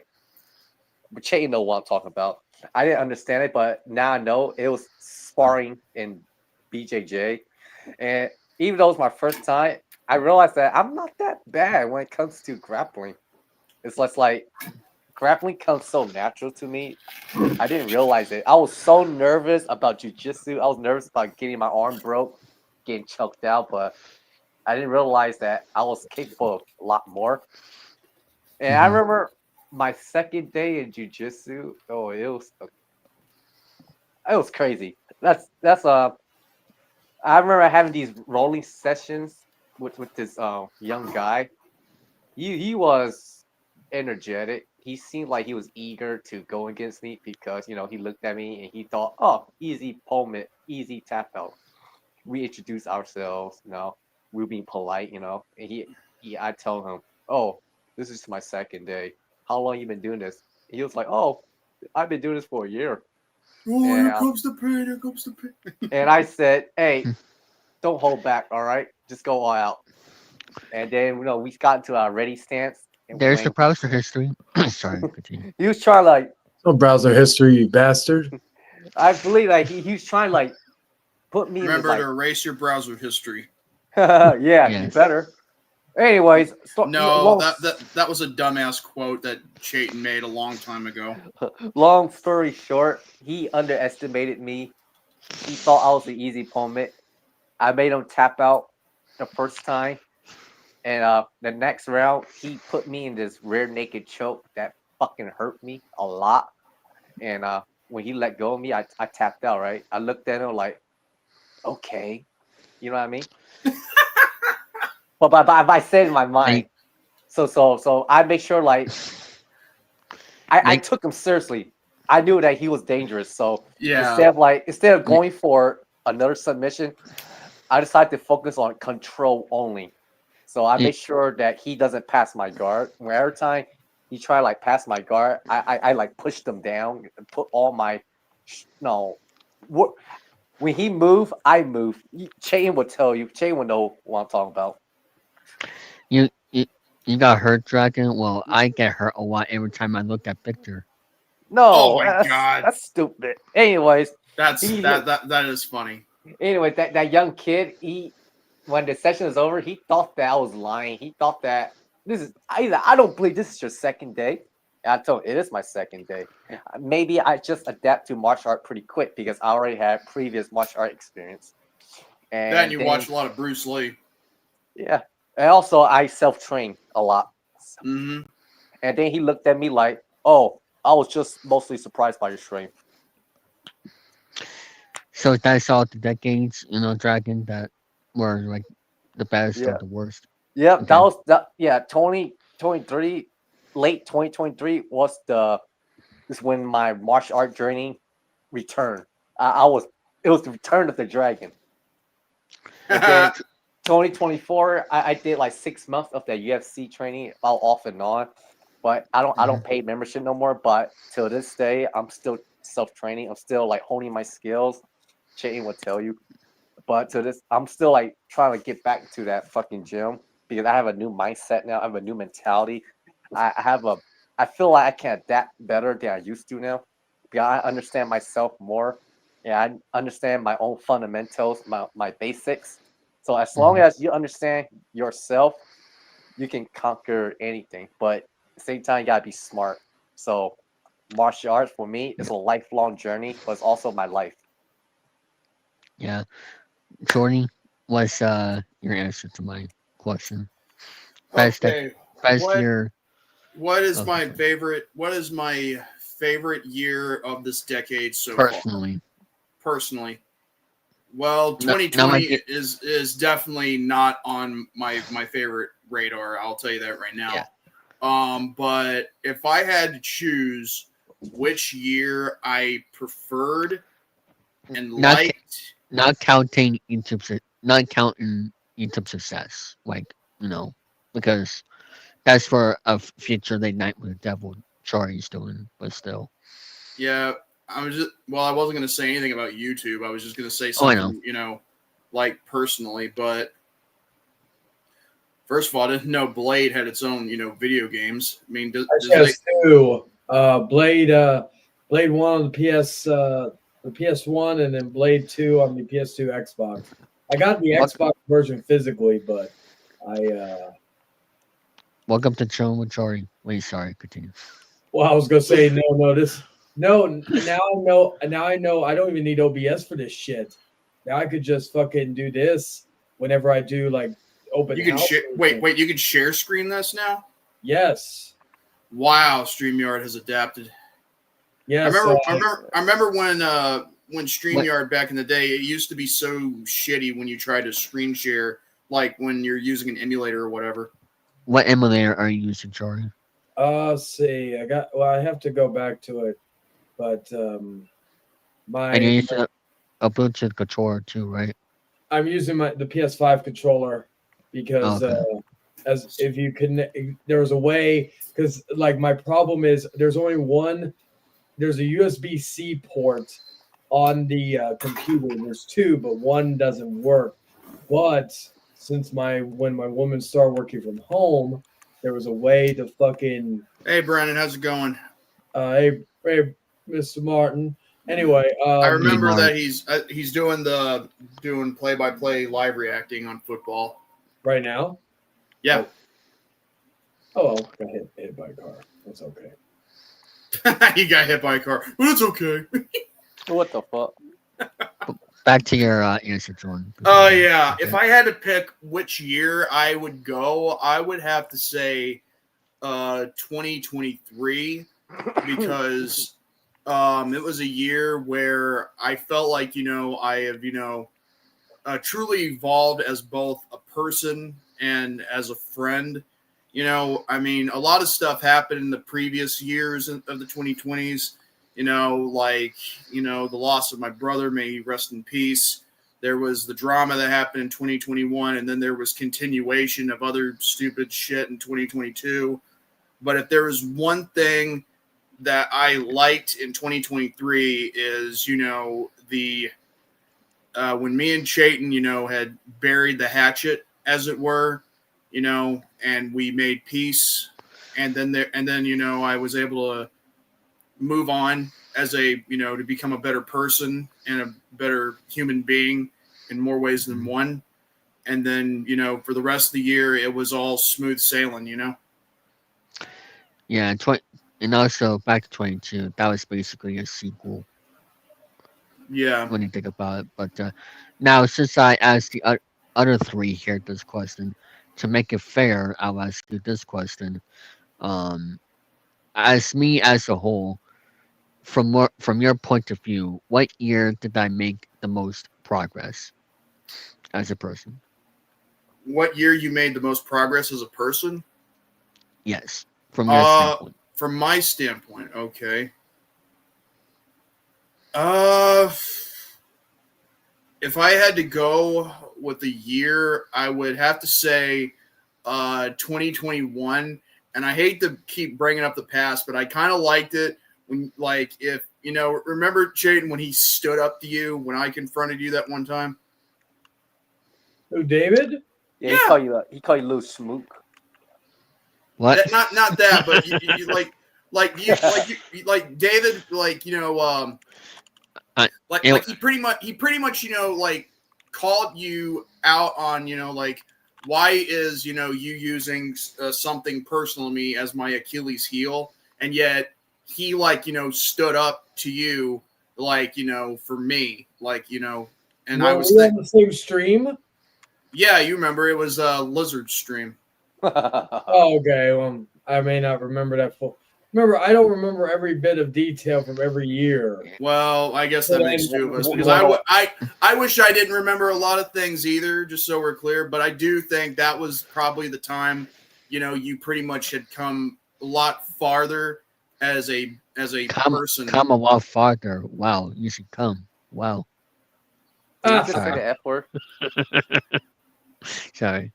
but Che know what I'm talking about. I didn't understand it, but now I know it was sparring in BJJ. And even though it was my first time, I realized that I'm not that bad when it comes to grappling. It's less like grappling comes so natural to me. I didn't realize it. I was so nervous about jujitsu. I was nervous about getting my arm broke, getting choked out, but I didn't realize that I was capable of a lot more. And I remember my second day in jujitsu. Oh, it was crazy. That's I remember having these rolling sessions with this young guy. He was energetic. He seemed like he was eager to go against me because he looked at me and he thought, oh, easy opponent, easy tap out. We introduced ourselves, we were being polite, and I told him, oh, this is my second day. How long you been doing this? He was like, oh, I've been doing this for a year. Oh, And, here comes the pain. Here comes the pain. and I said, hey, don't hold back, all right? Just go all out. And then we got into our ready stance. And There's the browser history. Sorry, continue. he was trying like No browser history, you bastard. I believe like he was trying like put me Remember in to this, erase your browser history. Yeah, you Yes. better. Anyways, No, that was a dumbass quote that Chayton made a long time ago. long story short, he underestimated me. He thought I was an easy opponent. I made him tap out the first time, and the next round he put me in this rear naked choke that fucking hurt me a lot. And when he let go of me, I tapped out. Right, I looked at him like, okay, you know what I mean. But I said in my mind, so I make sure like I took him seriously. I knew that he was dangerous. So Yeah. instead of going for another submission, I decided to focus on control only. So I make sure that he doesn't pass my guard. Every time he try like pass my guard, I like pushed him down and put all my no. What when he move, I move. Chain will tell you. Chain will know what I'm talking about. You you you got hurt, Dragon. Well, I get hurt a lot every time I look at Victor. Oh No, my god. that's stupid. Anyways, That he, is funny. anyway, that young kid, he when the session is over, he thought that I was lying. He thought that I don't believe this is your second day. And I told him it is my second day. Maybe I just adapt to martial art pretty quick because I already had previous martial art experience. And Then you watched a lot of Bruce Lee. yeah, and also I self train a lot. Mm-hmm. And then he looked at me like, "Oh, I was just mostly surprised by your strength." So that's all the decades, Dragon, that were like the best or Yeah. the worst. Yep, Okay. yeah, 2023, late 2023 was is when my martial art journey returned. It was the return of the dragon. And then 2024, I did like 6 months of the UFC training, all off and on. But I don't pay membership no more. But till this day, I'm still self training. I'm still like honing my skills. Shane will tell you. But to this, I'm still like trying to get back to that fucking gym because I have a new mindset now. I have a new mentality. I feel like I can adapt better than I used to now because I understand myself more. Yeah, I understand my own fundamentals, my basics. So as long as you understand yourself, you can conquer anything. But at the same time, you gotta be smart. So martial arts for me is a lifelong journey, but it's also my life. Yeah. Jordan, what's your answer to my question? Best Okay. best What year. what is of my favorite? What is my favorite year of this decade so far? personally? Personally, well, Not 2020 like is definitely not on my favorite radar. I'll tell you that right now. Yeah. But if I had to choose which year I preferred and not liked, not counting not counting YouTube success, like because that's for a future late night with the devil. Charlie's doing, but still. yeah, I wasn't gonna say anything about YouTube. I was just gonna say Oh, I know. something, like personally. But first of all, I didn't know Blade had its own, video games. I mean, does Actually, it? has two. Blade 1 on the PS1, and then Blade 2 on the PS2 Xbox. I got the Xbox version physically, but Welcome to Chilling with Charlie. Wait, sorry, continue. I was gonna say no. Now I know I don't even need OBS for this shit. Now I could just fucking do this whenever I do like open You can house. share. Wait. You can share screen this now. Yes. Wow, StreamYard has adapted. Yes. I remember when StreamYard back in the day, it used to be so shitty when you tried to screen share, like when you're using an emulator or whatever. What emulator are you using, Charlie? Let's see. I have to go back to it, but And you're using a Bluetooth controller too, right? I'm using the PS5 controller because as if you can, there was a way because like my problem is there's a USB-C port on the computer. There's two, but one doesn't work. But since when my woman started working from home, there was a way to fucking Hey, Brandon, how's it going? hey, Mr. Martin. Anyway, I remember Mark. that he's doing play-by-play live reacting on football. right now. Yeah, Oh, got hit by a car. That's okay. he got hit by a car, but it's okay. What the fuck? Back to your answer, Jordan. Oh yeah, Okay. if I had to pick which year I would go, I would have to say 2023 because it was a year where I felt like I have truly evolved as both a person and as a friend. I mean, a lot of stuff happened in the previous years of the 2020s. Like the loss of my brother, may he rest in peace. There was the drama that happened in 2021, and then there was continuation of other stupid shit in 2022. But if there was one thing that I liked in 2023 is, the when me and Chayton, had buried the hatchet, as it were, and we made peace, and then I was able to move on as to become a better person and a better human being in more ways than one. And then, for the rest of the year, it was all smooth sailing, Yeah, and also back to 22. That was basically a sequel Yeah. when you think about it. But now, since I asked the other three here this question, to make it fair, I'll ask you this question. As me as a whole, from your point of view, what year did I make the most progress as a person? What year you made the most progress as a person? Yes, from your standpoint. From my standpoint, okay. If I had to go with the year, I would have to say 2021. And I hate to keep bringing up the past, but I kind of liked it when, like, if remember Jaden when he stood up to you when I confronted you that one time. Who, David? Yeah, he called you little smook. What? Not that, but you like David, like he pretty much like called you out on like why is you using something personal to me as my Achilles heel, and yet he stood up to you like for me and I was on the same stream. Yeah, you remember it was a Lizard stream. Oh, okay. Well, I may not remember that full. Remember, I don't remember every bit of detail from every year. Well, I guess that makes two of us because I wish I didn't remember a lot of things either, just so we're clear. But I do think that was probably the time, you pretty much had come a lot farther as a person. Come a lot farther. Wow, you should come. Wow. Did you just say the F word? Sorry.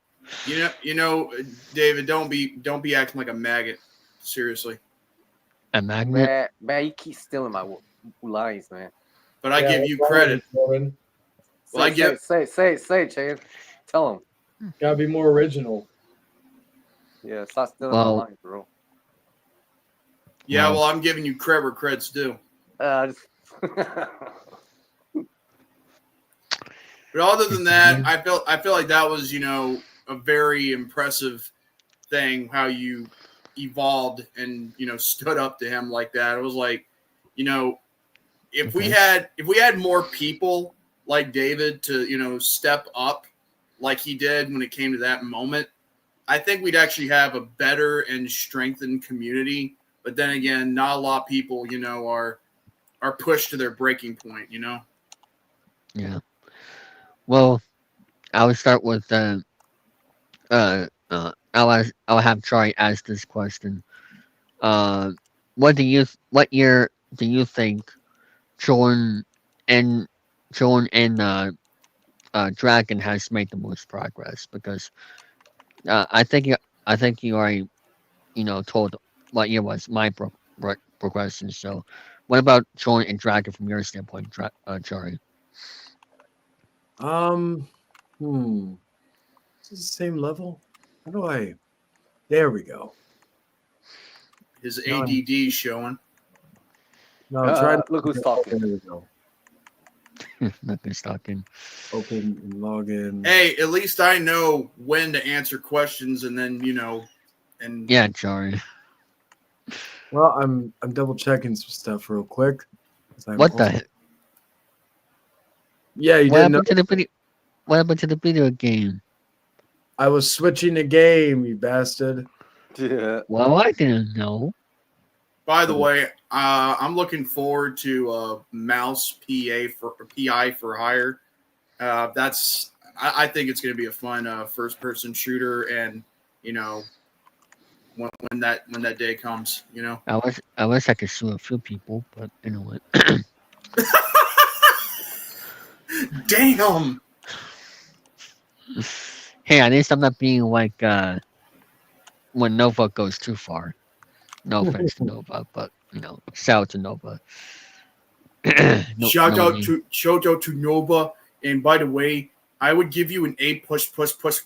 David, don't be acting like a maggot. Seriously. A magnet? Man, you keep stealing my lines, man. But I give you credit. Well, say, Chad. Tell him. Gotta be more original. Yeah, stop stealing my lines, bro. Yeah, well, I'm giving you credit where credit's due. But other than that, I feel like that was, a very impressive thing how you evolved and, stood up to him like that. It was like, if we had more people like David to, step up like he did when it came to that moment, I think we'd actually have a better and strengthened community. But then again, not a lot of people, are pushed to their breaking point, Yeah. Well, I will start with I'll have Troy ask this question. What year do you think Jordan and Dragon has made the most progress? Because I think you already told what year was my progression. So, what about Jordan and Dragon from your standpoint, Jari? Is it the same level? How do I? There we go. His ADD showing. No, I'm trying to Look who's talking. There we go. Nothing stalking. Open and log in. Hey, at least I know when to answer questions, and then and Yeah, Jory. Well, I'm double checking some stuff real quick. What the heck? Yeah, you What didn't know. happened to the video? What happened to the video game? I was switching the game, you bastard. Yeah. Well, I didn't know. By the way, I'm looking forward to Mouse PI for hire. I think it's going to be a fun first person shooter, and when that day comes, I wish I could sue a few people, but anyway. Damn. Hey, at least I'm not being like when Nova goes too far. No offense to Nova, but shout out to Nova. Shout out to Nova. And by the way, I would give you an A plus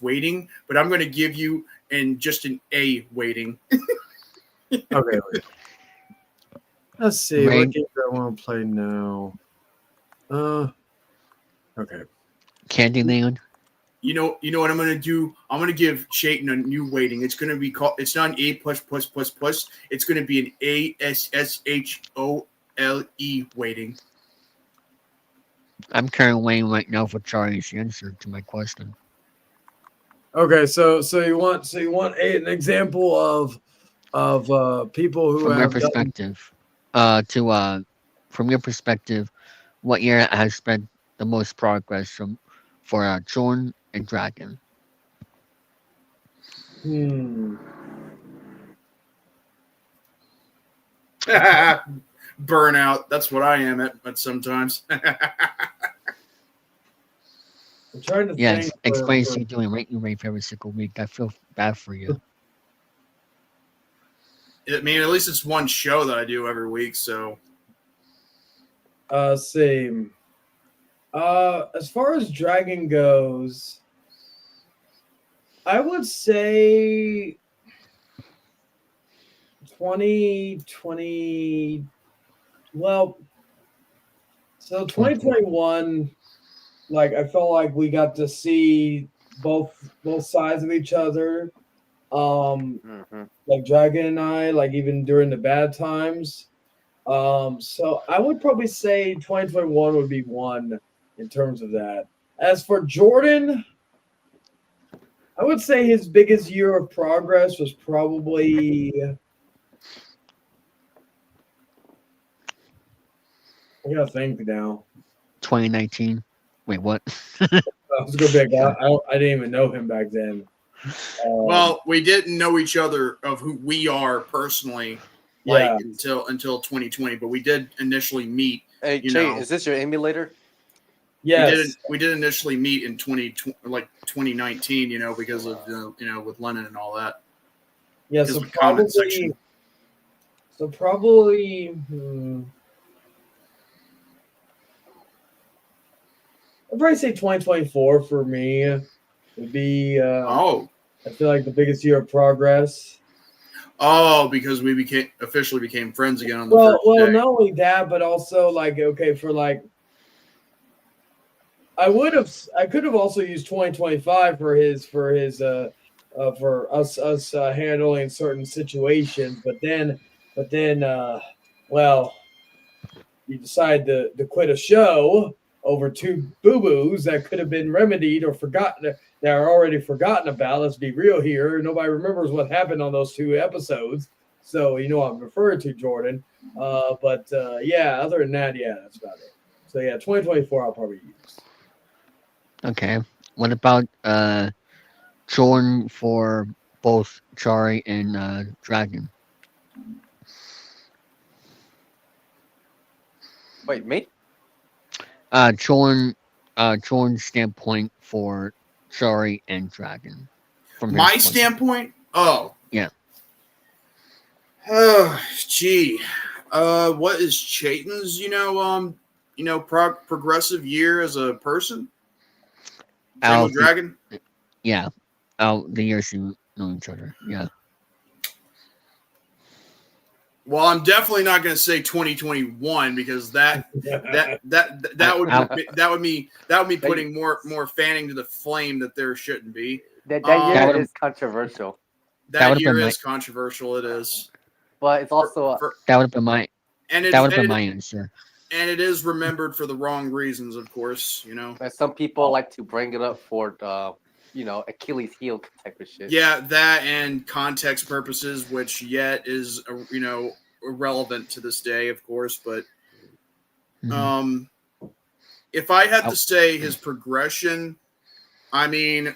weighting, but I'm going to give you just an A weighting. Okay. Let's see. What game do I want to play now? Okay. Candyland. You know what I'm going to do? I'm going to give Chayton a new weighting. It's going to be called. It's not an A plus. It's going to be an ASSHOLE weighting. I'm currently waiting right now for Charlie's answer to my question. Okay, so you want an example of people who from have your perspective, from your perspective, what year has been the most progress for Jorn and Dragon? Burnout. That's what I am at sometimes. I'm trying to think. Yes, explains you doing rating rate every single week. I feel bad for you. I mean, at least it's one show that I do every week. So, same. As far as Dragon goes, I would say 2020. Well, so 2021. Like I felt like we got to see both sides of each other. Like Dragon and I, like even during the bad times. So I would probably say 2021 would be one in terms of that. As for Jordan, I would say his biggest year of progress was probably I gotta think now. 2019. Wait, what? Let's go back. I didn't even know him back then. Well, we didn't know each other of who we are personally, until 2020. But we did initially meet. Hey, Jay, is this your emulator? Yes. We did initially meet in 2019. Because of with Lennon and all that. Yeah. So probably. I'd probably say 2024 for me would be. I feel like the biggest year of progress. Oh, because we officially became friends again on the first day. Not only that, but also I could have also used 2025 for us handling certain situations, but then you decide to quit a show over two boo-boos that could have been remedied or forgotten, that are already forgotten about. Let's be real here. Nobody remembers what happened on those two episodes. So, I'm referring to Jordan. Other than that, that's about it. So, 2024 I'll probably use. Okay. What about Jordan for both Chari and Dragon? Wait, me? Jordan's standpoint for Chari and Dragon. From my standpoint? Oh. Yeah. Oh, gee. What is Chayton's, progressive year as a person? Dragon? Yeah. The years you know each other. Yeah. Well, I'm definitely not going to say 2021 because that would be putting more fanning to the flame that there shouldn't be. That That year would've- is controversial, That would've That year been my- is controversial. It is, but it's also That would have been my and that would have been my answer. and it is remembered for the wrong reasons, of course. You know. and some people like to bring it up for the Achilles heel type of shit. Yeah, that and context purposes, which yet is irrelevant to this day, of course. But Mhm. if I had to say his progression, I mean,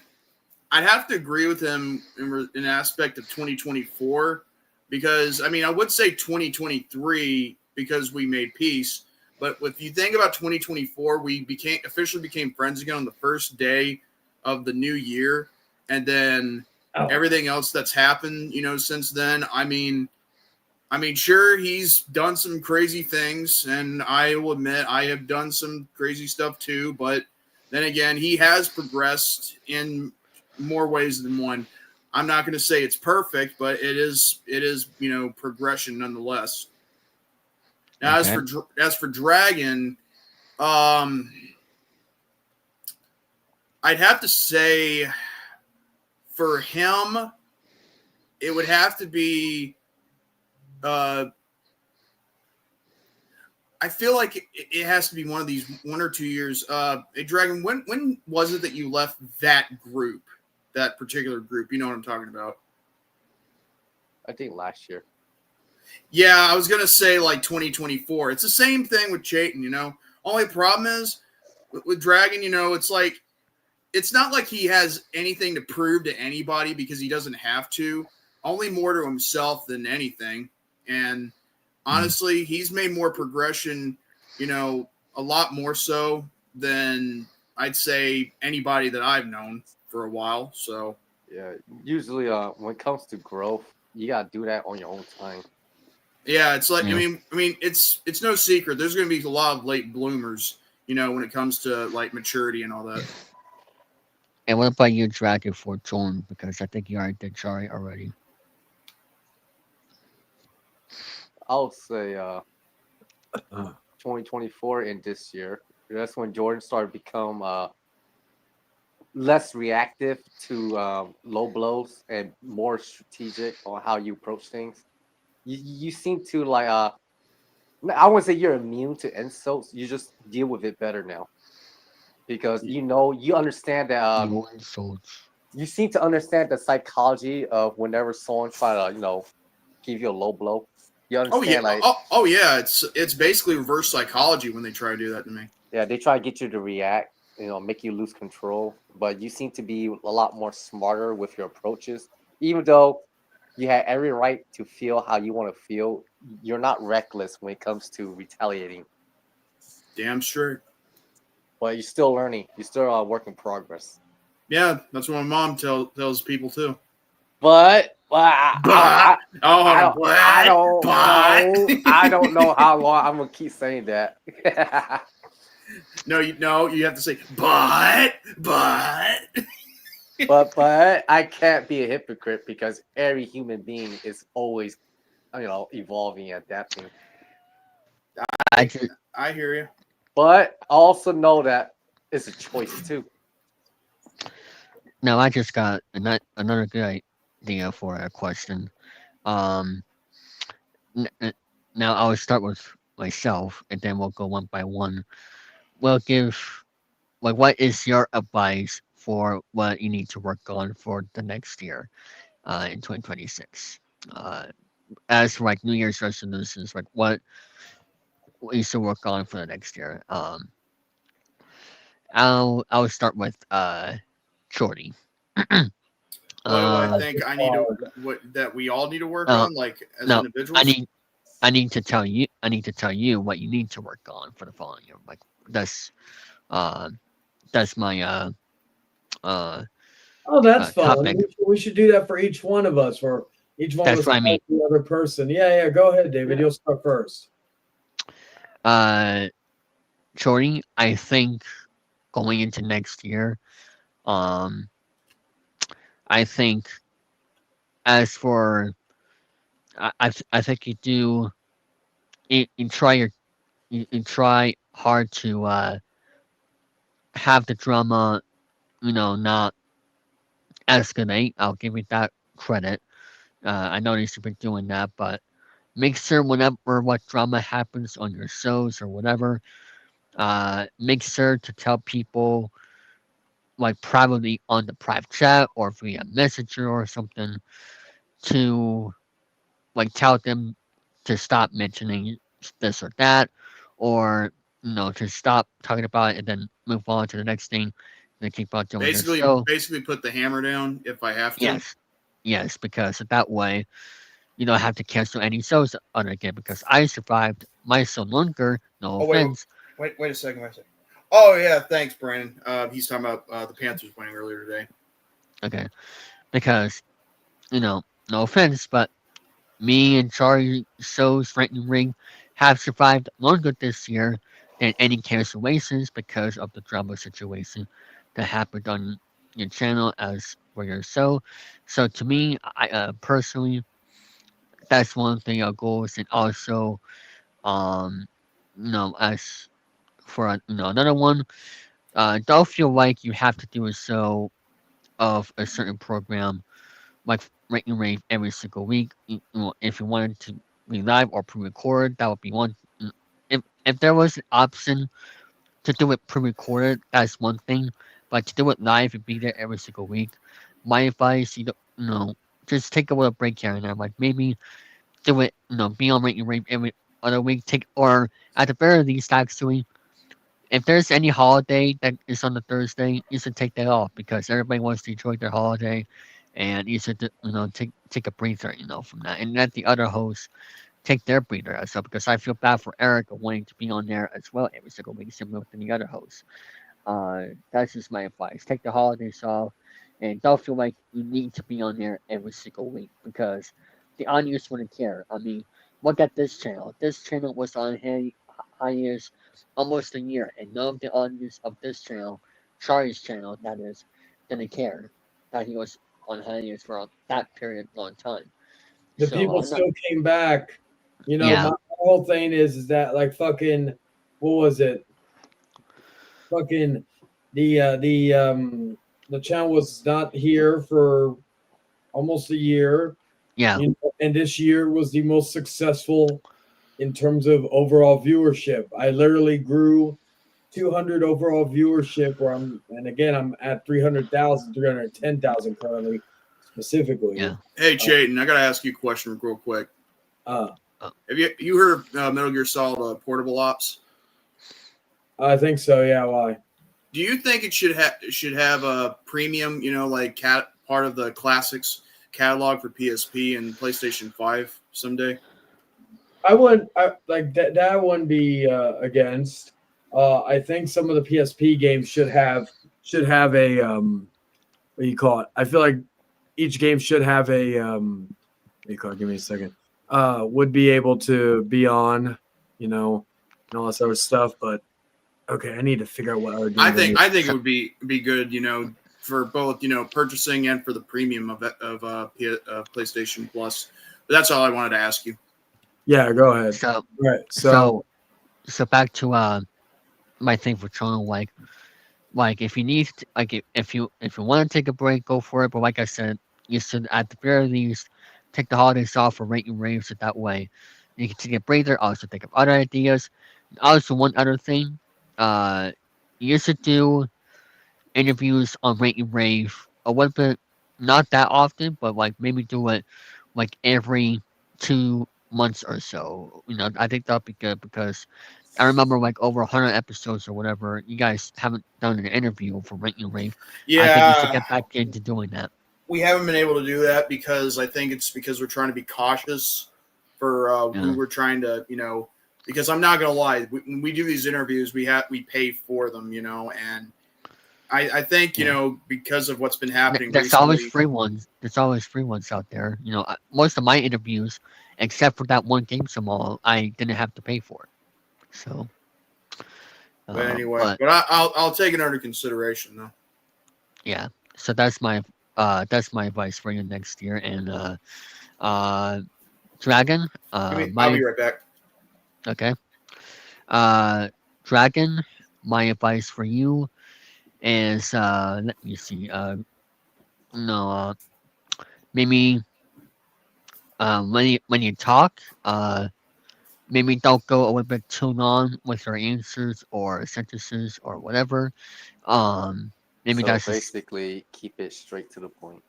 I'd have to agree with him in aspect of 2024 because I mean I would say 2023 because we made peace, but if you think about 2024, we officially became friends again on the first day of the new year, and then everything else that's happened, since then. I mean, sure, he's done some crazy things, and I will admit I have done some crazy stuff too, but then again, he has progressed in more ways than one. I'm not going to say it's perfect, but it is progression nonetheless. Now, Okay. as for Dragon, I'd have to say for him, it would have to be. I feel like it has to be one of these 1 or 2 years. Hey, Dragon, when was it that you left that group, that particular group? You know what I'm talking about? I think last year. Yeah, I was going to say like 2024. It's the same thing with Chayton, Only problem is with Dragon, it's like, it's not like he has anything to prove to anybody because he doesn't have to. Only more to himself than anything. And honestly, he's made more progression, a lot more so than I'd say anybody that I've known for a while. So Yeah, usually when it comes to growth, you gotta do that on your own time. yeah, it's like Yeah. I mean, it's no secret. There's going to be a lot of late bloomers, when it comes to like maturity and all that. And what about you, Dragon Fortune? Because I think you already did Jari already. I'll say 2024 and this year. That's when Jordan started to become less reactive to low blows and more strategic on how you approach things. You seem to like I wouldn't say you're immune to insults. You just deal with it better now because you understand that No insults. you seem to understand the psychology of whenever someone try to give you a low blow. You understand Oh yeah, it's basically reverse psychology when they try to do that to me. yeah, they try to get you to react, make you lose control. But you seem to be a lot more smarter with your approaches, even though you had every right to feel how you want to feel. You're not reckless when it comes to retaliating. Damn straight. But you're still learning. You're still a work in progress. Yeah, that's what my mom tells people too. But I don't know how long I'm gonna keep saying that. No, you have to say but. but I can't be a hypocrite because every human being is always, evolving and adapting. I hear you. But I also know that it's a choice too. Now I just got another good idea for a question. Um, now I'll start with myself, and then we'll go one by one. We'll give what is your advice for what you need to work on for the next year, in 2026? As for New Year's resolutions, what you should work on for the next year. I'll start with Shorty. What do I think I need that we all need to work on, like as individuals? I need to tell you. I need to tell you what you need to work on for the following year. That's my Oh, that's fun. topic. We should do that for each one of us, or each one That's of us what I mean. the other person. Yeah. Go ahead, David. You'll start first. Shorty, I think going into next year, I think as for I think you do. You try you try hard to have the drama, not escalate. I'll give you that credit. I noticed you've been doing that, but make sure whenever what drama happens on your shows or whatever, make sure to tell people like privately on the private chat or via messenger or something to like tell them to stop mentioning this or that, or to stop talking about it and then move on to the next thing. They keep on doing their show. Basically, put the hammer down if I have to. Yes, yes, because that way you don't have to cancel any shows on it again. Because I survived my show longer. No Oh offense. wait a second. Oh yeah, thanks, Brandon. He's talking about the Panthers winning earlier today. Okay, because no offense, but me and Charlie shows Ranking Ring have survived longer this year than any cancellations because of the drama situation that happened on your channel as for your show. So to me, I personally, that's one thing our goals, and also, um, as for another one, don't feel like you have to do a show of a certain program like Ranking Rave every single week. If you wanted to be live or pre-record, that would be one. If there was an option to do it pre-recorded, that's one thing. But to do it live and be there every single week, my advice, just take a little break here and there. Like maybe do it, be on Ranking Rave every other week. Or at the very least, actually, if there's any holiday that is on the Thursday, you should take that off because everybody wants to enjoy their holiday, and you should take a breather, from that, and let the other hosts take their breather as well. Because I feel bad for Eric wanting to be on there as well every single week, similar to the other hosts. That's just my advice. Take the holidays off, and don't feel like you need to be on there every single week because the audience wouldn't care. I mean, look at this channel. This channel was on hiatus almost a year, and none of the audience of this channel, Charlie's channel, that is, didn't care that he was on hiatus for that period long time. The So people still came back. Yeah. My whole thing is that like fucking what was it? Fucking the channel was not here for almost a year. Yeah. And this year was the most successful in terms of overall viewership. I literally grew 200 overall viewership and I'm at 300,000, 310,000 currently specifically. Yeah. Hey, Chayton, I got to ask you a question real quick. Have you heard of Metal Gear Solid Portable Ops? I think so. Yeah. Why? Do you think it should have a premium, like part of the classics catalog for PSP and PlayStation 5 someday? I wouldn't like that. That wouldn't be against. I think some of the PSP games should have a what do you call it? I feel like each game should have a what do you call it? Give me a second. Would be able to be on, and all that sort of stuff. But okay, I need to figure out what I would do. I think it would be good, for both, purchasing and for the premium of PlayStation Plus. But that's all I wanted to ask you. Yeah, go ahead. So right. So back to my thing for Toronto, like if you need to, if you want to take a break, go for it. But like I said, you should at the very least take the holidays off for Ranking Raves, so that way you can take a break there. Also think of other ideas. Also, one other thing, you should do interviews on Ranking Rave a little bit, not that often, but like maybe do it like every 2 months or so. I think that'd be good because I remember like over 100 episodes or whatever. You guys haven't done an interview for Ranking Rave. Yeah, I think you should get back into doing that. We haven't been able to do that because I think it's because we're trying to be cautious for who we're trying to, because I'm not gonna lie, when we do these interviews, we pay for them, and I think because of what's been happening. There's recently, always free ones. There's always free ones out there. Most of my interviews, except for that one game mall, I didn't have to pay for it. So, but anyway, but I'll take it under consideration though. Yeah, so that's my advice for you next year, and Dragon. I'll My be right back. okay. Dragon. My advice for you is let me see. No. Maybe when you talk, maybe don't go a little bit too long with your answers or sentences or whatever. Maybe So that's just basically, keep it straight to the point.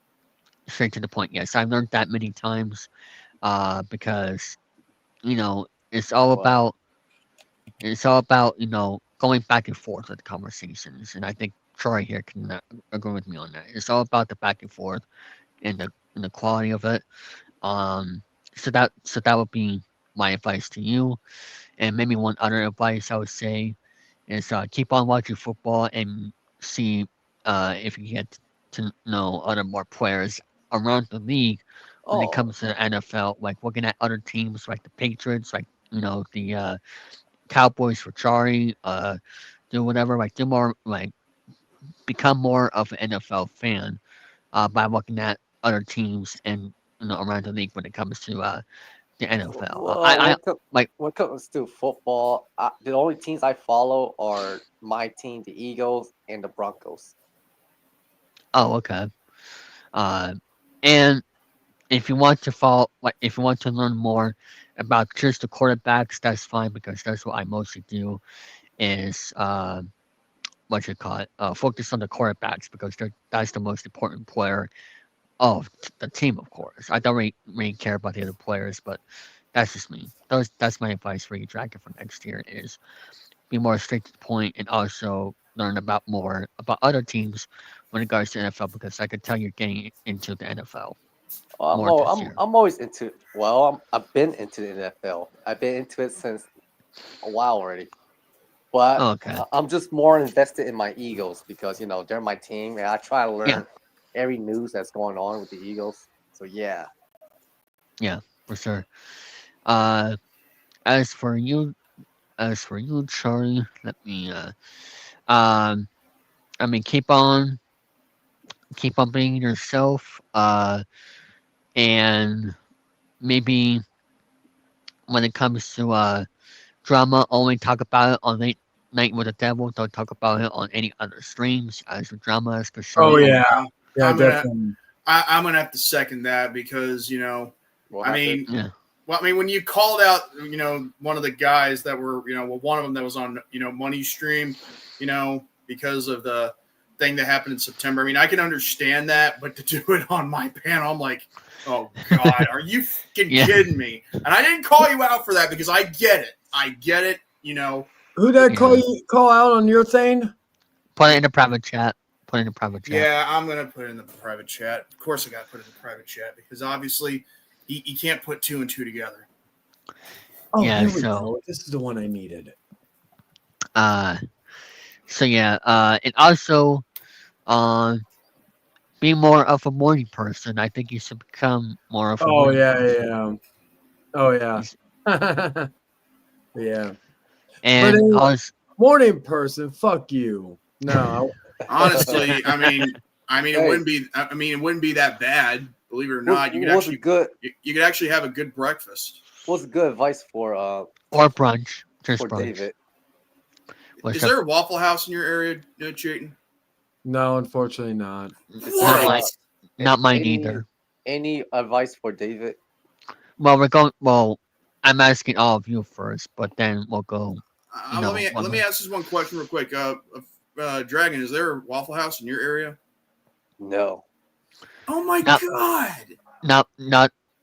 straight to the point. Yes, I've learned that many times. Because it's all Well, about going back and forth with conversations, and I think Troy here can agree with me on that. It's all about the back and forth and the quality of it. Um, so that would be my advice to you, and maybe one other advice I would say is keep on watching football and see if you get to know other more players around the league when it oh, comes to the NFL, like looking at other teams like the Patriots, like the Cowboys for Charlie, do whatever, like do more, like become more of an NFL fan by looking at other teams and around the league when it comes to the NFL. well, I like when it comes to football, the only teams I follow are my team, the Eagles, and the Broncos. oh okay, uh, and if you want to follow, like if you want to learn more about just the quarterbacks, that's fine because that's what I mostly do. Is what you call it? Focus on the quarterbacks because that's the most important player of the team, of course. I don't really care about the other players, but that's just me. That's my advice for you, Dragon, for next year is be more straight to the point and also learn about more about other teams when it comes to NFL because I could tell you're getting into the NFL more this year. I'm always into. Well, I've been into the NFL. I've been into it since a while already. But Okay. I'm just more invested in my Eagles because they're my team, and I try to Yeah. learn every news that's going on with the Eagles. So yeah. Yeah, for sure. Uh, as for you, Charlie, let me. Um, I mean, keep on being yourself. And maybe when it comes to drama, only talk about it on late night with the devil. Don't talk about it on any other streams as the drama is Oh concerned. yeah, yeah, I'm gonna definitely. I'm gonna have to second that because What I happened? mean, Yeah. well, I mean, when you called out, one of the guys that were, one of them that was on, Money Stream, because of the thing that happened in September. I mean, I can understand that, but to do it on my panel, I'm like, oh God, are you fucking Yeah. kidding me? And I didn't call you out for that because I get it. Who that Yeah. call out on your thing? Put it in the private chat. Yeah, I'm gonna put it in the private chat. Of course, I got to put it in the private chat because obviously, you can't put two and two together. Oh, Yeah, here we so- go. This is the one I needed. So yeah. And also, be more of a morning person. I think you should become more of a Oh morning yeah, person. yeah. Oh yeah. Yes. Yeah. And anyway, also, morning person, fuck you. No. Honestly, I mean, Hey. it wouldn't be. I mean, it wouldn't be that bad. Believe it or not, you could What's actually good? you could actually have a good breakfast. What's good advice for or brunch. Just for brunch. David? What's Is up? there a Waffle House in your area, Chayton? No, unfortunately not. Is Not there, mine. Not mine any either. any advice for David? Well, we're going. Well, I'm asking all of you first, but then we'll go. Let me ask this one question real quick. Dragon, is there a Waffle House in your area? No. Oh my No. God!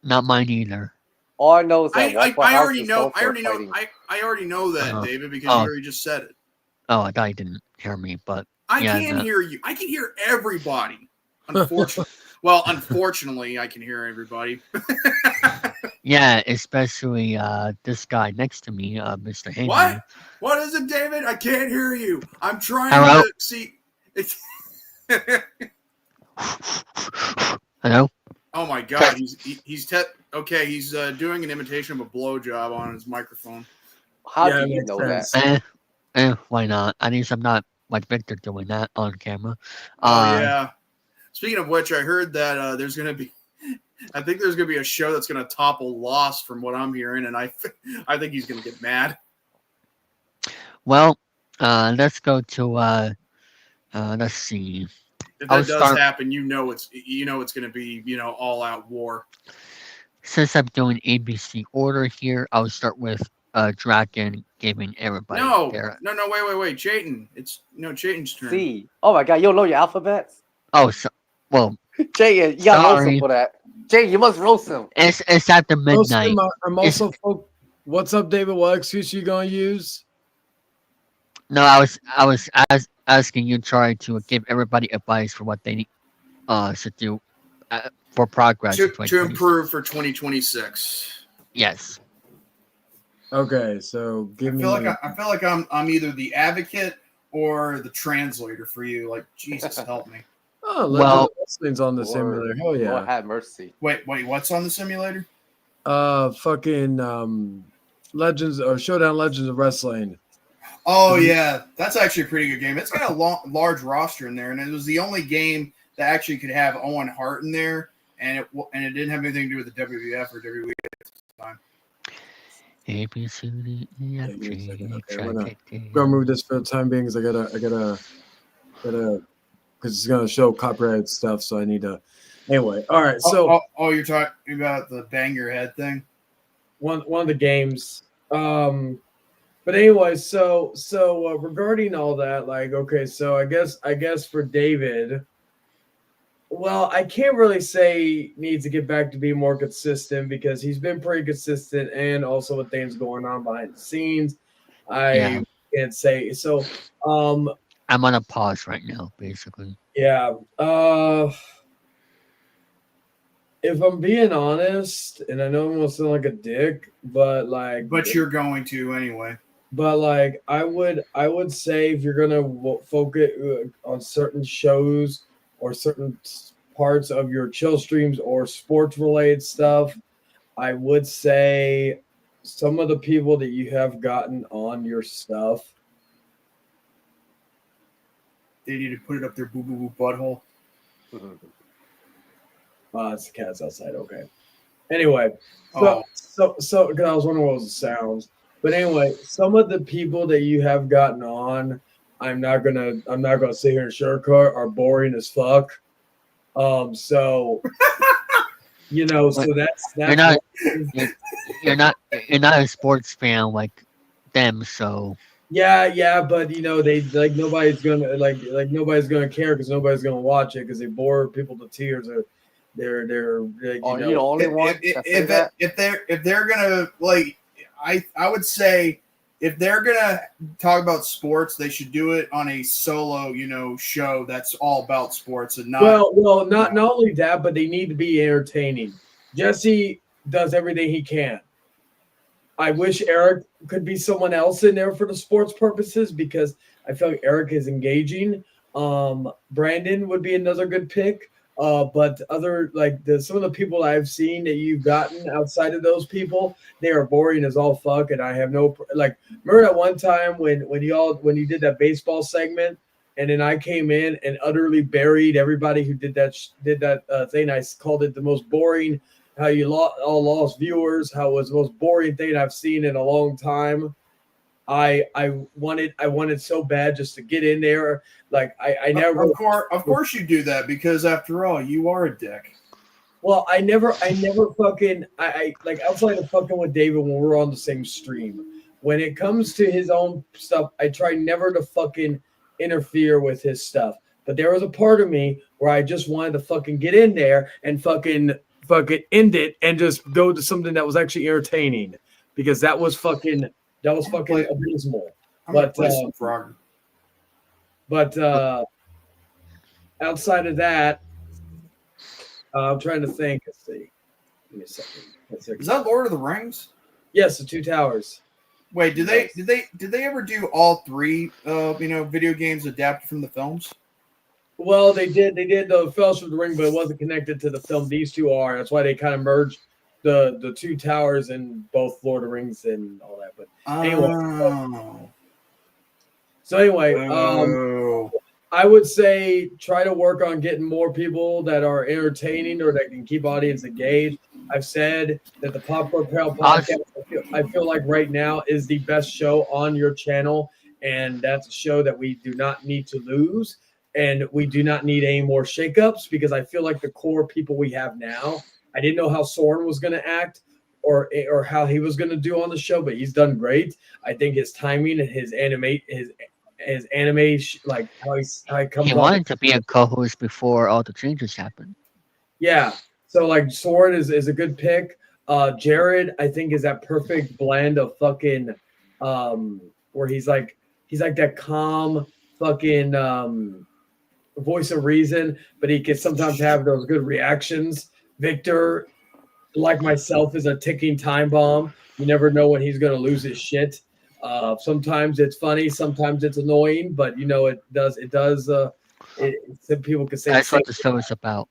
Not mine either. All I know is that I Waffle House already is know. known I for already know. fighting. I already know that, Uh-huh. David, because Oh. you already just said it. Oh, I thought you didn't hear me, but I yeah, can no. hear you. I can hear everybody. Unfortunately, I can hear everybody. Yeah, especially this guy next to me, Mr. Henry. What? What is it, David? I can't hear you. I'm trying Hello? to see. It's Hello? oh my God. He's doing an imitation of a blowjob on his microphone. How Yeah, do it you makes know sense. that? Why not? At least I'm not like Victor doing that on camera. Oh yeah. Speaking of which, I heard that there's going to be I think there's going to be a show that's going to topple Lost from what I'm hearing, and I think he's going to get mad. Well, let's go to let's see. If that does happen, you know it's going to be all out war. Since I'm doing ABC order here, I'll start with Dragon giving everybody. No, wait, Chayton. It's Chayton's turn. C. Oh my god, you don't know your alphabets? Oh, so well. Jay, you gotta roast him for that. Jay, you must roast him. It's after midnight. I'm also. What's up, David? What excuse you gonna use? No, I was asking you, trying to give everybody advice for what they need should do for progress to improve for 2026. Yes. Okay, so give me. I feel like I'm either the advocate or the translator for you. Like, Jesus help me. Oh, well, Wrestling's on the simulator. Hell yeah! Lord have mercy. Wait, what's on the simulator? Fucking Legends or Showdown Legends of Wrestling. Oh yeah, that's actually a pretty good game. It's got a large roster in there, and it was the only game that actually could have Owen Hart in there, and it didn't have anything to do with the WWF or WWE at the time. A B C D E F G H I J K. Gonna move this for the time being because I gotta because it's gonna show copyright stuff, so I need to. Anyway, all right. So you're talking about the bang your head thing. One of the games. But anyway, so regarding all that, like, okay, so I guess for David, well, I can't really say needs to get back to being more consistent because he's been pretty consistent, and also with things going on behind the scenes, I can't say. So, I'm on a pause right now, basically. Yeah. If I'm being honest, and I know I'm gonna sound like a dick, but you're going to anyway. But like, I would say if you're gonna focus on certain shows or certain parts of your chill streams or sports related stuff, I would say some of the people that you have gotten on your stuff, they need to put it up their boo boo boo butthole. It's the cats outside. Okay. Anyway, so because I was wondering what was the sounds. But anyway, some of the people that you have gotten on, I'm not gonna sit here and sugarcoat are boring as fuck. So so that's you're not a sports fan like them, so yeah, but they like nobody's gonna nobody's gonna care because nobody's gonna watch it because they bore people to tears or they're the only one. If they're gonna like. I would say if they're gonna talk about sports, they should do it on a solo, show that's all about sports and not. Well, not only that, but they need to be entertaining. Jesse does everything he can. I wish Eric could be someone else in there for the sports purposes because I feel like Eric is engaging. Brandon would be another good pick. But other some of the people I've seen that you've gotten outside of those people, they are boring as all fuck, and I have no remember that one time when you did that baseball segment, and then I came in and utterly buried everybody who did that thing. I called it the most boring. How you lost viewers. How it was the most boring thing I've seen in a long time. I wanted so bad just to get in there. Like I never. Of course you do that because after all, you are a dick. Well, I never fucking I like outside of fucking with David when we're on the same stream. When it comes to his own stuff, I try never to fucking interfere with his stuff. But there was a part of me where I just wanted to fucking get in there and fucking end it and just go to something that was actually entertaining because that was fucking abysmal. But outside of that, I'm trying to think. Let's see. Give me a second. Is that Lord of the Rings? Yes, the Two Towers. Wait, did they ever do all three video games adapted from the films? Well, they did the Fellowship of the Ring, but it wasn't connected to the film. These two are. That's why they kind of merged the Two Towers in both Lord of the Rings and all that. But anyway. So anyway, I would say try to work on getting more people that are entertaining or that can keep audience engaged. I've said that the Popcorn Pail podcast, I feel like right now is the best show on your channel, and that's a show that we do not need to lose, and we do not need any more shakeups because I feel like the core people we have now. I didn't know how Soren was going to act or how he was going to do on the show, but he's done great. I think his timing and his anime like how he comes He on. wanted to be a co-host before all the changes happened. Yeah, so like Soren is a good pick. Jared I think is that perfect blend of fucking where he's like that calm fucking voice of reason, but he can sometimes have those good reactions. Victor, like myself, is a ticking time bomb. You never know when he's going to lose his shit. Sometimes it's funny, sometimes it's annoying, but you know some people could say the That's same. what the show is about.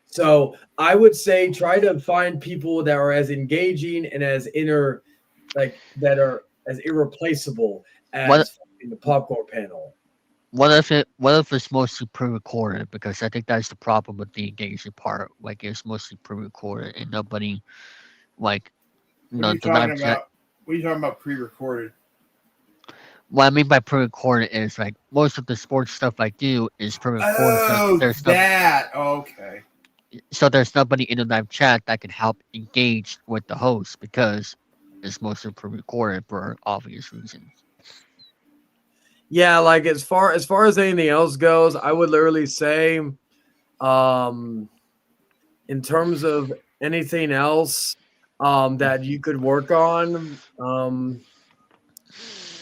So I would say try to find people that are as engaging and as that are as irreplaceable as in the popcorn panel. What if it's mostly pre-recorded? Because I think that's the problem with the engagement part. Like it's mostly pre-recorded and nobody like What are you the live talking chat. about? What are you talking about pre-recorded? What I mean by pre-recorded is like most of the sports stuff I do is pre-recorded. Oh, There's that. Okay. so there's nobody in the live chat that can help engage with the host because it's mostly pre-recorded for obvious reasons. Yeah, like as far as anything else goes, I would literally say, in terms of anything else, that you could work on,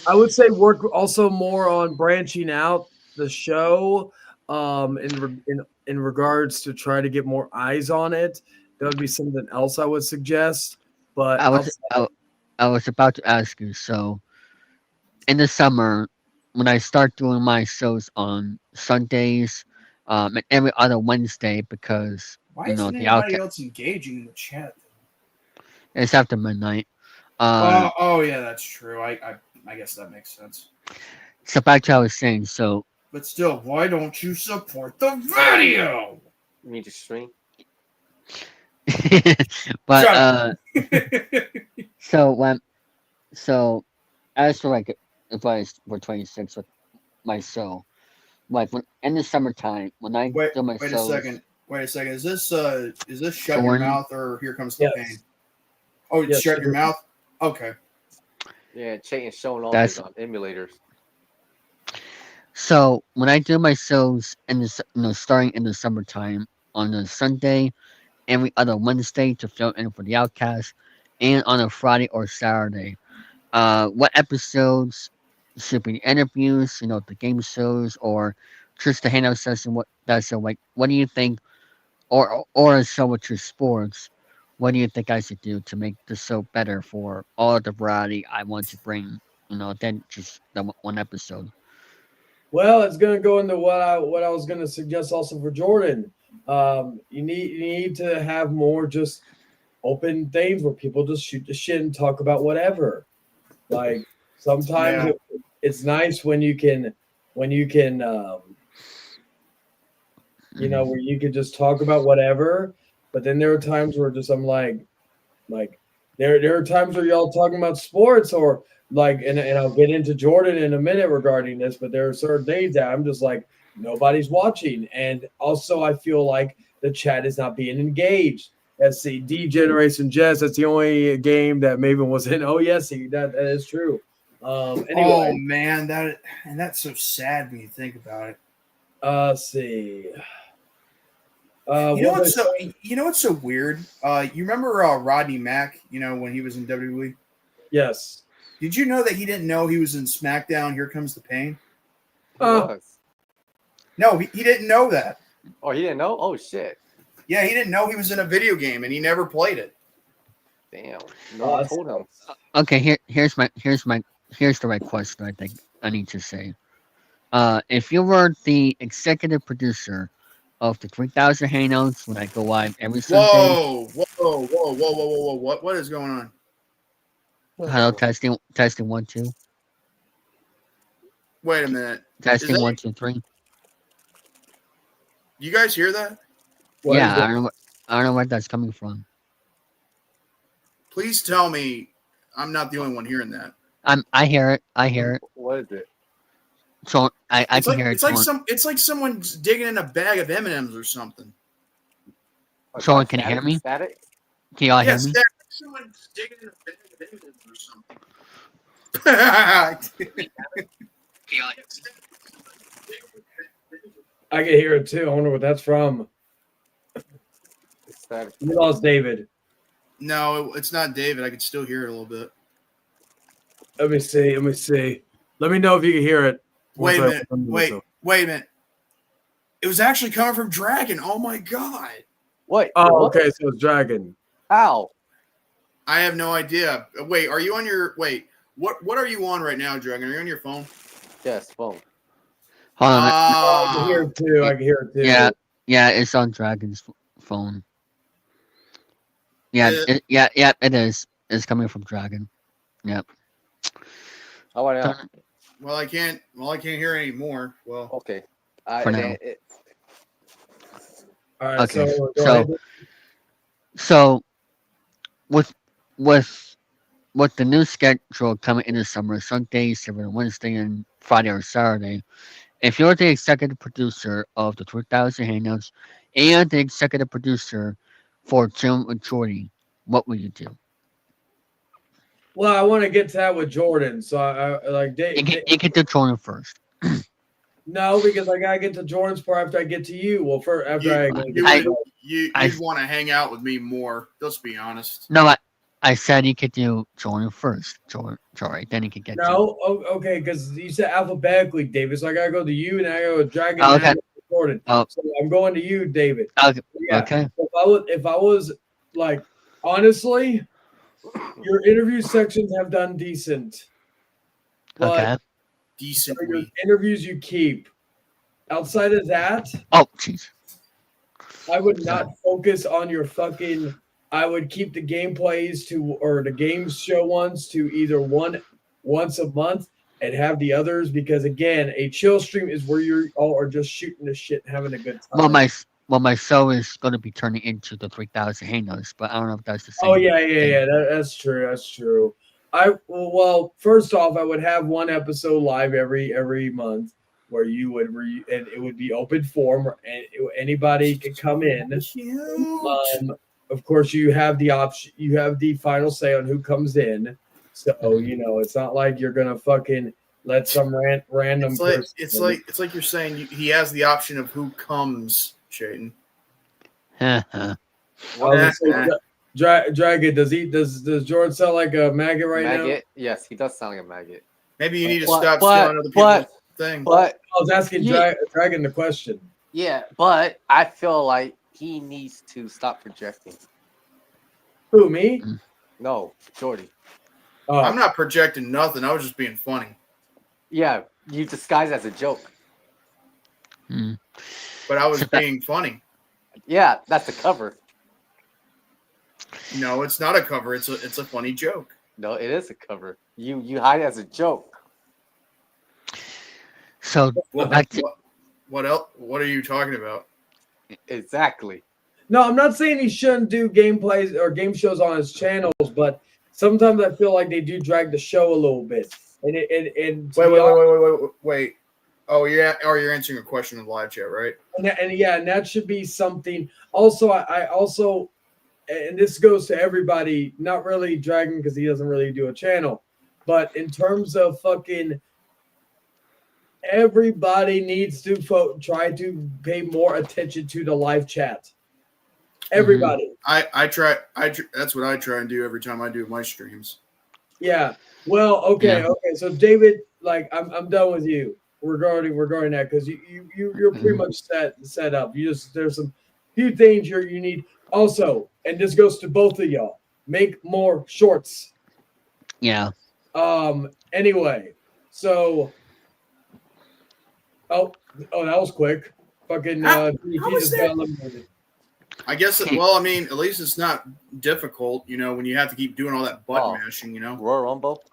I would say work also more on branching out the show, in regards to try to get more eyes on it. That would be something else I would suggest. But I was I was about to ask you. So in the summer, when I start doing my shows on Sundays, and every other Wednesday, because Why you know isn't the anybody outcast else engaging in the chat? it's after midnight. Oh yeah, that's true. I guess that makes sense. So back to what I was saying. So, But still, why don't you support the video? You need to stream. but Shut up. so when so as for like advice for 26 with my show, like when in the summertime when I Wait, do my wait a shows, second. Wait a second. Is this shut your Soren, mouth or here comes the Yes. pain? Oh, Yes, shut it your is. mouth. Okay. Yeah, Chayton's showing off That's- his emulators. so when I do my shows in the starting in the summertime on a Sunday, every other Wednesday to fill in for the outcast, and on a Friday or Saturday. What episodes should be interviews, the game shows, or just the hangout session? What that's so like? What do you think, or a show with your sports? What do you think I should do to make the show better for all the variety I want to bring? Than just the one episode. Well, it's going to go into what I was going to suggest also for Jordan. You need to have more just open things where people just shoot the shit and talk about whatever. Like sometimes Yeah. it's nice when you can where you can just talk about whatever. But then there are times where just I'm like there are times where y'all talking about sports or like and I'll get into Jordan in a minute regarding this, but there are certain days that I'm just like nobody's watching. And also I feel like the chat is not being engaged. Let's see, D Generation Jets. That's the only game that Maven was in. Oh yes, that is true. Oh Anyway, man, that's so sad when you think about it. let's see. You know what's so weird? You remember Rodney Mack? When he was in WWE. Yes. Did you know that he didn't know he was in SmackDown? Here Comes the Pain. He was. No, he didn't know that. Oh, he didn't know? Oh shit. Yeah, he didn't know he was in a video game, and he never played it. Damn. No one told him. Okay, here's the right question I think I need to say. If you were the executive producer of the 3000 Hangouts when I go live every Sunday. Whoa! What is going on? Hello, testing 1 2. Wait a minute. Testing that- 1, 2, 3. You guys hear that? What is Yeah, that? I don't know where that's coming from. Please tell me I'm not the only one hearing that. I hear it. I hear it. What is it? So I It's can like hear it. it's like someone's digging in a bag of M&Ms or something. Someone can hear me? Static? Can y'all hear Yes, me? someone's digging in a bag of M&Ms or something. I can hear it too. I wonder what that's from. Static. We lost David. No, it's not David. I can still hear it a little bit. Let me see. Let me see. Let me know if you can hear it. Wait a Once I minute. open Wait this a minute. It was actually coming from Dragon. Oh my god. Wait. Oh, what? okay. So it's Dragon. How? I have no idea. Wait, are you on your what are you on right now, Dragon? Are you on your phone? Yes, phone. Hold on. I can hear it too. I can hear it too. Yeah, it's on Dragon's phone. Yeah, it is. It's coming from Dragon. Yep. How about now? Well, I can't hear anymore. Well, Okay. For now. All right. Okay, So, go so- ahead. So, with the new schedule coming in the summer, Sunday, Saturday, Wednesday, and Friday or Saturday, if you're the executive producer of the 3000 Hangouts and the executive producer for Jim and Jordy, what will you do? Well, I want to get to that with Jordan. So I like You can do Jordan first. no, because I gotta get to Jordan's part after I get to you. Well, first after you'd want to hang out with me more. Let's be honest. No, I said you could do Jordan first. Jordan, then you could get no, okay, because you said alphabetically, David. So I gotta go to you, and I go to Dragon, Oh, and okay. I go to Jordan. Oh. So I'm going to you, David. Okay. Yeah. Okay. If I was like honestly, your interview sections have done decent. But Okay. Decent. your interviews you keep. Outside of that, Oh, jeez. I would not focus on your fucking. I would keep the gameplays or the games show ones to either once a month and have the others because again, a chill stream is where you all are just shooting the shit and having a good time. Well, my show is going to be turning into the 3000 Hangouts, but I don't know if that's the same. Oh yeah. That's true. That's true. Well, first off, I would have one episode live every month where you would and it would be open forum and anybody could come in. Of course, you have the option. You have the final say on who comes in. So it's not like you're gonna fucking let some random person. It's like you're saying he has the option of who comes, Shayton. Dragon, does Jordan sound like a maggot right now? Yes, he does sound like a maggot. Maybe you need to stop stealing other people's thing. But I was asking Dragon the question. Yeah, but I feel like he needs to stop projecting. Who, me? No, Jordy. I'm not projecting nothing. I was just being funny. Yeah, you disguise as a joke. But I was being funny. Yeah, that's a cover. No, it's not a cover. It's a funny joke. No, it is a cover. You hide it as a joke. So what else? What are you talking about? Exactly. No, I'm not saying he shouldn't do gameplays or game shows on his channels, but sometimes I feel like they do drag the show a little bit. And wait. Oh, you're answering a question in the live chat, right? And that should be something. Also, I also, and this goes to everybody, not really Dragon because he doesn't really do a channel, but in terms of fucking, everybody needs to try to pay more attention to the live chat. Everybody. I try. That's what I try and do every time I do my streams. Yeah. Well, okay. So David, like, I'm done with you regarding that because you're pretty much set up. There's some few things you need. Also, and this goes to both of y'all. Make more shorts. Yeah. Anyway, so. Oh, that was quick. Fucking. How was that? I guess. Well, I mean, at least it's not difficult, when you have to keep doing all that button mashing, Royal Rumble.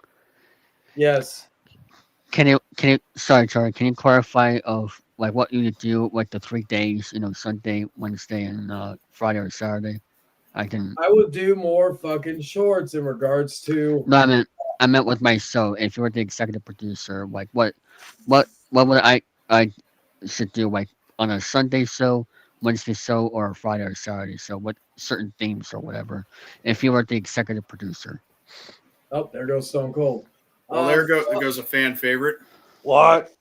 Yes. Can you sorry, can you clarify of like what you do like the 3 days, Sunday, Wednesday, and Friday or Saturday? I can I would do more fucking shorts in regards to. no, I meant with my show. If you were the executive producer, like what would I should do like on a Sunday show, Wednesday show, or a Friday or Saturday show? What certain themes or whatever? If you were the executive producer. Oh, there goes Stone Cold. Well, there goes a fan favorite. What?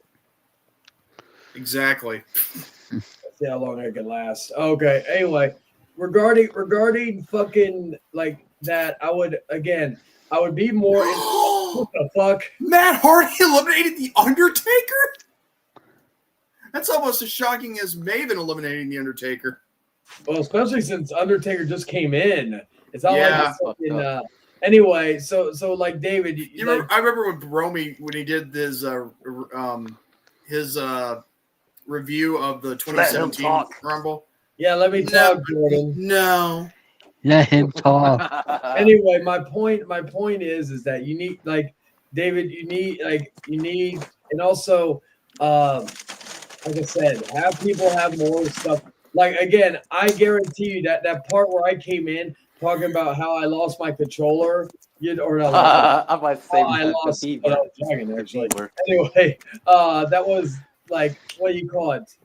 Exactly. See how long I can last. Okay. Anyway, regarding fucking like that, I would be more. What the fuck? Matt Hardy eliminated the Undertaker. That's almost as shocking as Maven eliminating the Undertaker. Well, especially since Undertaker just came in. It's not Yeah. like fucking. Anyway, so like David, I remember when Romy when he did his review of the 2017 Rumble. Yeah, let me talk, Jordan. No. Let him talk. Anyway, my point is that you need like David, you need and also like I said, have people have more stuff. Like again, I guarantee you that part where I came in talking about how I lost my controller, or not, I might say I lost Dragon actually. Anyway, that was like what do you call it?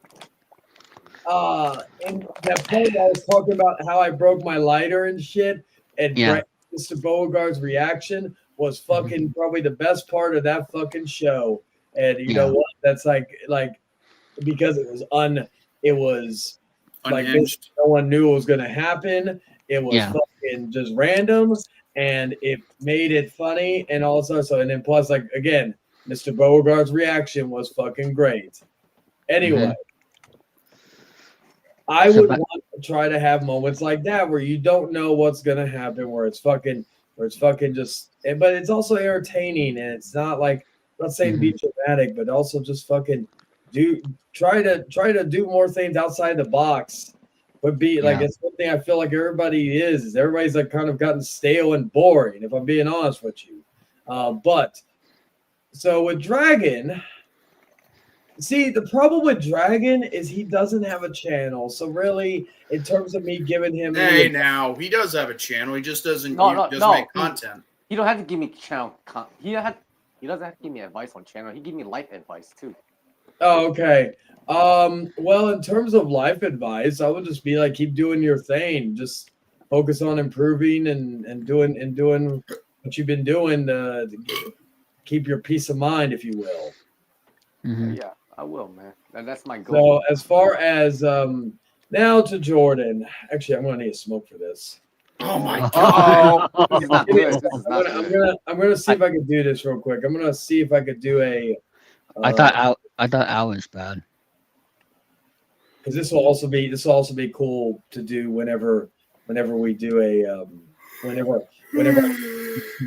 In that point I was talking about how I broke my lighter and shit, and Mr. Beauregard's reaction was fucking probably the best part of that fucking show. And you know what? That's like because it was like no one knew it was gonna happen. It was fucking just random, and it made it funny, and also and then plus like again, Mr. Beauregard's reaction was fucking great. Anyway. I would want to try to have moments like that where you don't know what's gonna happen, where it's fucking just, but it's also entertaining, and it's not like, I'm not saying be dramatic, but also just fucking try to do more things outside the box. But it's one thing I feel like everybody's like kind of gotten stale and boring, if I'm being honest with you. But so with Dragon. See, the problem with Dragon is he doesn't have a channel. So really, in terms of me giving him, now he does have a channel. He just doesn't. Make content. He don't have to give me channel. He doesn't have to give me advice on channel. He give me life advice too. Oh, okay. Well, in terms of life advice, I would just be like, keep doing your thing. Just focus on improving and doing what you've been doing to keep your peace of mind, if you will. Mm-hmm. Yeah. I will, man. That's my goal. So as far as now to Jordan, actually, I'm gonna need a smoke for this. Oh my god! This is not good. I'm gonna see if I can do this real quick. I'm gonna see if I could do a. I thought Al was bad. Because this will also be cool to do whenever we do a whenever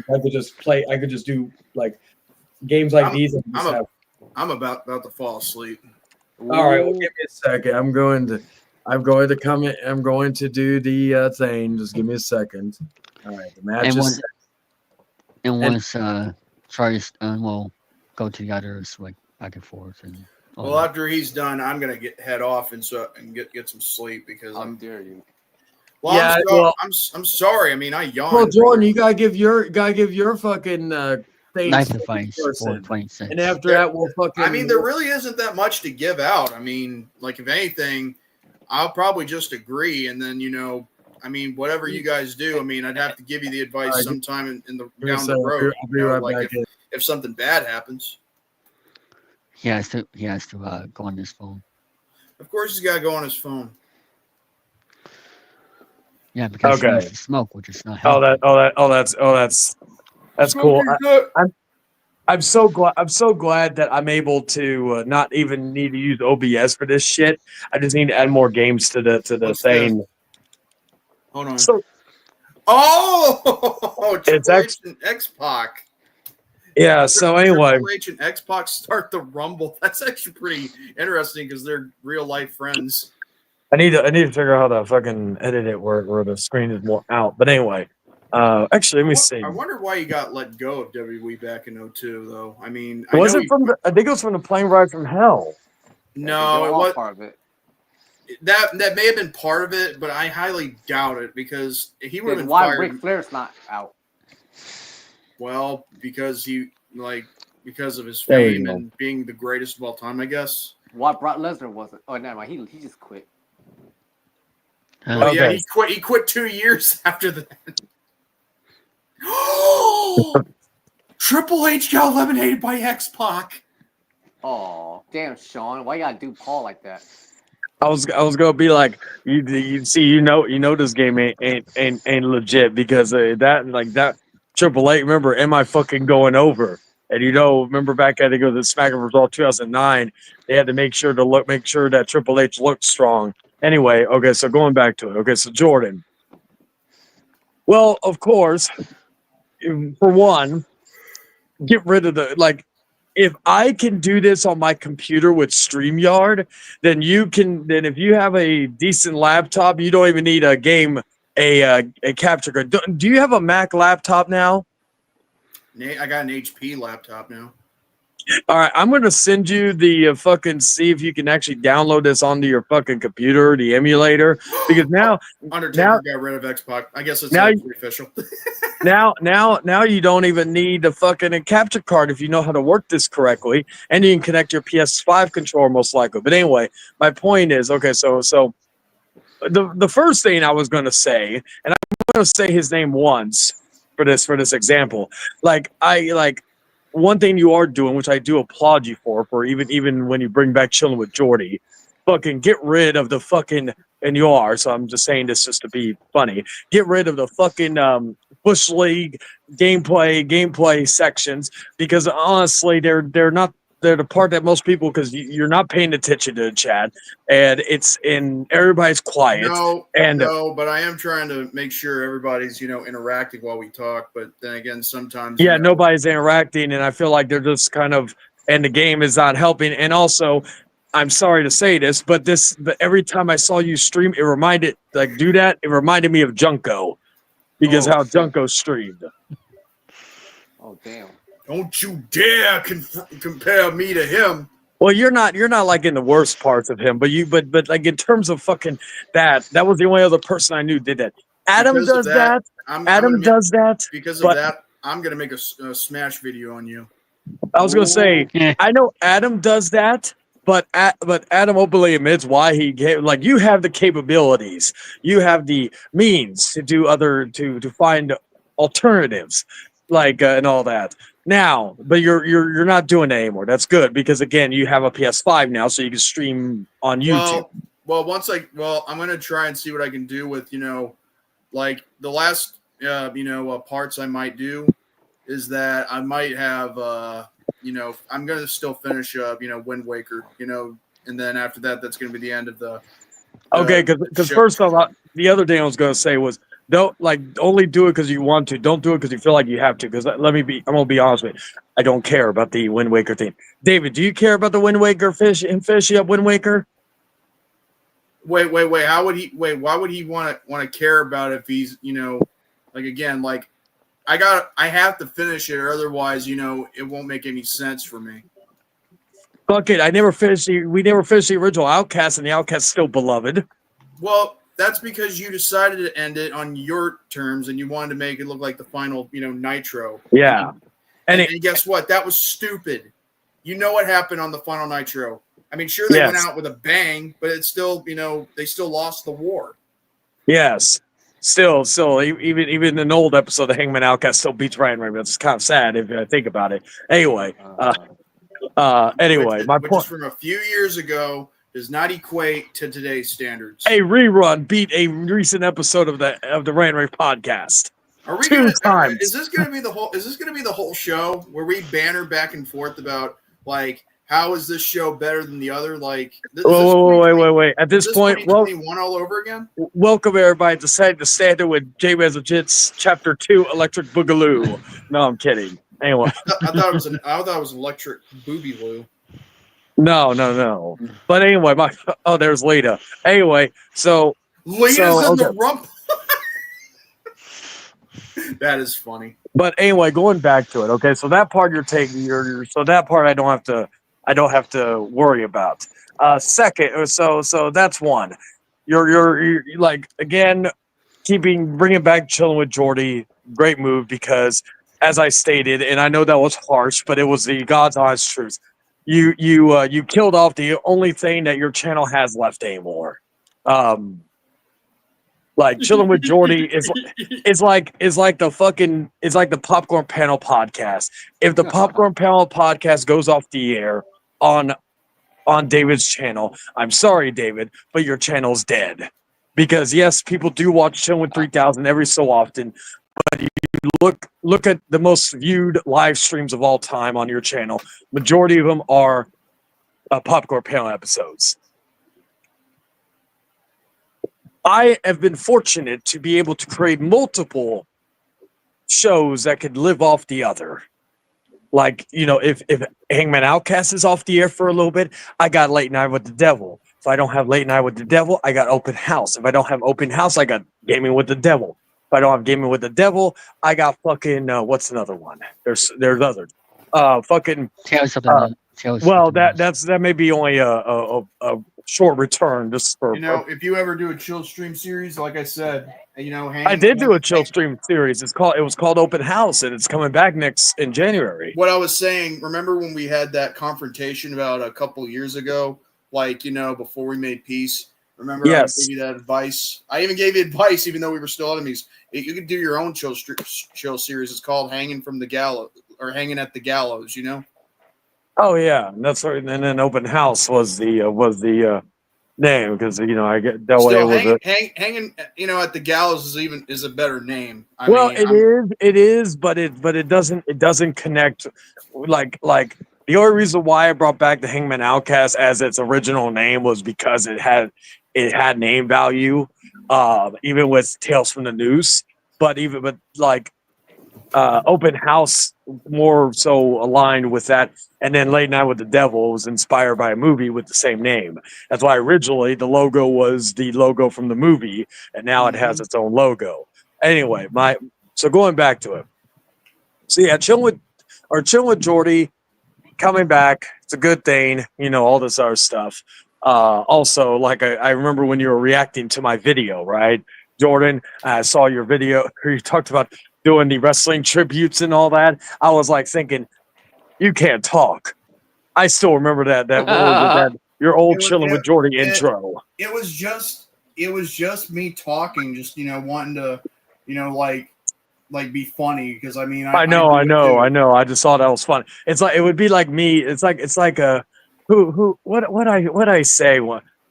I could just play. I could just do like games like these. I'm about to fall asleep. All right, well, give me a second. I'm going to come in. I'm going to do the thing. Just give me a second. All right, the match is set. And once Charles will go to the others like back and forth well, after he's done, I'm gonna head off and get some sleep because How dare you? Well, yeah, I'm sorry. I mean, I yawned. Well, Jordan, you gotta give your fucking. Nice advice for 26. And after that, we'll fucking. I mean, there really isn't that much to give out. I mean, like if anything, I'll probably just agree, and then I mean, whatever you guys do, I mean, I'd have to give you the advice sometime in the down the road. I'll be right back if something bad happens. He has to go on his phone. Of course, he's got to go on his phone. Yeah, because he needs to smoke, which is not healthy. That's cool. I'm so glad that I'm able to not even need to use OBS for this shit. I just need to add more games to the thing. This? Hold on. So, it's X-Pac. Yeah. So anyway, Triple H and X-Pac start the Rumble. That's actually pretty interesting because they're real life friends. I need to figure out how to fucking edit it where the screen is more out. But anyway. Actually, let me see. I wonder why he got let go of WWE back in 02, though. I mean, I think it was from the plane ride from hell. No, it was part of it. That may have been part of it, but I highly doubt it because he would have been why fired. Ric Flair's not out? Well, because of his fame and being the greatest of all time, I guess. Why Brock Lesnar wasn't? Oh, never mind. He just quit. Well, yeah, he quit. He quit 2 years after that. Triple H got eliminated by X-Pac. Oh, damn, Sean! Why you gotta do Paul like that? I was gonna be like, you see, you know, this game ain't legit because that Triple H. Remember, am I fucking going over? And remember back I think it was the SmackDown Result 2009. They had to make sure that Triple H looked strong. Anyway, okay, so going back to it. Okay, so Jordan. Well, of course, for one, get rid of the if I can do this on my computer with StreamYard, then you can. Then if you have a decent laptop, you don't even need a capture card. Do you have a Mac laptop now? I got an HP laptop now. All right, I'm gonna send you the fucking see if you can actually download this onto your fucking computer, the emulator, because now Undertaker got rid of X-Pac. I guess it's now official. now you don't even need the fucking capture card if you know how to work this correctly, and you can connect your PS5 controller most likely. But anyway, my point is, okay, so the first thing I was gonna say, and I'm gonna say his name once for this example, one thing you are doing, which I do applaud you for even when you bring back Chilling with Jordy, fucking get rid of the fucking, and you are, so I'm just saying this just to be funny, get rid of the fucking Bush League gameplay sections, because honestly, they're the part that most people, because you're not paying attention to the chat, and everybody's quiet. No, but I am trying to make sure everybody's interacting while we talk. But then again, sometimes nobody's interacting, and I feel like they're just kind of, and the game is not helping. And also, I'm sorry to say this, but every time I saw you stream, it reminded me of Junko, because how Junko streamed. Oh damn. Don't you dare compare me to him. Well, you're not like in the worst parts of him, but like in terms of fucking that was the only other person I knew did that. Adam does that. Because of that, I'm gonna make a smash video on you. I was gonna say, I know Adam does that, but Adam openly admits why he gave. Like, you have the capabilities, you have the means to do to find alternatives, and all that. Now, but you're not doing it anymore. That's good, because again, you have a PS5 now, so you can stream on YouTube. Well, I'm gonna try and see what I can do with like the last parts I might do is that I might have I'm gonna still finish Wind Waker, and then after that, that's gonna be the end of the. Okay, because first off, the other thing I was gonna say was, don't only do it because you want to. Don't do it because you feel like you have to. Because I'm gonna be honest with you. I don't care about the Wind Waker thing. David, do you care about the Wind Waker fishy up Wind Waker? Wait. Why would he want to care about it if he's I have to finish it, or otherwise it won't make any sense for me. Fuck it. We never finished the original Outcast, and the Outcast still beloved. Well, that's because you decided to end it on your terms, and you wanted to make it look like the final, Nitro. Yeah. And guess what? That was stupid. You know what happened on the final Nitro. I mean, sure, they went out with a bang, but it's still, they still lost the war. Yes. Still, even an old episode of Hangman Outcast still beats Ryan Raymond. It's kind of sad if I think about it. Anyway, my point is from a few years ago does not equate to today's standards. A rerun beat a recent episode of the Ryan Ray podcast. Are we two times? Is this going to be the whole show where we banter back and forth about how is this show better than the other? Wait. At this point, one all over again. Welcome everybody to Set the Standard with J Legits Chapter 2 Electric Boogaloo. No, I'm kidding. Anyway, I thought it was Electric Booby Loo. No. But anyway, there's Lita. Anyway, so Lita's in the rump. That is funny. But anyway, going back to it. Okay, so that part you're taking. So that part I don't have to worry about. Second, so that's one. You're like again bringing back chilling with Jordy. Great move because as I stated, and I know that was harsh, but it was the God's honest truth. You killed off the only thing that your channel has left anymore. Like chilling with Jordy is like the Popcorn Panel podcast. If the Popcorn Panel podcast goes off the air on David's channel, I'm sorry, David, but your channel's dead. Because yes, people do watch Chilling with 3000 every so often, but you look at the most viewed live streams of all time on your channel. Majority of them are Popcorn Panel episodes. I have been fortunate to be able to create multiple shows that could live off the other. Like, if Hangman Outcast is off the air for a little bit, I got Late Night with the Devil. If I don't have Late Night with the Devil, I got Open House. If I don't have Open House, I got Gaming with the Devil. If I don't have Gaming with the Devil, I got fucking what's another one? There's others. Fucking Tales of the well, that may be only a short return just for if you ever do a chill stream series, like I said, I did do a chill stream series. It was called Open House, and it's coming back in January. What I was saying, remember when we had that confrontation about a couple years ago, before we made peace? Remember, yes. I gave you that advice. I even gave you advice, even though we were still enemies. You could do your own chill series. It's called Hanging from the Gallows or Hanging at the Gallows. Oh yeah, that's right. And then Open House was the name because I get that still way. Hanging at the Gallows is a better name. It is, but it doesn't connect. Like the only reason why I brought back the Hangman Outcast as its original name was because it had name value, even with Tales from the Noose. But Open House more so aligned with that, and then Late Night with the Devil was inspired by a movie with the same name. That's why originally the logo was the logo from the movie, and now it has its own logo. Anyway, so going back to it. So yeah, chilling with Jordy coming back. It's a good thing, all this other stuff. Also, like I remember when you were reacting to my video, right, Jordan? I saw your video where you talked about doing the wrestling tributes and all that. I was like thinking, you can't talk. I still remember that your old Chilling with Jordy intro. It was just me talking, just wanting to, like be funny because I know. I just thought that was fun. It's like it would be like me. It's like what I say.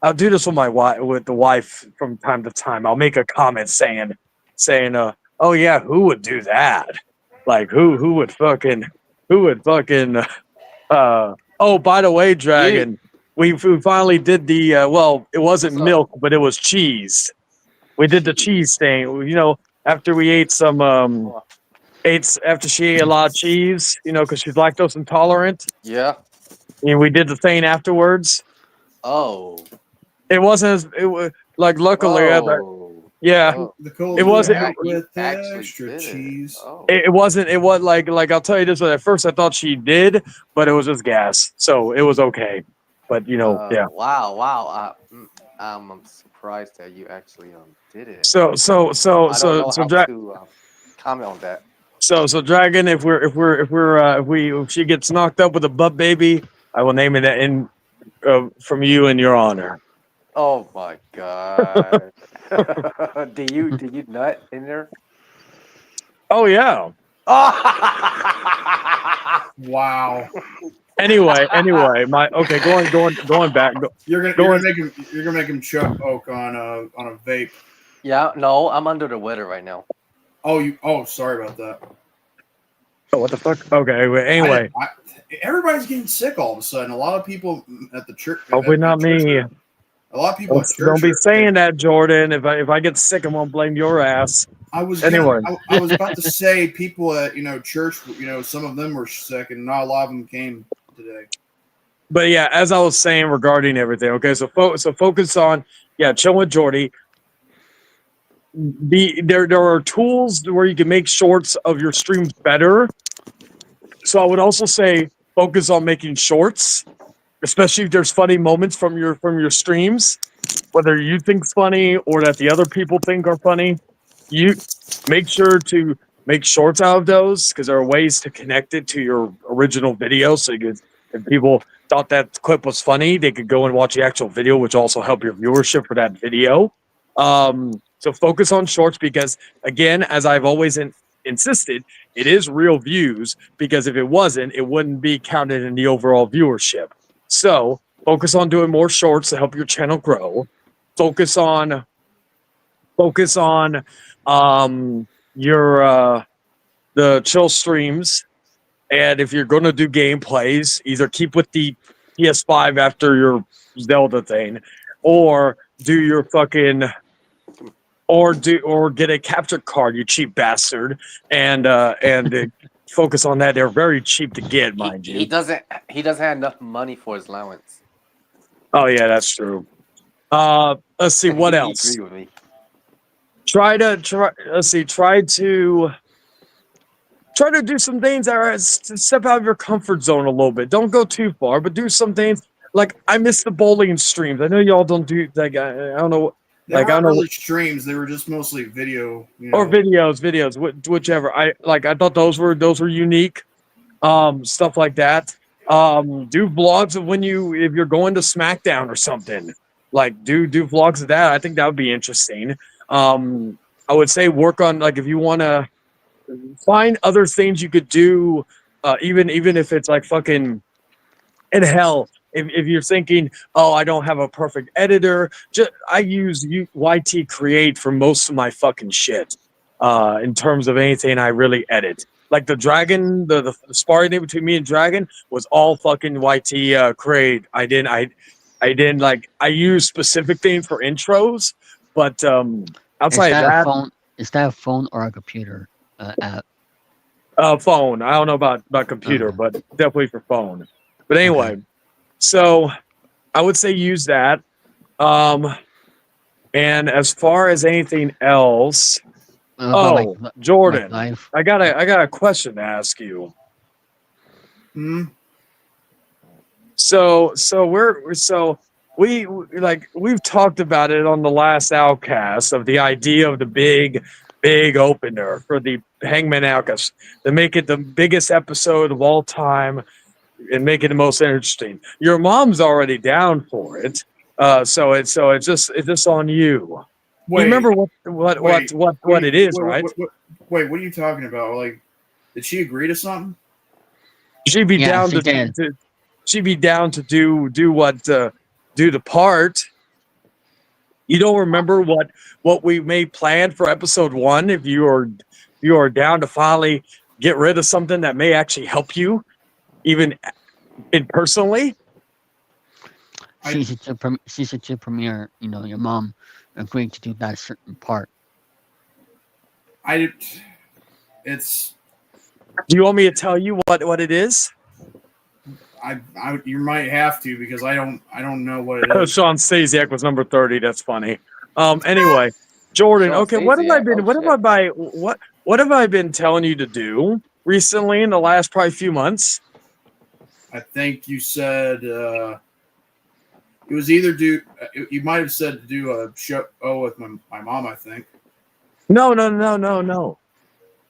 I'll do this with the wife from time to time. I'll make a comment saying, oh yeah, who would do that? Like who would fucking oh, by the way, Dragon, we finally did the it wasn't milk, but it was cheese. We did the cheese thing, after we ate some after she ate a lot of cheese, because she's lactose intolerant. Yeah. And we did the thing afterwards. Oh. It wasn't it was like luckily yeah. Oh. It wasn't with extra cheese. Oh. It wasn't like I'll tell you this, at first I thought she did, but it was just gas. So it was okay. But yeah. Wow. I'm surprised that you actually did it. So I don't know how Dragon, to comment on that. so Dragon, if she gets knocked up with a butt baby, I will name it in from you in your honor. Oh my god. Did you nut in there? Oh yeah. Wow. Anyway, going back. You're gonna make him choke Oak on a vape. Yeah, no, I'm under the weather right now. Oh, sorry about that. Oh, what the fuck? Okay, anyway. Everybody's getting sick all of a sudden. A lot of people at the church. Hopefully not me. A lot of people at church. Don't be saying that, Jordan. If I get sick, I won't blame your ass. I was about to say people at church. Some of them were sick, and not a lot of them came today. But yeah, as I was saying regarding everything. Okay, so focus on Chill with Jordy. there are tools where you can make shorts of your streams better. So I would also say focus on making shorts, especially if there's funny moments from your streams, whether you think's funny or that the other people think are funny. You make sure to make shorts out of those because there are ways to connect it to your original video. So if people thought that clip was funny, they could go and watch the actual video, which also help your viewership for that video. So focus on shorts because, again, as I've always insisted, it is real views because if it wasn't, it wouldn't be counted in the overall viewership. So focus on doing more shorts to help your channel grow. Focus on your the chill streams, and if you're going to do gameplays, either keep with the PS5 after your Zelda thing, or do your fucking or get a capture card, you cheap bastard, and focus on that. They're very cheap to get, mind you. He doesn't have enough money for his allowance. Oh yeah, that's true. Let's see what else. Agree with me. Try to do some things that are to step out of your comfort zone a little bit. Don't go too far, but do some things. Like I miss the bowling streams. I know y'all don't do like I don't know. They Like I weren't don't know, really streams; they were just mostly video. You know. or videos, whichever. I thought those were unique. Stuff like that. Do vlogs of if you're going to SmackDown or something. Like do vlogs of that. I think that would be interesting. I would say work on like if you want to find other things you could do, even if it's like fucking in hell. If you're thinking, oh, I don't have a perfect editor, I use YT Create for most of my fucking shit. In terms of anything I really edit, like the Dragon, the sparring between me and Dragon was all fucking YT Create. I use specific things for intros, but outside of that, is that a phone or a computer app? phone. I don't know about computer, but definitely for phone. But anyway, so I would say use that. And as far as anything else, Jordan, I got a question to ask you. So we've talked about it on the last Outcast of the idea of the big opener for the Hangman Outcast to make it the biggest episode of all time and make it the most interesting. Your mom's already down for it, so it's just on you. Wait, you remember what it is, right? Wait, what are you talking about? Like, did she agree to something? She'd be down to she'd be down to do the part. You don't remember what we made planned for episode 1? If you are down to finally get rid of something that may actually help you, even personally. Season 2 premiere. You know, your mom agreed to do that certain part. It's. Do you want me to tell you what it is? You might have to because I don't know what it is. Sean Stasiak was number 30. That's funny. Anyway, Jordan. Sean Okay, Stasiak, what have I been telling you to do recently in the last probably few months? I think you said it was either you might have said to do a show with my mom. I think. No.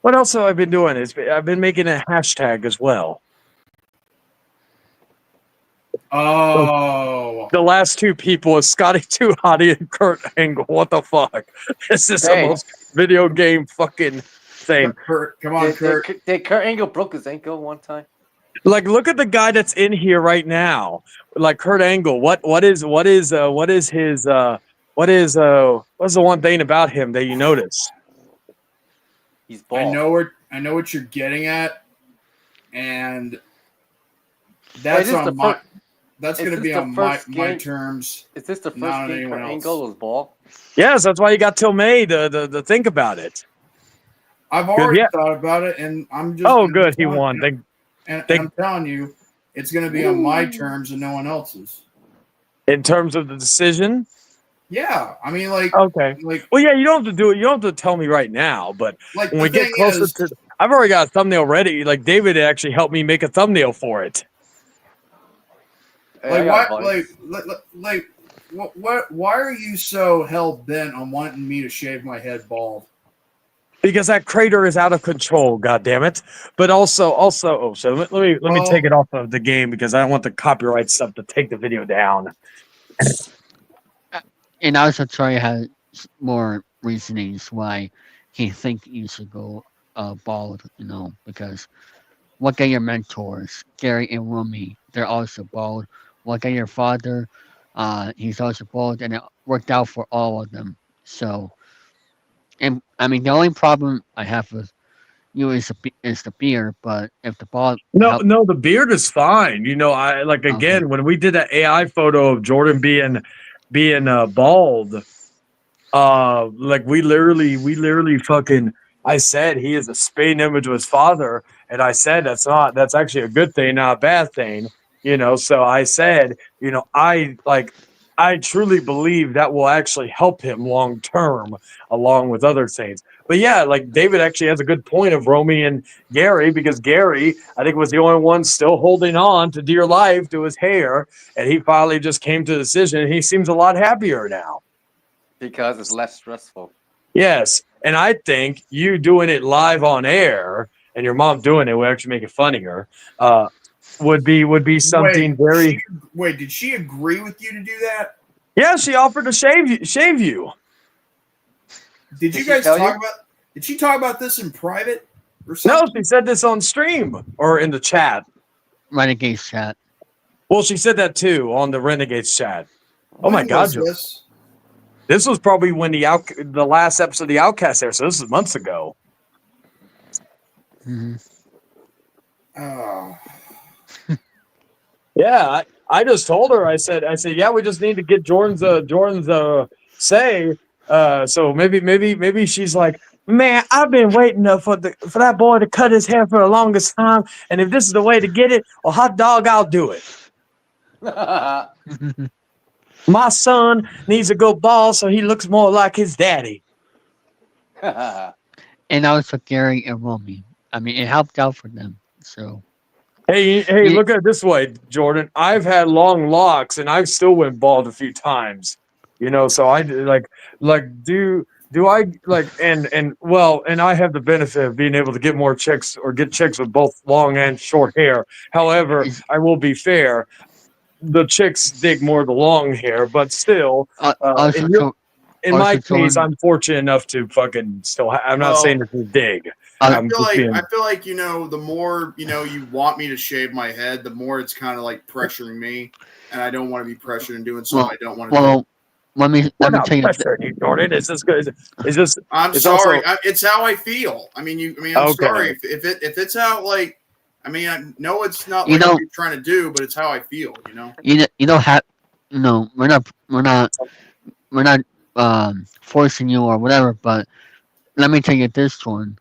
What else have I been doing? I've been making a hashtag as well. Oh, the last 2 people is Scotty 2 Hottie and Kurt Angle. What the fuck? This is the most video game fucking thing. Kurt, come on, Kurt. Did Kurt Angle broke his ankle one time? Like, look at the guy that's in here right now. Like Kurt Angle. What's the one thing about him that you notice? He's bald. I know what you're getting at, and that's going to be on my terms. Is this the first game Kurt Angle was bald? Yes, that's why you got till May to think about it. I've already thought about it, and I'm just. Oh, good, he won. I'm telling you, it's going to be on my terms and no one else's. In terms of the decision? Yeah, I mean, like, Okay. like, Well, yeah, you don't have to do it. You don't have to tell me right now, but like when the we get thing closer is, to, I've already got a thumbnail ready. Like David actually helped me make a thumbnail for it. Hey, like, I why, got like, what, why are you so hell bent on wanting me to shave my head bald? Because that crater is out of control, god damn it. But also, oh, so let me Well- take it off of the game because I don't want the copyright stuff to take the video down. And also Troy has more reasonings why he think you should go bald, because look at your mentors, Gary and Rumi, they're also bald. Look at your father, he's also bald, and it worked out for all of them. So, and I mean, the only problem I have with you is the beard, but if the bald help, No, the beard is fine. I like okay. again when we did that AI photo of Jordan being bald. Like we literally fucking. I said he is a spade image of his father, and I said that's actually a good thing, not a bad thing. So I said, I truly believe that will actually help him long term, along with other things. But yeah, like David actually has a good point of Romy and Gary, because Gary, I think, was the only one still holding on to dear life to his hair, and he finally just came to the decision, and he seems a lot happier now. because it's less stressful. Yes, and I think you doing it live on air and your mom doing it, we're actually making fun of her, would be something very. Wait, did she agree with you to do that? Yeah, she offered to shave you. Did you guys talk about? Did she talk about this in private or something? No, she said this on stream or in the chat. Renegades chat. Well, she said that too on the Renegades chat. Oh my When God, was this? This was probably when the last episode of the Outcast aired, so this is months ago. Mm-hmm. Oh. Yeah, I just told her. I said, yeah, we just need to get Jordan's say. So maybe she's like, man, I've been waiting for that boy to cut his hair for the longest time, and if this is the way to get it, well, hot dog, I'll do it. My son needs to go bald so he looks more like his daddy. And also Gary and Romy. I mean, it helped out for them. So. Hey, look at it this way, Jordan. I've had long locks and I've still went bald a few times. So I do I like and I have the benefit of being able to get more chicks or get chicks with both long and short hair. However, I will be fair. The chicks dig more the long hair, but still, in my case, I'm fortunate enough to fucking still. I'm not saying this is dig. I feel like the more you want me to shave my head, the more it's kind of like pressuring me, and I don't want to be pressured into doing something I don't want to do. Let me tell you, Jordan. Is this good? Is this? I'm sorry. It's how I feel. I'm sorry if it's how like. I know it's not what you're trying to do, but it's how I feel. We're not forcing you or whatever. But let me tell you this one.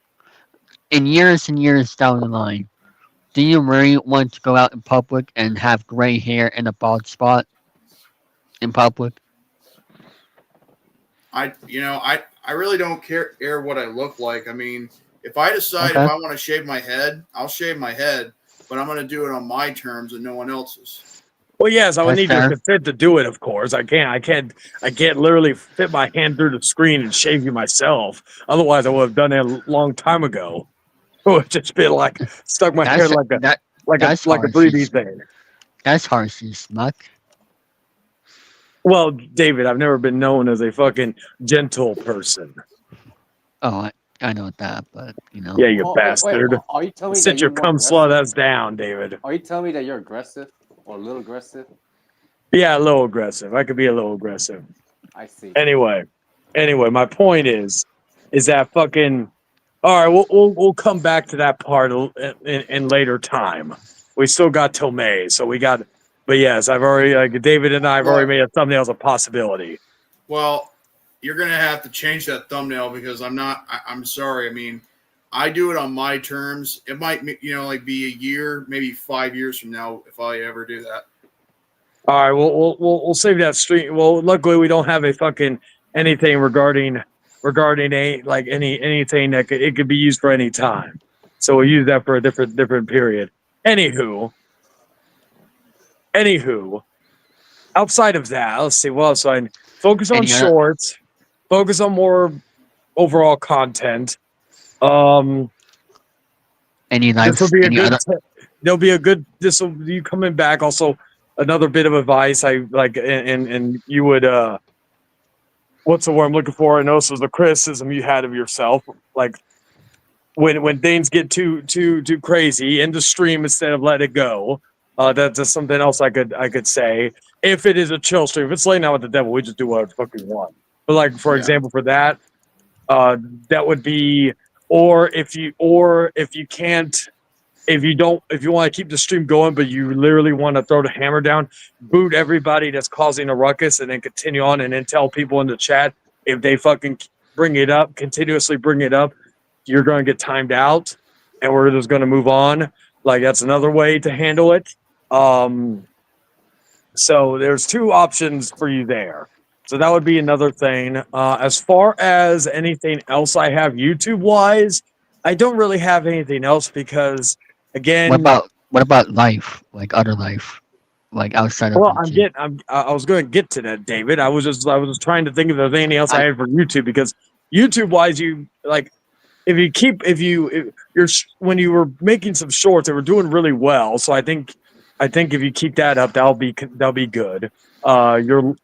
In years and years down the line, do you really want to go out in public and have gray hair and a bald spot in public? I really don't care what I look like. If I decide if I want to shave my head, I'll shave my head, but I'm going to do it on my terms and no one else's. Well, yes, I would need your consent to do it. Of course, I can't literally fit my hand through the screen and shave you myself. Otherwise, I would have done it a long time ago. It would have just been like stuck my hair like a 3D thing. That's harsh, you smuck. Well, David, I've never been known as a fucking gentle person. Oh, I know that, but Yeah, you bastard. Wait, are you telling me sit your cum slut ass down, David? Are you telling me that you're aggressive or a little aggressive? Yeah, a little aggressive. I could be a little aggressive. I see. Anyway, my point is that fucking. All right, we'll come back to that part in later time. We still got till May, so we got. But yes, I've already David and I have already made a thumbnail as a possibility. Well, you're gonna have to change that thumbnail because I'm sorry. I do it on my terms. It might be a year, maybe 5 years from now if I ever do that. All right, we'll save that stream. Well, luckily we don't have a fucking anything regarding anything that it could be used for any time. So we'll use that for a different period. Anywho, outside of that, let's see. Well, so I focus on shorts, focus on more overall content. This will be a good. There'll be a good. This will be coming back. Also, another bit of advice I like, and you would. What's the word I'm looking for? I know this was a criticism you had of yourself. Like when things get too crazy, end the stream instead of let it go. That's just something else I could say. If it is a chill stream, if it's laying out with the devil, we just do whatever the fuck we want. But like for example, for that, that would be. Or if you can't. If you want to keep the stream going, but you literally want to throw the hammer down, boot everybody that's causing a ruckus and then continue on and then tell people in the chat if they fucking continuously bring it up, you're going to get timed out and we're just going to move on. Like that's another way to handle it. So there's two options for you there. So that would be another thing. As far as anything else I have YouTube wise, I don't really have anything else because again, what about life, like other life, like outside of YouTube? I was going to get to that, David. I was just trying to think if there's anything else I had for YouTube because YouTube wise, you like if you're when you were making some shorts, they were doing really well. So I think if you keep that up, that'll be good. Your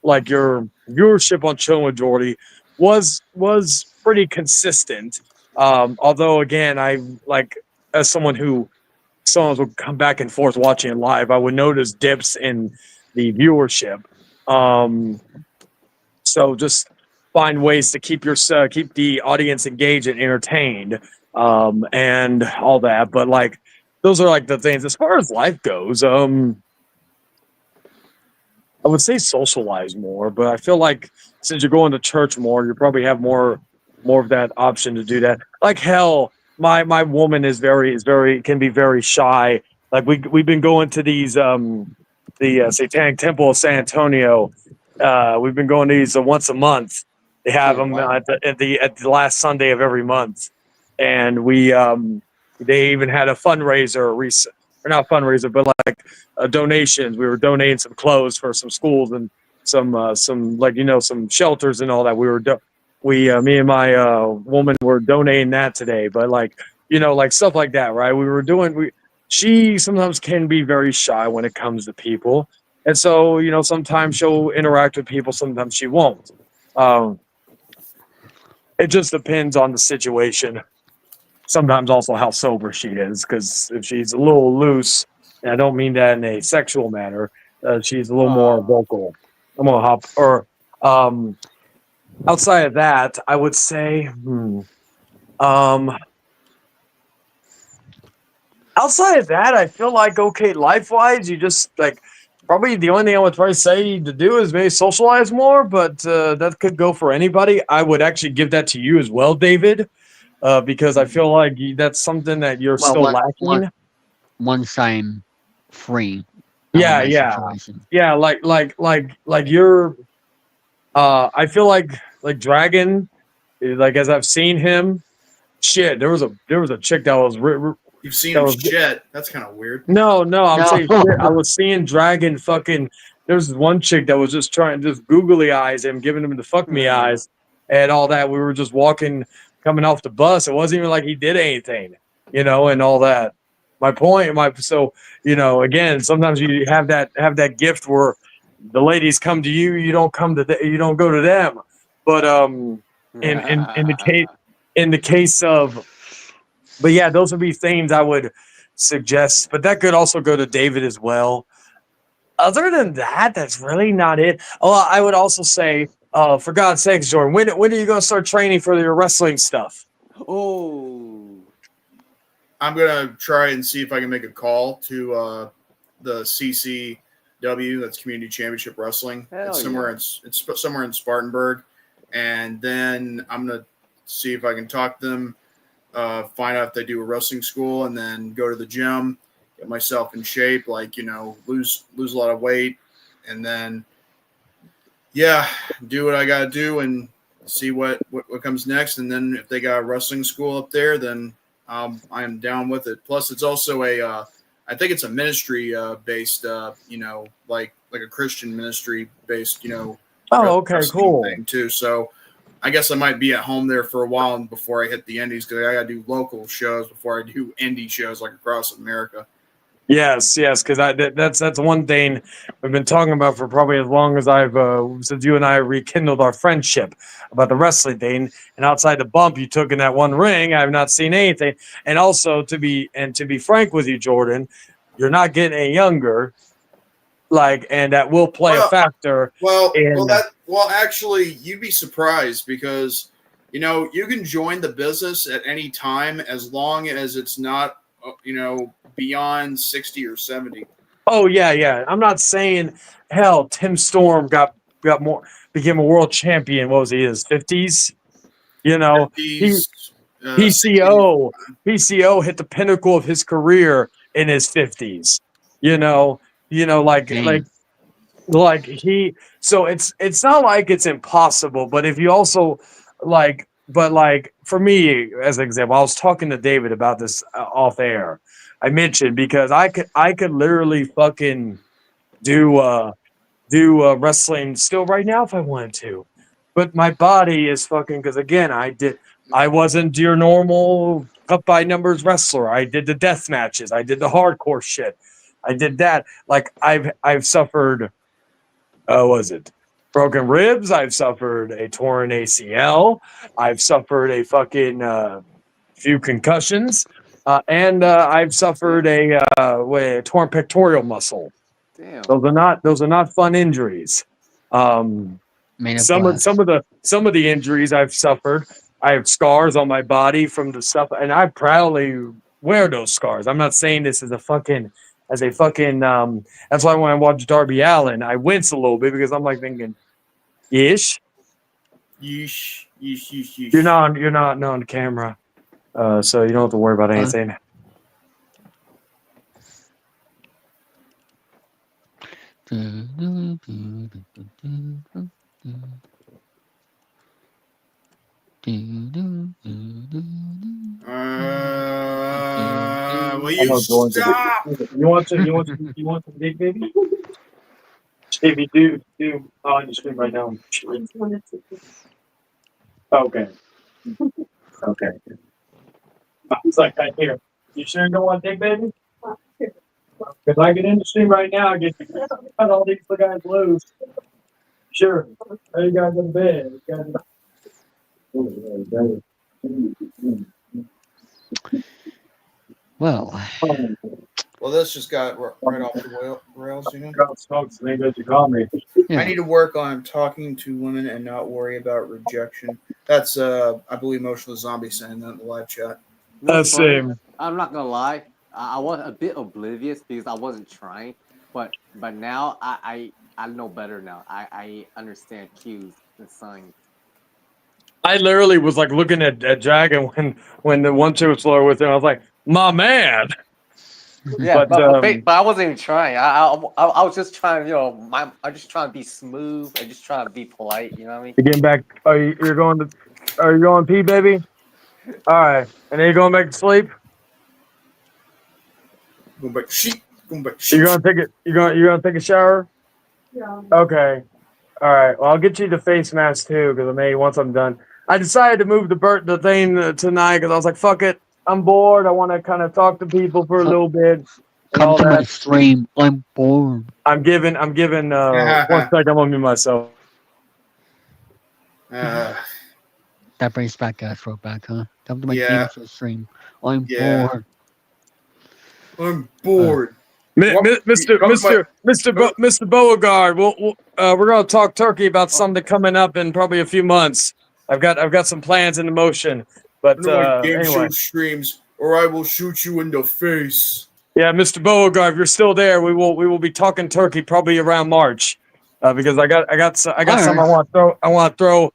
viewership on Chill Majority was pretty consistent. Although again, I like as someone who sometimes will come back and forth watching it live, I would notice dips in the viewership. So just find ways to keep the audience engaged and entertained, and all that. But like, those are like the things. As far as life goes, I would say socialize more, but I feel like since you're going to church more, you probably have more of that option to do that. Like hell, my woman can be very shy. Like we've been going to these the Satanic Temple of San Antonio. We've been going to these once a month. They have them at the last Sunday of every month, and they even had a fundraiser or not fundraiser, but like donations. We were donating some clothes for some schools and some like some shelters and all that. Me and my woman were donating that today, but like like stuff like that, right? She sometimes can be very shy when it comes to people, and so sometimes she'll interact with people, sometimes she won't. It just depends on the situation. Sometimes also how sober she is, because if she's a little loose, and I don't mean that in a sexual manner, she's a little more vocal. I'm gonna hop. Or outside of that, I would say, outside of that, I feel like okay, life-wise, you just like probably the only thing I would probably say to do is maybe socialize more, but that could go for anybody. I would actually give that to you as well, David. Because I feel like that's something that you're still lacking. Once I'm free. Yeah. Like you're. I feel like Dragon, like as I've seen him, shit. There was a chick that was. You've seen him shit. That's kind of weird. No, I'm saying shit. I was seeing Dragon fucking. There's one chick that was just googly eyes him, giving him the fuck me eyes, and all that. We were just walking. Coming off the bus, it wasn't even like he did anything, and all that. Again, sometimes you have that gift where the ladies come to you, you don't go to them. But in the case of, but yeah, those would be things I would suggest. But that could also go to David as well. Other than that, that's really not it. Oh, I would also say. For God's sakes, Jordan, when are you going to start training for your wrestling stuff? Oh, I'm going to try and see if I can make a call to the CCW, that's Community Championship Wrestling. It's somewhere in Spartanburg, and then I'm going to see if I can talk to them, find out if they do a wrestling school, and then go to the gym, get myself in shape, lose a lot of weight. and then do what I got to do and see what comes next. And then if they got a wrestling school up there, then I am down with it. Plus, it's also I think it's a ministry based, like a Christian ministry based, Oh, okay, wrestling cool. thing too. So I guess I might be at home there for a while before I hit the indies, because I got to do local shows before I do indie shows like across America. Yes, because that's one thing we've been talking about for probably as long as I've since you and I rekindled our friendship about the wrestling thing. And outside the bump you took in that one ring, I have not seen anything. And also to be frank with you, Jordan, you're not getting any younger. And that will play a factor. Well, actually, you'd be surprised, because you can join the business at any time as long as it's not beyond 60 or 70. Oh yeah. I'm not saying hell. Tim Storm became a world champion. What was he? His 50s. 50s, PCO hit the pinnacle of his career in his 50s. So it's not like it's impossible, but if you also for me, as an example, I was talking to David about this off air. I mentioned, because I could literally fucking do wrestling still right now if I wanted to, but my body is fucking, because again I wasn't your normal cut by numbers wrestler. I did the death matches. I did the hardcore shit. I did that. I've suffered, broken ribs. I've suffered a torn ACL. I've suffered a fucking few concussions, and I've suffered a torn pectoral muscle. Damn. Those are not fun injuries. Some of the injuries I've suffered, I have scars on my body from the stuff, and I proudly wear those scars. I'm not saying this as a fucking. That's why when I watch Darby Allin, I wince a little bit, because I'm thinking, yeesh. You're not on camera, so you don't have to worry about anything. Will you stop? You want some big baby? If you do on the screen right now. Okay. I was like, I hear. You sure you don't want big baby? Because I get in the stream right now, I get to cut all these guys loose. Sure. There you guys in bed. Well, this just got right off the rails, Maybe you call me. yeah. I need to work on talking to women and not worry about rejection. That's, I believe, Motionless Zombie saying that in the live chat. That's same. I'm not gonna lie. I was a bit oblivious because I wasn't trying, but now I know better now. I understand cues and signs. I literally was looking at Dragon when the one chick was slower with him. I was like, my man. Yeah, but I wasn't even trying. I was just trying, I'm just trying to be smooth. I just trying to be polite. You know what I mean? You're getting back. Are you going pee, baby? All right, and then you're going back to sleep. Going back. You're gonna take it. You're gonna take a shower. Yeah. Okay. All right. Well, I'll get you the face mask too, because once I'm done. I decided to move the thing tonight because I was like, fuck it. I'm bored. I want to kind of talk to people for a little bit. Come to my stream. I'm bored. I'm giving 1 second. I'm gonna mute myself. That brings back a throwback, huh? Come to my stream. I'm bored. I'm bored. Mr. Beauregard, we're gonna talk turkey about something coming up in probably a few months. I've got some plans in motion, but game anyway. show streams, or I will shoot you in the face. Yeah, Mr. Beauregard, if you're still there, we will be talking turkey probably around March, because I got some I want to throw.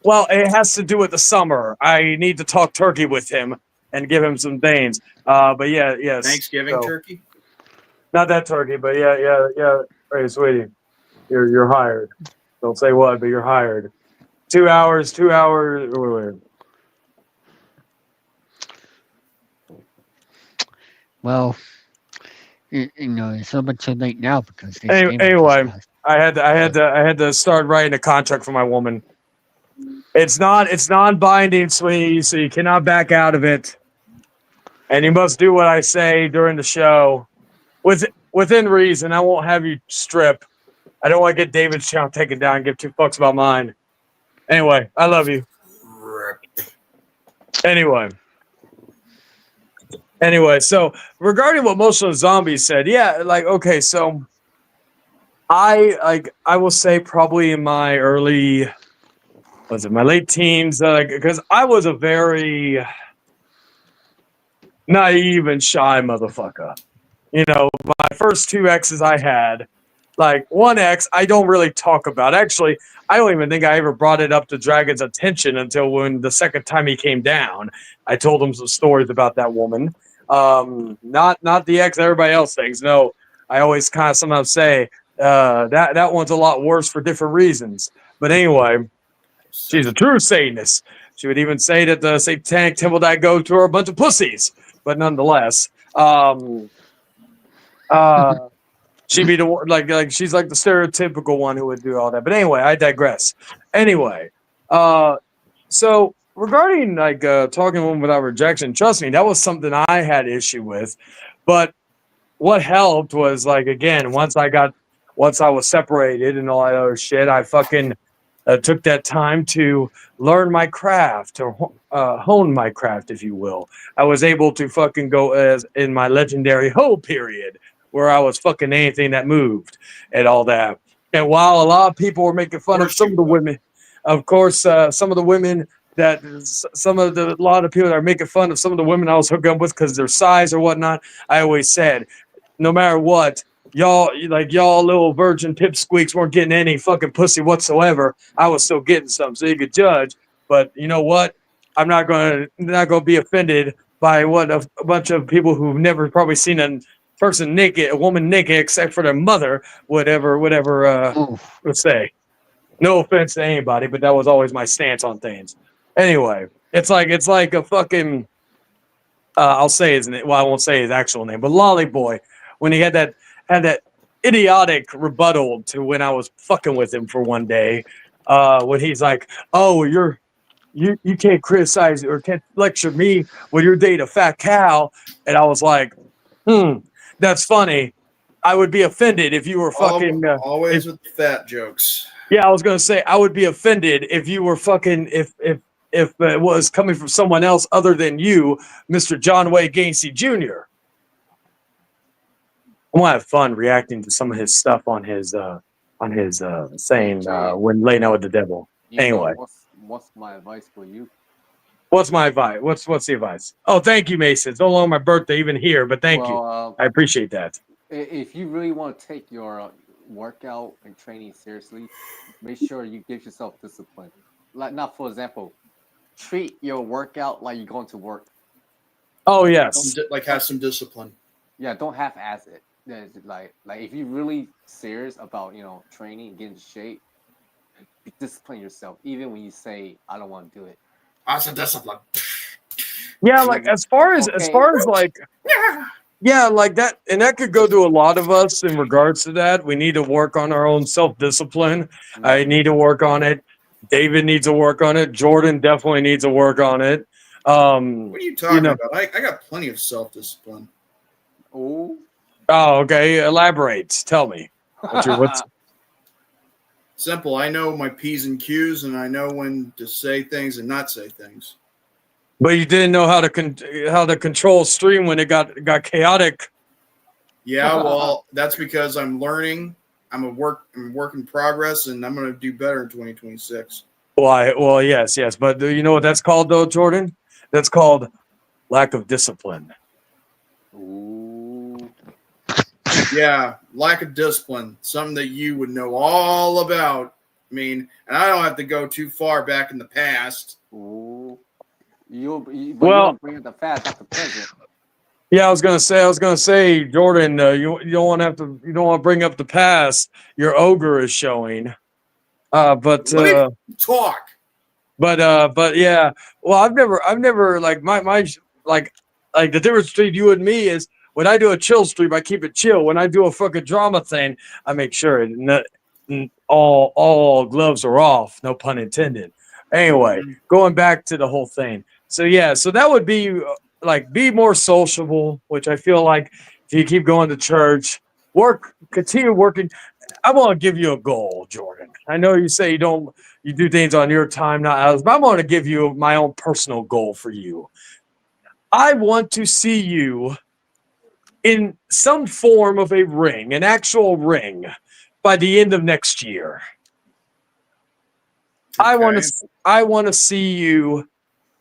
Well, it has to do with the summer. I need to talk turkey with him and give him some things. But yes. Thanksgiving turkey. Not that turkey, but yeah. Hey, sweetie. You're hired. Don't say what, but you're hired. 2 hours. Wait. Well, it's a little bit too late now because this game just Anyway, passed. I had to start writing a contract for my woman. It's non-binding, sweetie, so you cannot back out of it. And you must do what I say during the show. Within reason. I won't have you strip. I don't want to get David's channel taken down and give 2 fucks about mine. Anyway, I love you. Anyway, so regarding what most of the zombies said, yeah, like, okay, so I will say probably in my my late teens, because I was a very naive and shy motherfucker. My first 2 exes I had, like one ex I don't really talk about. Actually, I don't even think I ever brought it up to Dragon's attention until when the second time he came down. I told him some stories about that woman. Not the ex everybody else thinks. No, I always kind of sometimes say that one's a lot worse for different reasons. But anyway, she's a true Satanist. She would even say that the satanic temple that I go to are a bunch of pussies. But nonetheless, she'd be the she's like the stereotypical one who would do all that. But anyway, I digress. Anyway, so regarding talking to women without rejection, trust me, that was something I had issue with. But what helped was again, once I was separated and all that other shit, I fucking took that time to learn my craft, to hone my craft, if you will. I was able to fucking go as in my legendary hoe period, where I was fucking anything that moved and all that. And while a lot of people were making fun of some of the women, of course, some of the women a lot of people that are making fun of some of the women I was hooking up with because of their size or whatnot, I always said, no matter what, y'all little virgin pipsqueaks weren't getting any fucking pussy whatsoever. I was still getting some, so you could judge. But you know what? I'm not gonna be offended by what a bunch of people who've never probably seen a woman naked, except for their mother, whatever would say. No offense to anybody, but that was always my stance on things. Anyway, it's like a fucking I'll say his name. Well, I won't say his actual name, but Lolly Boy, when he had that idiotic rebuttal to when I was fucking with him for one day, when he's like, "Oh, you can't criticize or can't lecture me when you're dating a fat cow," and I was like, that's funny. I would be offended if you were fucking always with fat jokes. Yeah, I was gonna say I would be offended if you were fucking if it was coming from someone else other than you, Mr. John Wayne Gacy Jr. I want to have fun reacting to some of his stuff on his saying when laying out with the devil. Anyway, what's my advice for you? What's my advice? What's the advice? Oh, thank you, Mason. It's no longer my birthday even here, but thank you. I appreciate that. If you really want to take your workout and training seriously, make sure you give yourself discipline. Like, not for example, treat your workout like you're going to work. Oh yes, have some discipline. Yeah, don't half-ass it. Like if you're really serious about training and getting in shape, discipline yourself. Even when you say I don't want to do it. That's a discipline. Yeah, like as far as like. Yeah, like that, and that could go to a lot of us in regards to that. We need to work on our own self-discipline. I need to work on it. David needs to work on it. Jordan definitely needs to work on it. What are you talking about? I got plenty of self-discipline. Oh, okay. Elaborate. Tell me. What's simple? I know my P's and Q's, and I know when to say things and not say things. But you didn't know how to control stream when it got chaotic. Yeah, well, that's because I'm learning. I'm a work in progress, and I'm going to do better in 2026. Well, yes, but you know what that's called, though, Jordan? That's called lack of discipline. Ooh. Yeah, lack of discipline, something that you would know all about. I mean, and I don't have to go too far back in the past. Ooh. You don't bring up the past, not the present. Yeah, I was gonna say, Jordan, you don't want to bring up the past. Your ogre is showing. But Let me talk. but yeah. Well, I've never like my like the difference between you and me is when I do a chill stream, I keep it chill. When I do a fucking drama thing, I make sure all gloves are off. No pun intended. Anyway, going back to the whole thing. So yeah, so that would be like be more sociable, which I feel like if you keep going to church, continue working. I want to give you a goal, Jordan. I know you say you do things on your time, not ours, but I'm going to give you my own personal goal for you. I want to see you in some form of a ring, an actual ring, by the end of next year. Okay. I want to see you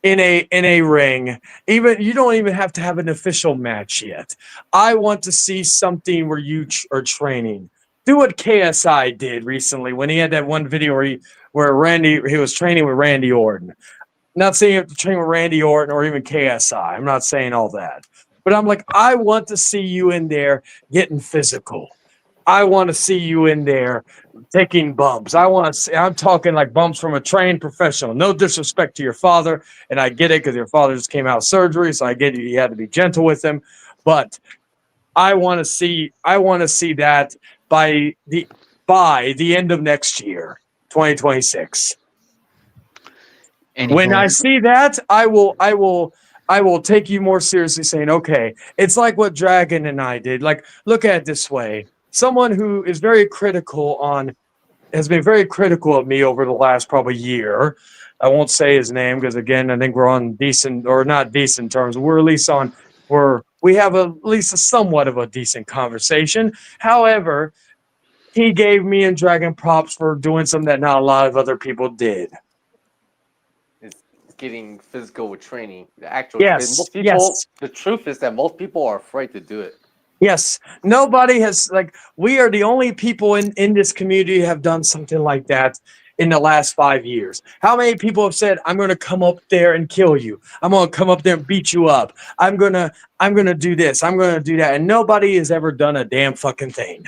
in a ring. Even you don't even have to have an official match yet. I want to see something where you are training. Do what KSI did recently when he had that one video where he was training with Randy Orton. Not saying you have to train with Randy Orton or even KSI. I'm not saying all that. But I'm like, I want to see you in there getting physical. I want to see you in there taking bumps. I'm talking like bumps from a trained professional. No disrespect to your father, and I get it because your father just came out of surgery, so I get you had to be gentle with him. But I want to see that by the end of next year, 2026. When I see that, I will take you more seriously, saying, okay, it's like what Dragon and I did. Like, look at it this way. Someone who is has been very critical of me over the last probably year. I won't say his name because again, I think we're on decent or not decent terms. We have at least a somewhat of a decent conversation. However, he gave me and Dragon props for doing something that not a lot of other people did. It's getting physical with training. The actual Yes. The truth is that most people are afraid to do it. Yes, nobody has we are the only people in this community who have done something like that in the last 5 years. How many people have said, I'm going to come up there and kill you. I'm going to come up there and beat you up. I'm going to do this. I'm going to do that. And nobody has ever done a damn fucking thing.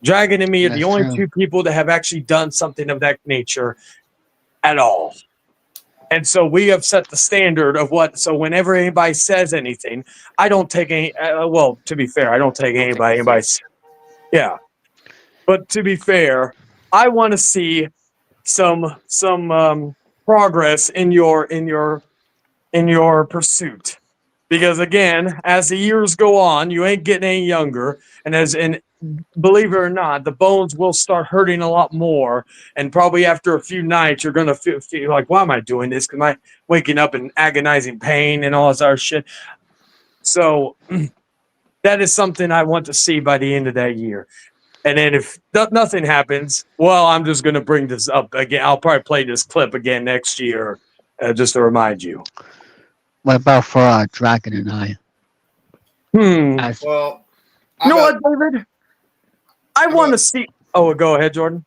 Dragon and me are the only two people that have actually done something of that nature at all. And so we have set the standard of what. So whenever anybody says anything, I don't take any. Well, to be fair, I don't take anybody. Yeah, but to be fair, I want to see some progress in your pursuit, because again, as the years go on, you ain't getting any younger, and believe it or not, the bones will start hurting a lot more. And probably after a few nights, you're going to feel like, why am I doing this? Because I'm waking up in agonizing pain and all this other shit. So that is something I want to see by the end of that year. And then if nothing happens, well, I'm just going to bring this up again. I'll probably play this clip again next year just to remind you. What about for Dragon and I? Well, you know what, David? I want to see. Oh, go ahead, Jordan.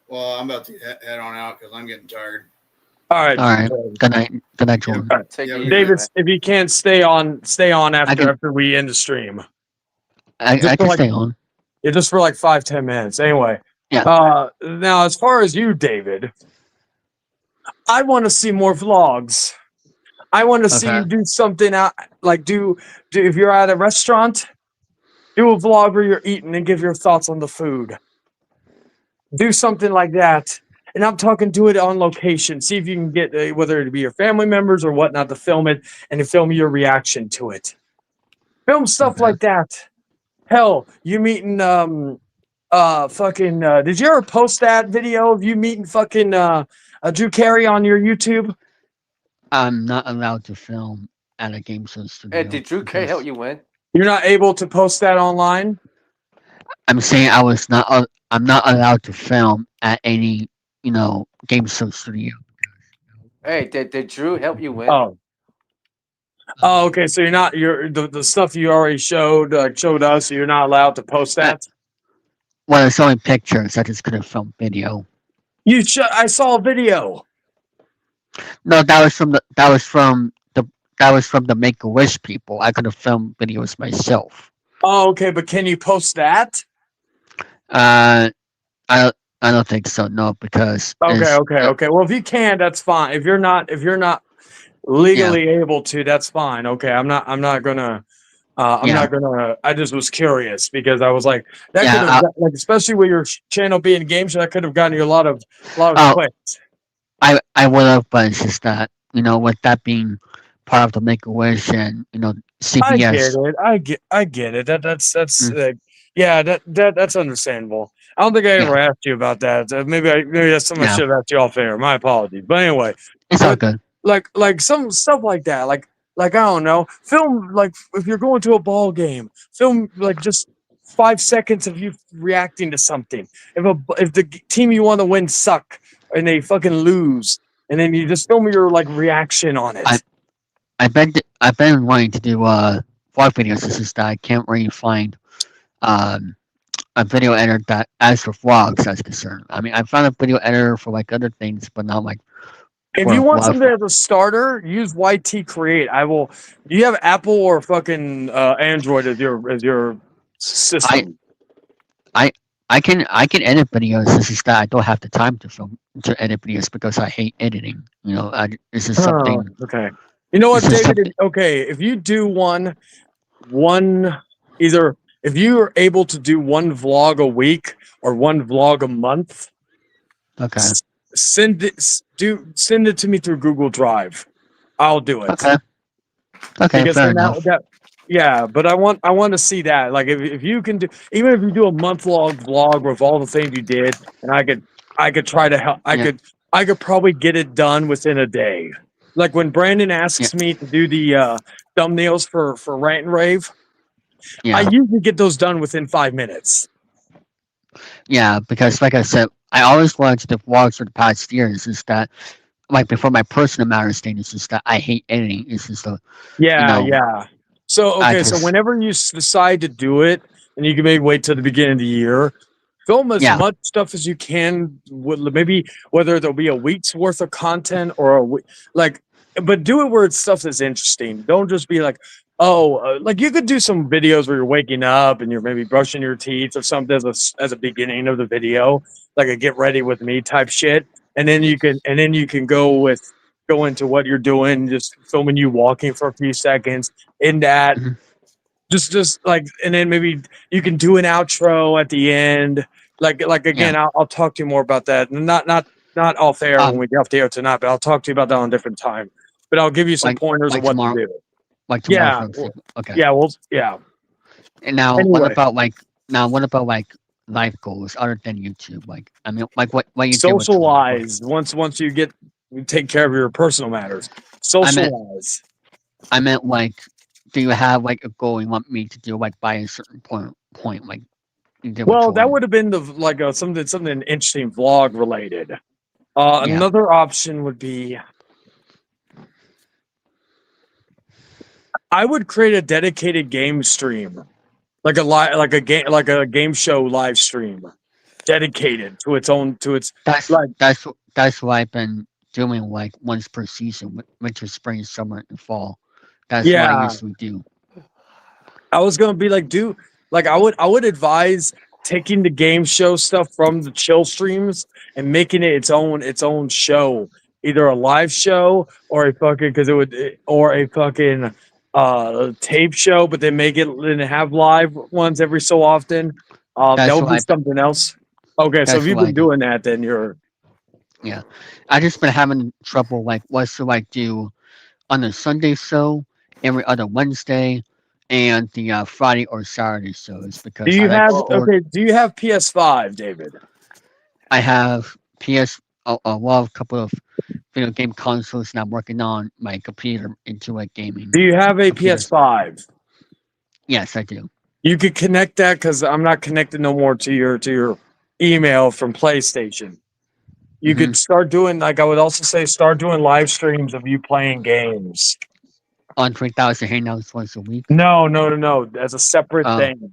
Well, I'm about to head on out because I'm getting tired. All right. Good night, Jordan. David, if you can't stay on after we end the stream. I can stay on. Yeah, just for like 5-10 minutes. Anyway. Yeah. Now, as far as you, David, I want to see more vlogs. I want to see you do something out, like do if you're at a restaurant, do a vlog where you're eating and give your thoughts on the food. Do something like that. And I'm talking, do it on location. See if you can get, whether it be your family members or whatnot, to film it and to film your reaction to it. Film stuff like that. Hell, you meeting, did you ever post that video of you meeting fucking Drew Carey on your YouTube? I'm not allowed to film at a game show studio. Hey, did Drew Carey help you win? You're not able to post that online? I'm saying I'm not allowed to film at any, game show studio. Hey, did Drew help you win? Oh, okay. So the stuff you already showed us. You're not allowed to post that. Well, it's only pictures. I just couldn't film video. I saw a video. No, that was from that was from the Make a Wish people. I could have filmed videos myself. Oh, okay, but can you post that? Uh, I I don't think so. No, because Okay, it's okay, okay. Well, if you can, that's fine. If you're not yeah, legally able to, that's fine. Okay, I'm not gonna. I'm yeah, not gonna. I just was curious because I was like, that could yeah. have, like, especially with your channel being game show, that could have gotten you a lot of Oh, clicks. I would have, but it's just that with that being part of the Make a Wish and I get CBS. it. I get it. That's Mm, yeah. That's understandable. I don't think I yeah, ever asked you about that. Maybe that's something I yeah. should have asked you off air. My apologies. But anyway, It's all but good. like some stuff like that. Like I don't know. Film, like, if you're going to a ball game, film like just 5 seconds of you reacting to something. If the team you want to win suck and they fucking lose, and then you just film your like reaction on I it. I've been wanting to do vlog videos. It's just that I can't really find um a video editor that as for vlogs that's concerned. I mean, I found a video editor for like other things, but not like If for you a want vlog. something as a starter, use YT Create. I will. Do you have Apple or fucking Android as your I system? I I can edit videos. It's just that I don't have the time to edit videos because I hate editing. This is Oh, something. okay. You know This what, is David? something. Okay, if you do one either, if you are able to do one vlog a week or one vlog a month, Okay. s- send it to me through Google Drive. I'll do it. Okay. Okay. Because Fair then enough. yeah, but I want to see that, like, if you can do, even if you do a month long vlog with all the things you did, and I could try to help. Yeah. I could probably get it done within a day. Like when Brandon Yeah. asks me to do the thumbnails for Rant and Rave, I Yeah. usually get those done within 5 minutes. Yeah. Because like I said, I always wanted to do vlogs for the past years. Is that like before my personal matters thing? It's just that I hate editing. It's just you Yeah, know yeah. So I okay, so just whenever you decide to do it, and you can maybe wait till the beginning of the year, film as yeah much stuff as you can. Maybe whether there'll be a week's worth of content or a week, like, but do it where it's stuff that's interesting. Don't just be like, oh, like, you could do some videos where you're waking up and you're maybe brushing your teeth or something as a beginning of the video, like a get ready with me type shit, and then you can go into what you're doing, just filming you walking for a few seconds in that, mhm, just like, and then maybe you can do an outro at the end. Like yeah again, I'll talk to you more about that. Not off air when um we get off the air tonight, but I'll talk to you about that on a different time. But I'll give you some like pointers of like what to tomorrow do. like tomorrow Yeah, for example. Okay. yeah, well, yeah. And now Anyway, what about like life goals other than YouTube? Like I mean like what you did with for, socialize once you take care of your personal matters. I meant Socialize. I meant like do you have like a goal you want me to do like by a certain point like you did with Well, that Jordan? would have been like something interesting vlog related. Yeah. Another option would be, I would create a dedicated game stream, like a game show live stream, dedicated to its That's like. that's that's what I've been doing like once per season, winter, spring, summer, and fall. That's what I Yeah, usually do. I was gonna be like, I would advise taking the game show stuff from the chill streams and making it its own show, either a live show or a fucking, because it would, or a fucking tape show, but they make it and have live ones every so often. That That's would what be I something else. Okay, so if that's you've what I been do. doing that, then you're Yeah, I just been having trouble like what should I do on a Sunday show, every other Wednesday, and the Friday or Saturday shows Do because I you like have Oh, sport. okay? Do you have PS5, David? I have a couple of video game consoles, and I'm working on my computer into like gaming Do you have a computers. PS5? Yes, I do. You could connect that, because I'm not connected no more to your email from PlayStation. You Hmm. could start doing, like, I would also say, start doing live streams of you playing games. On 3,000 hangouts once a week. No, no, no, no. As a separate Oh, thing,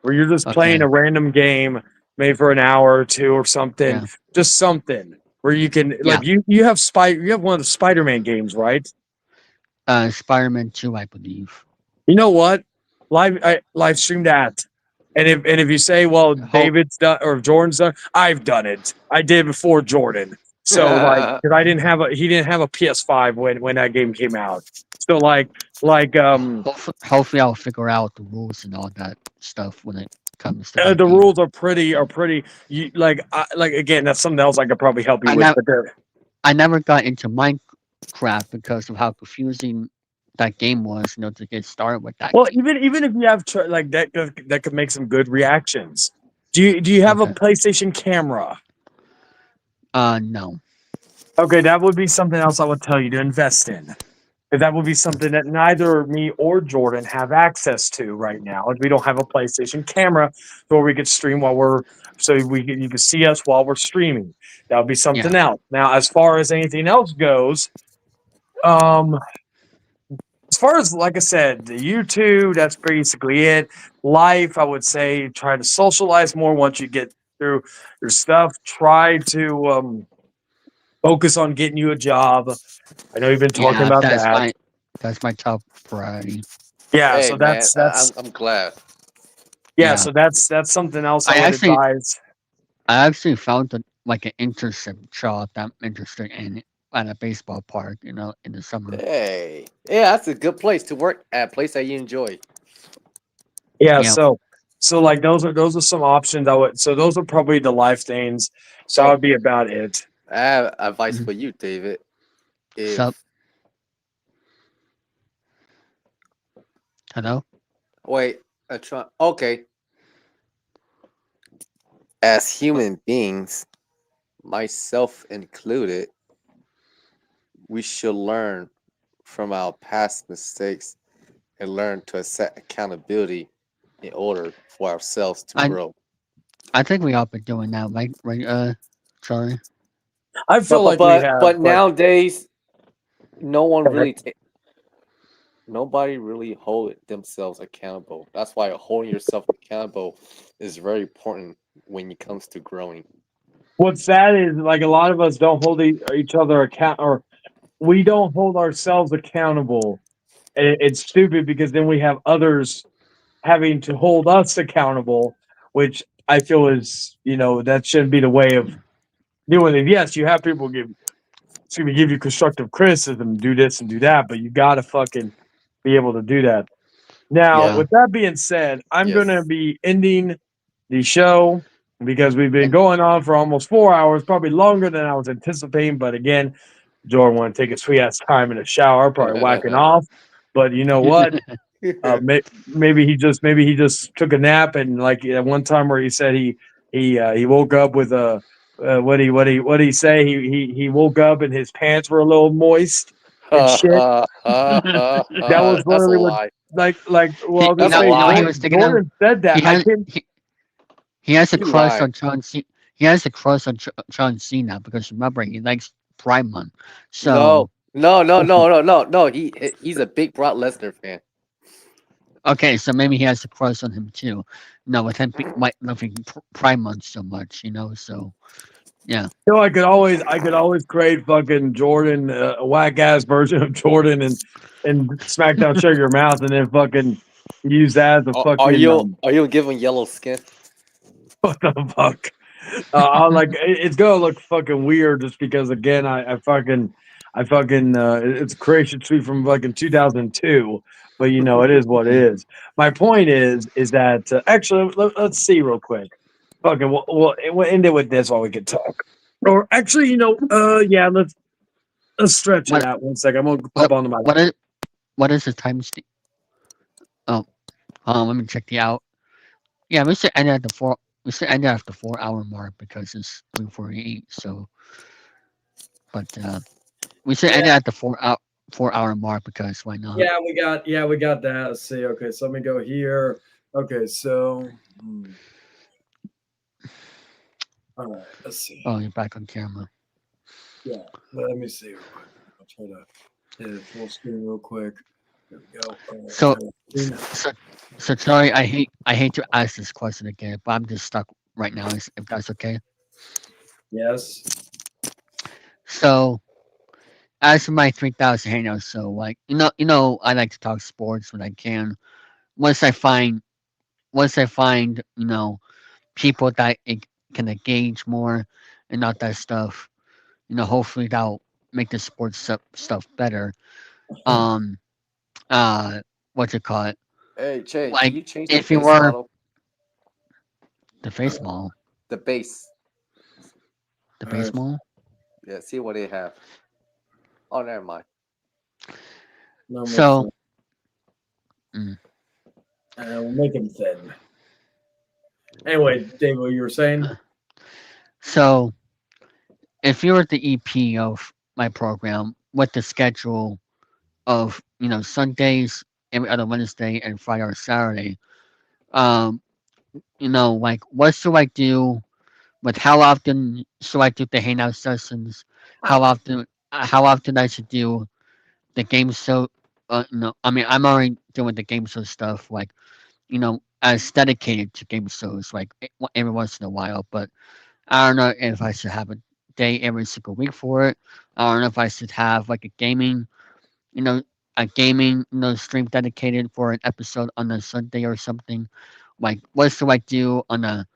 where you're just playing okay. a random game, maybe for an hour or two or something. Yeah. Just something where you can, Yeah. like, you have one of the Spider-Man games, right? Spider-Man 2, I believe. You know what? Live stream that. And if you say, well, David's done or Jordan's done, I've done it. I did before Jordan. So like, because he didn't have a PS5 when that game came out. So Hopefully, I'll figure out the rules and all that stuff when it comes to that the game. rules are pretty. Like again, that's something else I could probably help you with. But I never got into Minecraft because of how confusing that game was, to get started with that. Well, game. even if you have like that could make some good reactions. Do you have a PlayStation camera? No. Okay, that would be something else I would tell you to invest in. Because that would be something that neither me or Jordan have access to right now. We don't have a PlayStation camera where we could stream you can see us while we're streaming. That would be something else. Now, as far as anything else goes, as far as like I said, the YouTube, that's basically it. Life, I would say, try to socialize more once you get through your stuff. Try to focus on getting you a job. I know you've been talking about that. That's my top priority. Yeah, hey, so that's I'm glad. Yeah, so that's something else I would advise. I actually found an internship job that I'm interested in at a baseball park, in the summer. Hey, yeah, that's a good place to work at, a place that you enjoy. Yeah, so like those are some options I would. So those are probably the life things. So that would be about it. I have advice for you, David. Hello? Wait, okay. As human beings, myself included, we should learn from our past mistakes and learn to accept accountability in order for ourselves to grow. I think we all been doing that, right? Sorry. I feel like we have. But nowadays, nobody really hold themselves accountable. That's why holding yourself accountable is very important when it comes to growing. What's sad is like a lot of us don't hold each other account, or we don't hold ourselves accountable. And it's stupid because then we have others having to hold us accountable, which I feel is, that shouldn't be the way of doing it. Yes, you have people give you constructive criticism, do this and do that, but you got to fucking be able to do that. Now, with that being said, I'm going to be ending the show because we've been going on for almost 4 hours, probably longer than I was anticipating. But again, Jordan want to take a sweet ass time in the shower, probably whacking off. But you know what? Maybe he just took a nap, and like at one time where he said he woke up with a what he say he woke up and his pants were a little moist and shit. That was literally what Jordan said that. He has a crush on John Cena. He has a crush on John Cena because remember he likes Prime Month. So no. He's a big Brock Lesnar fan. Okay, so maybe he has a crush on him too. No, with him might loving Prime Month so much, So, yeah. I could always create fucking Jordan, a whack ass version of Jordan, and SmackDown Shut Your Mouth, and then fucking use that as a fucking. Are you giving yellow skin? What the fuck? It's gonna look fucking weird just because again it's a creation tweet from fucking 2002, but it is what it is. My point is that actually let's see real quick. Fucking we'll end it with this while we can talk. Or actually, let's stretch it out 1 second. I'm gonna pop on the mic. What is the time? Let me check the out. Yeah, we should end at the 4. We should end at the 4-hour mark because it's 3:48. So, but we should end at the 4-hour mark because why not? Yeah, we got that. Let's see. Okay, so let me go here. Okay, so. All right, let's see. Oh, you're back on camera. Yeah, let me see real quick. I'll try to hit it full screen real quick. There we go. So sorry, I hate to ask this question again, but I'm just stuck right now. If that's okay. Yes. So, as for my 3,000 hangouts, so like I like to talk sports when I can. Once I find people that can engage more and not that stuff, hopefully that'll make the sports stuff better. Um, what you call it? Hey, Che, can Like you change the if you base were model? the face mall, The base. the All base right. mall. Yeah, see what they have. Oh, never mind. Normal So, thin. mm, We'll make him thin. Anyway, Dave, what you were saying? so if you were the EP of my program with the schedule of Sundays, every other Wednesday, and Friday or Saturday, um, like what should I do? With how often should I do the hangout sessions? How often I should do the game show? No, I mean I'm already doing the game show stuff, like as dedicated to game shows, like every once in a while. But I don't know if I should have a day every single week for it. I don't know if I should have like you know, a gaming, stream dedicated for an episode on a Sunday or something. Like, what should I do on a?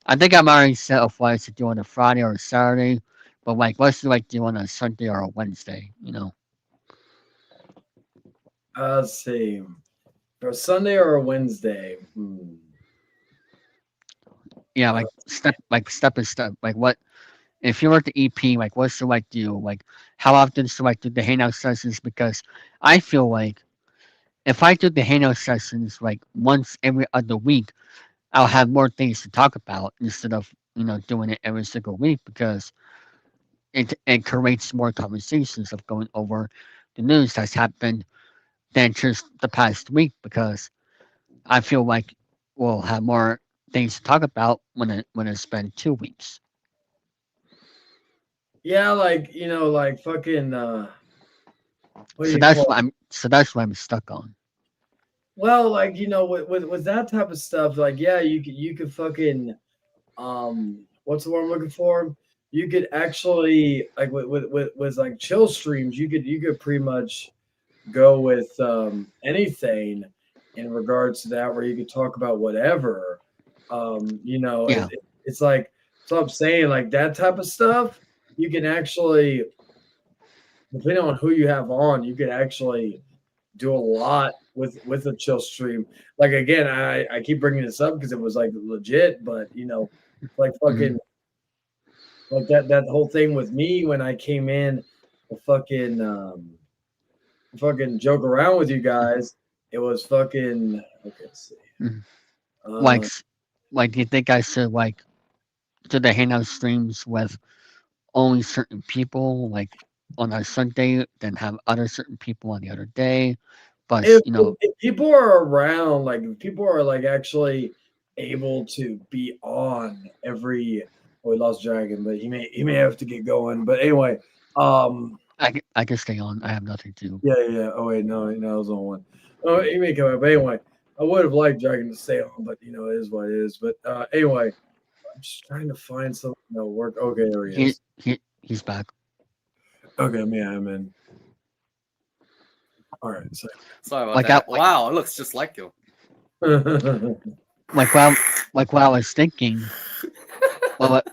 I think I'm already set of what I should do on a Friday or a Saturday, but like, what should I do on a Sunday or a Wednesday? Let's see. For a Sunday or a Wednesday? Yeah, Uh, step by step. Like, what if you were the EP? Like, what should I do? Like, how often should I do the hangout sessions? Because I feel like if I do the hangout sessions like once every other week, I'll have more things to talk about instead of doing it every single week because it creates more conversations of going over the news that's happened than just the past week because I feel like we'll have more things to talk about when it's been 2 weeks. yeah, like fucking. What do So you call? that's what I'm stuck on. Well, like with that type of stuff, like yeah, you could fucking what's the word I'm looking for? You could actually like with like chill streams, you could pretty much go with anything in regards to that where you could talk about whatever. Yeah. It's like so I'm saying like that type of stuff, you can actually depending on who you have on, you could actually do a lot with a chill stream. Like again, I keep bringing this up because it was like legit, but like Mhm. fucking like that whole thing with me when I came in to fucking joke around with you guys. It was fucking okay. Let's see. Mhm. Like, Uh, do you think I should like do the hangout streams with only certain people, like on a Sunday, then have other certain people on the other day? But if people are around, like if people are like actually able to be on every. Oh, we lost Dragon, but he may have to get going. But anyway, I can stay on. I have nothing to. yeah, yeah, yeah. Oh wait, no, I was on one. Oh, he may come out. But anyway, I would have liked Dragon to stay on, but it is what it is. But anyway, I'm just trying to find something that'll work. Okay, there he is. He's back. Okay, yeah, I'm in. All right, so Sorry about Like that. like Wow, it looks just like you. like what I was thinking. What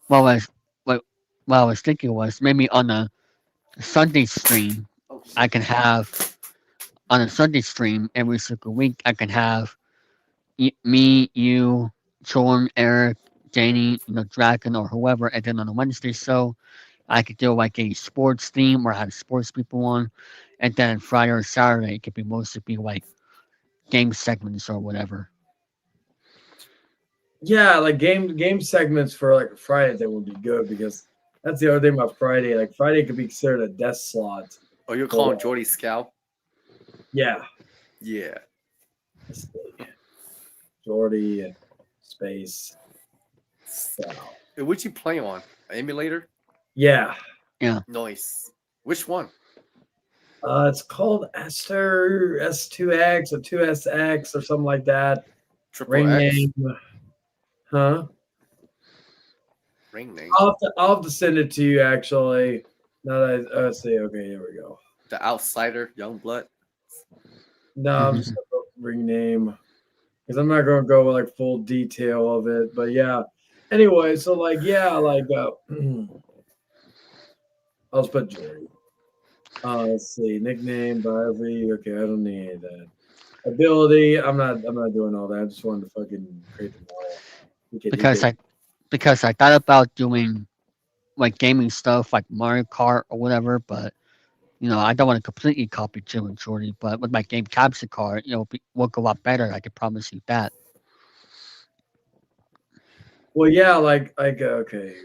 what was what I was thinking was maybe on a Sunday stream Oh, shit. I can have on a Sunday stream every single week. I can have me, you, Jordan, Eric, Danny, Dragon, or whoever, and then on a Wednesday show, I could do like a sports theme or have sports people on, and then Friday or Saturday it could be mostly be like game segments or whatever. yeah, like game segments for like a Friday that would be good because that's the other thing about Friday. Like Friday could be considered a death slot. Oh, you're for- calling Jordy Scout? Yeah, Yeah. let's see. Jordy, space, Sal. Hey, what'd you play on? Emulator? Yeah, Nice. Which one? it's called Esther S2X or 2SX or something like that. Triple Ring X? name, huh? Ring name. I'll have to send it to you actually. Now that I see, okay, here we go. The outsider, young blood. No, I'm just gonna rename because I'm not gonna go with like full detail of it. But yeah. Anyway, so like I'll just put Jordy. Let's see, nickname, biography. Okay, I don't need that. Ability. I'm not doing all that. I just wanted to fucking create them all. Because I thought about doing like gaming stuff like Mario Kart or whatever, but I don't want to completely copy Jim and Jordy, but with my game capture card, will go a lot better. I can promise you that. Well, yeah, okay.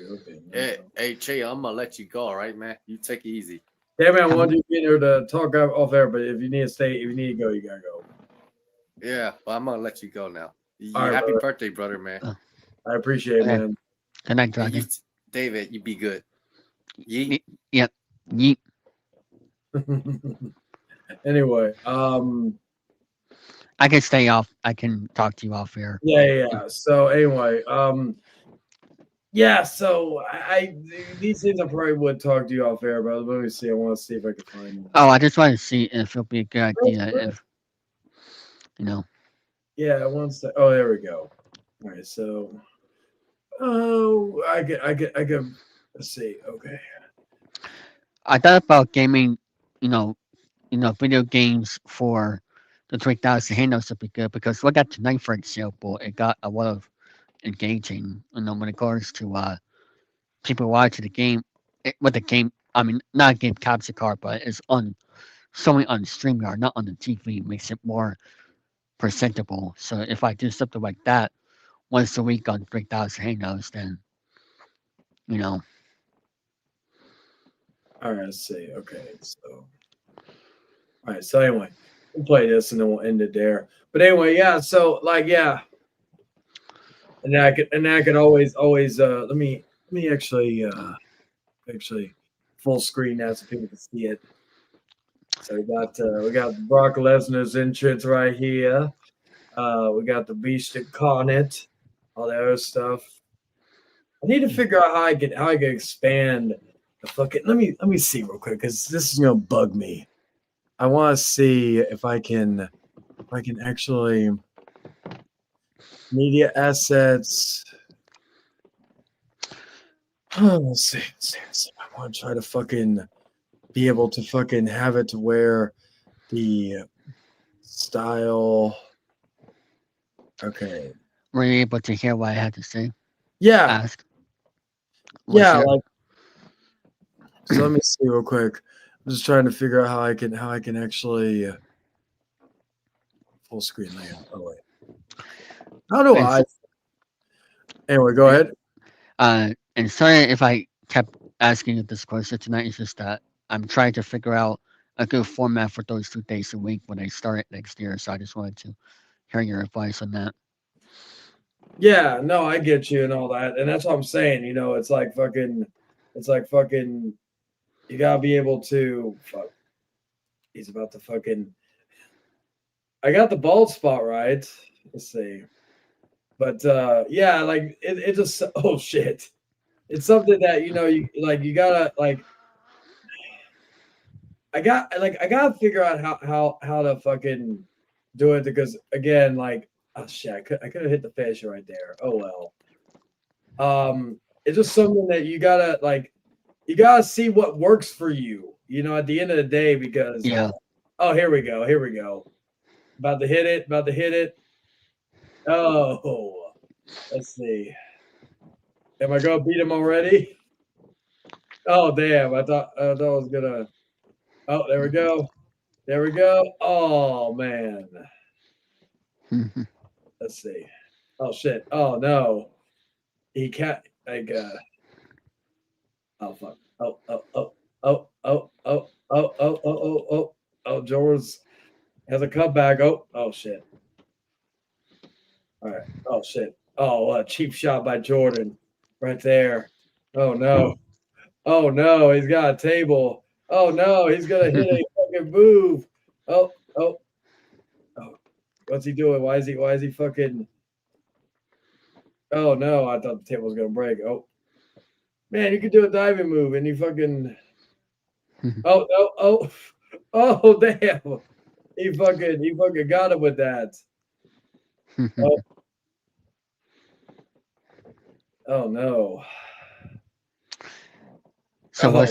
Hey, Che, I'm gonna let you go, all right, man. You take it easy. Damn it, I wanted you to get here to talk off air, but if you need to stay, if you need to go, you gotta go. Yeah, but I'm gonna let you go now. Right, happy brother. birthday, brother, man. I appreciate it, man. Good night, Dragon. David, you be good. Yeet. Yep. Yeet. Anyway, I can stay off. I can talk to you off air. Yeah. So anyway, yeah. So these things I probably would talk to you off air, but let me see. I want to see if I can find them. Oh, I just want to see if it'll be a good idea. If Yeah, oh, there we go. All right, so I get. Let's see. Okay. I thought about gaming, video games for the 3,000 handles would be good because look at tonight, for example, it got a lot of engaging, when it comes to people watching the game. With the game, I mean, not a game capture card, but it's showing on StreamYard, not on the TV, makes it more presentable. So if I do something like that once a week on 3,000 handles, then, All right, let's see. Okay, so. All right, so anyway, we'll play this and then we'll end it there. But anyway, yeah. So and I could always let me actually full screen that so people can see it. So we got Brock Lesnar's entrance right here. We got the Beast Incarnate, all that other stuff. I need to figure out how I can expand the fucking. Let me see real quick because this is gonna bug me. I want to see if I can actually media assets. Let's see. I want to try to fucking be able to fucking have it to where the style. Okay. were you able to hear what I had to say? Yeah. Ask. Yeah. So let me see real quick. I'm just trying to figure out how I can actually full screen layout. Oh wait. How do I? Anyway, go ahead. And sorry if I kept asking you this question tonight. It's just that I'm trying to figure out a good format for those 2 days a week when I start it next year. So I just wanted to hear your advice on that. Yeah, no, I get you and all that, and that's what I'm saying. It's like fucking. You gotta be able to. Fuck. He's about to fucking. I got the bald spot right. Let's see. But yeah, like it just oh shit. It's something that you gotta I gotta figure out how to fucking do it because again, oh shit, I could have hit the facial right there. Oh well. It's just something that you gotta see what works for you, at the end of the day, because oh, here we go. About to hit it. Oh, let's see. Am I gonna beat him already? Oh damn! I thought I was gonna. Oh, there we go. Oh man. Let's see. Oh shit. Oh no. He can't. Oh fuck. Oh. George has a comeback. Oh shit. All right. Oh shit. Oh, a cheap shot by Jordan, right there. Oh no. Oh no. He's got a table. Oh no. He's gonna hit a fucking move. Oh. What's he doing? Why is he fucking? Oh no! I thought the table was gonna break. Oh man, you could do a diving move and you fucking. Oh, damn. He fucking got him with that. Oh, oh no. So Oh,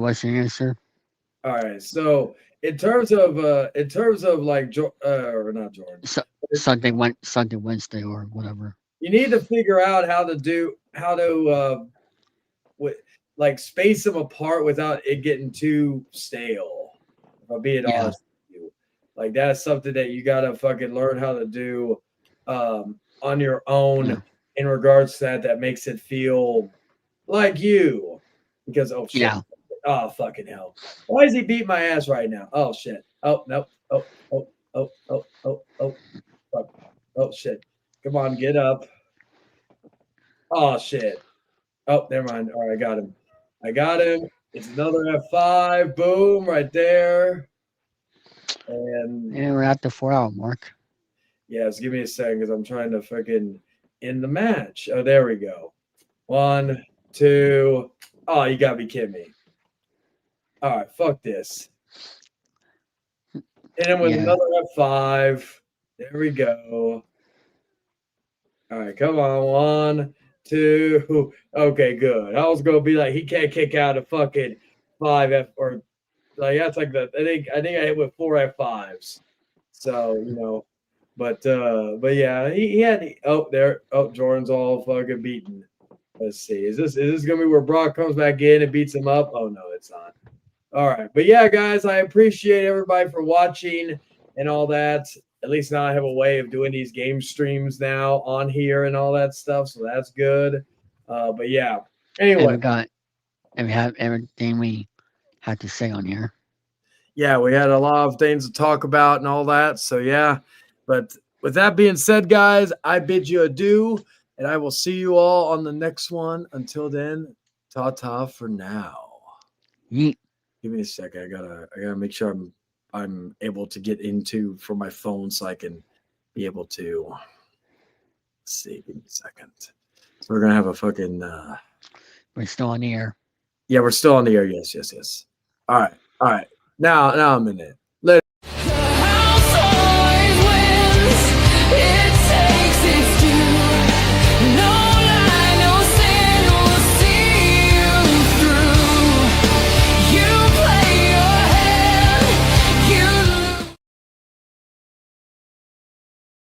what's your answer? all right. So in terms of like or not Jordan, So, it- Sunday, Wednesday, or whatever. you need to figure out how to like space them apart without it getting too stale. If I'm being Yeah. honest with you, like that's something that you gotta fucking learn how to do on your own Yeah. in regards to that. That makes it feel like you. Because oh shit, Yeah. oh fucking hell, why is he beating my ass right now? Oh shit, oh nope, oh fuck, oh shit, come on, get up. Oh shit. Oh, never mind. All right, I got him. I got him. It's another F5. Boom, right there. And And we're at the 4 hour mark. yes, give me a second because I'm trying to freaking end the match. Oh, there we go. 1, 2. Oh, you gotta be kidding me. All right, fuck this. And then with Yeah. another F5. There we go. All right, come on. 1, 2. Okay, good. I was gonna be like, he can't kick out a fucking 5F or like that's like the I think I hit with 4 F5s. So, but yeah, he had there. Oh, Jordan's all fucking beaten. Let's see. Is this gonna be where Brock comes back in and beats him up? Oh no, it's not. All right. But yeah, guys, I appreciate everybody for watching and all that. At least now I have a way of doing these game streams now on here and all that stuff. So that's good. But yeah. And Anyway. we have everything we had to say on here. Yeah, we had a lot of things to talk about and all that. So yeah. But with that being said, guys, I bid you adieu, and I will see you all on the next one. Until then, ta-ta for now. Yeet. Give me a second. I gotta make sure I'm able to get into for my phone so I can be able to see. Give me a second. So we're gonna have a fucking We're still on the air. yeah, we're still on the air. Yes. All right. Now I'm in it.